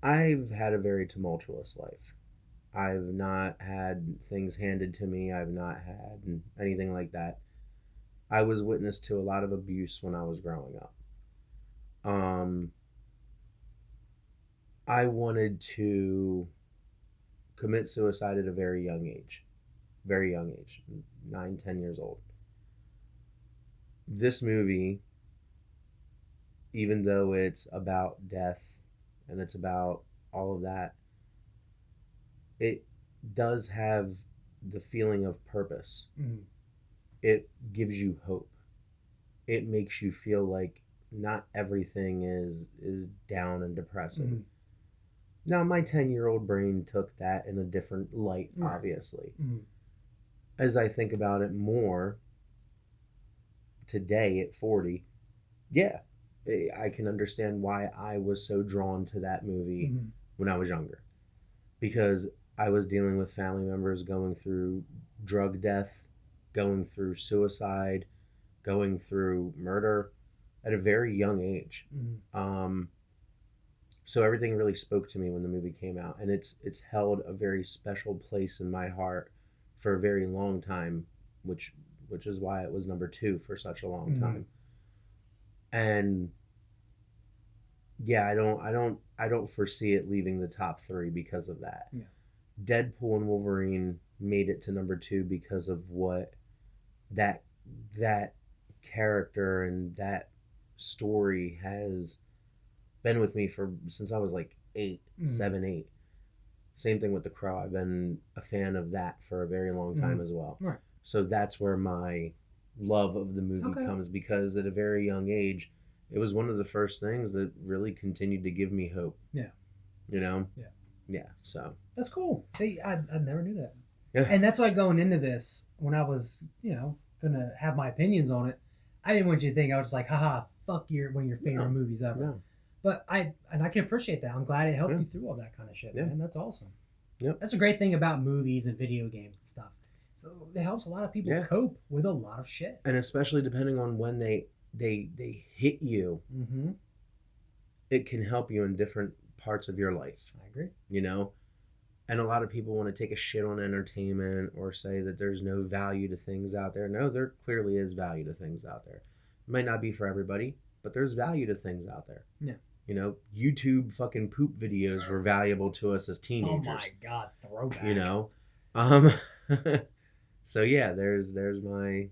I've had a very tumultuous life. I've not had things handed to me. I've not had anything like that. I was witness to a lot of abuse when I was growing up. I wanted to commit suicide at a very young age. 9, 10 years old. This movie, even though it's about death and it's about all of that, it does have the feeling of purpose. Mm. It gives you hope. It makes you feel like not everything is down and depressing. Mm. Now, my 10-year-old brain took that in a different light, Right. obviously. Mm. As I think about it more today at 40, yeah, I can understand why I was so drawn to that movie Mm. when I was younger. Because I was dealing with family members going through drug death, going through suicide, going through murder at a very young age. Mm. So everything really spoke to me when the movie came out, and it's held a very special place in my heart for a very long time, which is why it was number 2 for such a long time. And yeah, I don't foresee it leaving the top 3 because of that. Yeah. Deadpool and Wolverine made it to number 2 because of what that character and that story has been with me since I was like 8, 7, 8. Same thing with The Crow. I've been a fan of that for a very long time as well. Right. So that's where my love of the movie comes, because at a very young age, it was one of the first things that really continued to give me hope. Yeah. You know? Yeah. Yeah, so. That's cool. See, I never knew that. Yeah. And that's why going into this, when I was, going to have my opinions on it, I didn't want you to think I was just like, haha, fuck one of your favorite movies ever. No. But I can appreciate that. I'm glad it helped you through all that kind of shit, man. That's awesome. Yep. That's a great thing about movies and video games and stuff. So it helps a lot of people cope with a lot of shit. And especially depending on when they hit you, Mm-hmm. it can help you in different parts of your life. I agree. You know? And a lot of people want to take a shit on entertainment or say that there's no value to things out there. No, there clearly is value to things out there. It might not be for everybody, but there's value to things out there. Yeah. You know, YouTube fucking poop videos were valuable to us as Oh teenagers. my God, throwback. You know? So yeah, there's my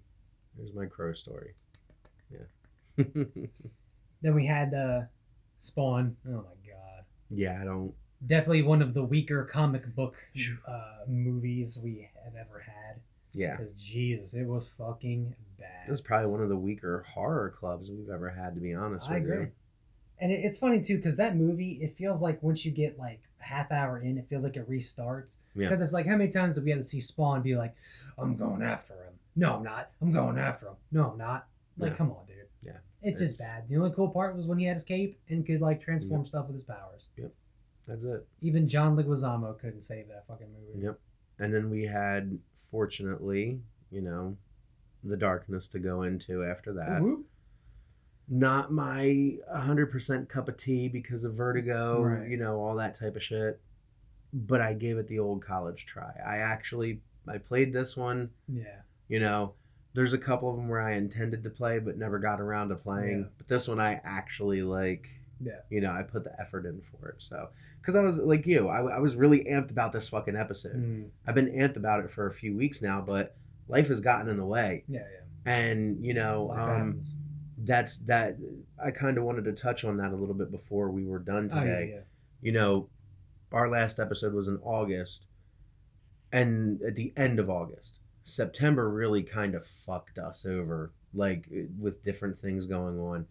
Crow story. Yeah. Then we had Spawn. Oh my God. Yeah, I don't. Definitely one of the weaker comic book movies we have ever had. Yeah. Because Jesus, it was fucking bad. It was probably one of the weaker horror clubs we've ever had, to be honest with you. I agree. And it's funny too, because that movie, it feels like once you get like half hour in, it feels like it restarts. Yeah. Because it's like, how many times did we have to see Spawn be like, I'm going after him. No, I'm not. I'm going after him. No, I'm not. Like, Yeah. come on, dude. Yeah. It's just bad. The only cool part was when he had his cape and could like transform stuff with his powers. Yep. That's it. Even John Leguizamo couldn't save that fucking movie. Yep. And then we had, fortunately, the darkness to go into after that. Whoop. not my 100% cup of tea because of vertigo, Right. you know, all that type of shit. But I gave it the old college try. I played this one. Yeah. You know, there's a couple of them where I intended to play but never got around to playing. Yeah. But this one I actually like. Yeah. You know, I put the effort in for it. So, because I was like you, I was really amped about this fucking episode. Mm. I've been amped about it for a few weeks now, but life has gotten in the way. Yeah. And, you know, Life happens. that I kind of wanted to touch on that a little bit before we were done Oh, today. yeah. You know, our last episode was in August, and at the end of August, September really kind of fucked us over, like with different things going on.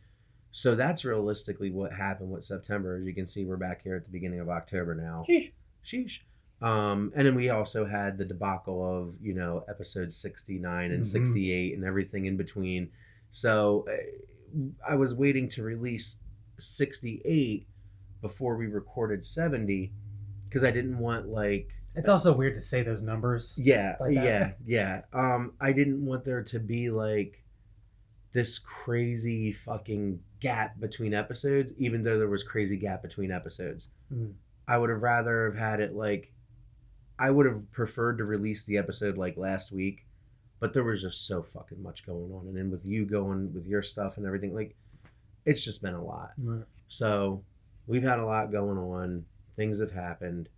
So that's realistically what happened with September. As you can see, we're back here at the beginning of October now. Sheesh. And then we also had the debacle of, you know, episode 69 and 68 and everything in between. So I was waiting to release 68 before we recorded 70 because I didn't want like... It's also weird to say those numbers. Yeah, like that. yeah. I didn't want there to be like this crazy fucking gap between episodes, even though there was crazy gap between episodes. Mm. I would have rather have had it like... I would have preferred to release the episode like last week, but there was just so fucking much going on. And then with you going with your stuff and everything, like, it's just been a lot. Right. So we've had a lot going on. Things have happened,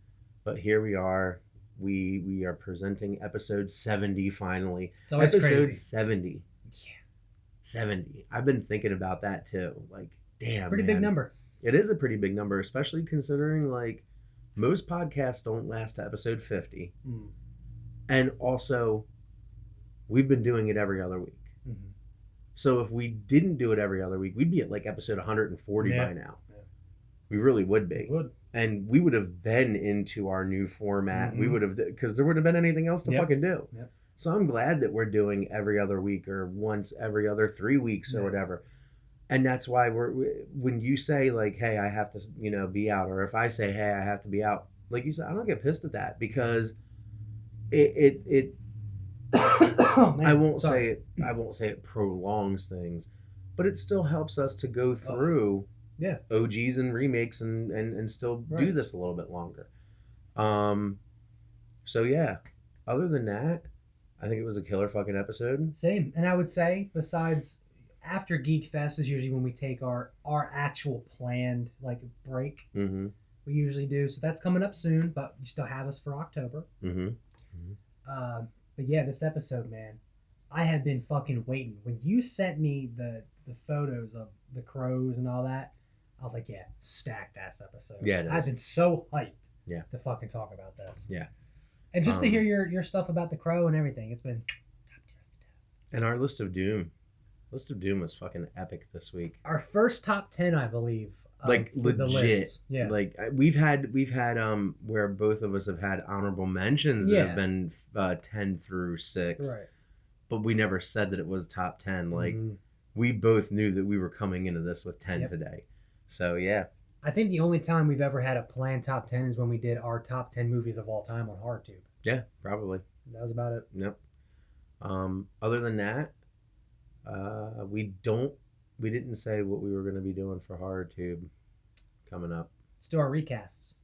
but here we are. We are presenting episode 70 finally. It's always episode crazy. 70. Yeah. 70. I've been thinking about that too. Like, damn, Pretty big man. number. It is a pretty big number, especially considering like most podcasts don't last to episode 50. Mm. And also, we've been doing it every other week. Mm-hmm. So if we didn't do it every other week, we'd be at like episode 140 by now. Yeah. We really would be. It would. And we would have been into our new format. Mm-hmm. We would have, because there would have been anything else to Yep. fucking do. Yep. So I'm glad that we're doing every other week or once every other 3 weeks or Yeah. whatever. And that's why when you say like, hey, I have to, you know, be out, or if I say, hey, I have to be out, like you said, I don't get pissed at that because it Oh, man. I won't Sorry. say it prolongs things, but it still helps us to go through Yeah. OGs and remakes and still do Right. this a little bit longer. So yeah, other than that, I think it was a killer fucking episode. Same. And I would say, besides, after Geek Fest is usually when we take our actual planned like break. Mm-hmm. We usually do. So that's coming up soon, but you still have us for October. Mm-hmm. But yeah, this episode, man, I had been fucking waiting. When you sent me the photos of the crows and all that, I was like, yeah, stacked ass episode. Yeah, it is. I've been so hyped Yeah. to fucking talk about this. Yeah. And just to hear your stuff about the crow and everything, it's been top tier. And our list of doom was fucking epic this week. Our first top 10, I believe. Of Like the legit. lists. Yeah. Like we've had where both of us have had honorable mentions that Yeah. have been 10 through 6. Right. But we never said that it was top 10. Like Mhm. we both knew that we were coming into this with 10 Yep. today. So yeah. I think the only time we've ever had a planned top 10 is when we did our top 10 movies of all time on HorrorTube. Yeah, probably. That was about it. Yep. Other than that, we didn't say what we were going to be doing for HorrorTube coming up. Let's do our recasts.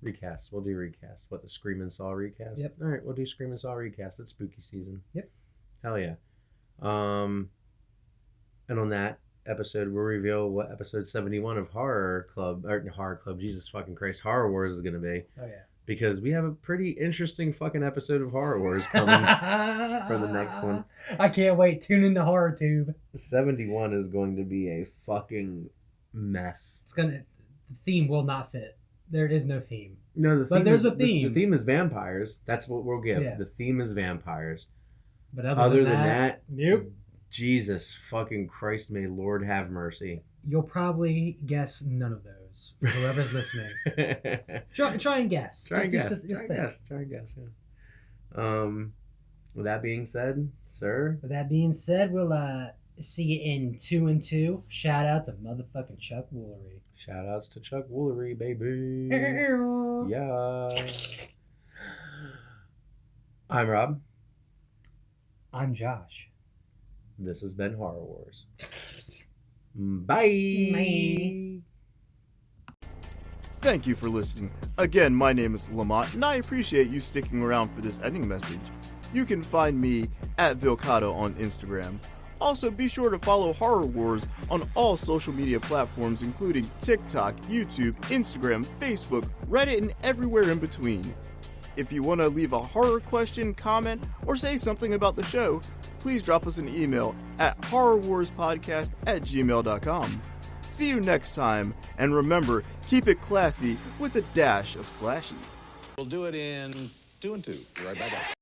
Recast. We'll do recast. What, the Scream and Saw recast? Yep. All right, we'll do Scream and Saw recast. It's spooky season. Yep. Hell yeah. And on that episode, we'll reveal what episode 71 of Horror Club, Jesus fucking Christ, Horror Wars is going to be. Oh, yeah. Because we have a pretty interesting fucking episode of Horror Wars coming for the next one. I can't wait. Tune into HorrorTube. 71 is going to be a fucking mess. The theme will not fit. There is no theme. No, the theme But there's is, a theme. The theme is vampires. That's what we'll give. Yeah. The theme is vampires. But Other than that, nope. Jesus fucking Christ, may Lord have mercy. You'll probably guess none of those. For whoever's listening. Try and guess. Try and guess. Just Try and think. guess. Try and guess, yeah. With that being said, sir, With that being said, we'll see you in 2 and 2. Shout out to motherfucking Chuck Woolery. shout outs to Chuck Woolery, baby. Yeah. I'm Rob. I'm Josh. This has been Horror Wars. Bye. Bye. Thank you for listening. Again, my name is Lamont, and I appreciate you sticking around for this ending message. You can find me at Vilcado on Instagram. Also, be sure to follow Horror Wars on all social media platforms, including TikTok, YouTube, Instagram, Facebook, Reddit, and everywhere in between. If you want to leave a horror question, comment, or say something about the show, please drop us an email at horrorwarspodcast@gmail.com. See you next time, and remember, keep it classy with a dash of slashy. We'll do it in 2 and 2. Be right back.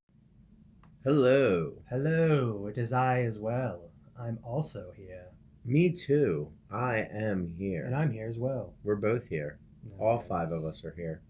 Hello. Hello, it is I as well. I'm also here. Me too. I am here. And I'm here as well. We're both here. All 5 of us are here.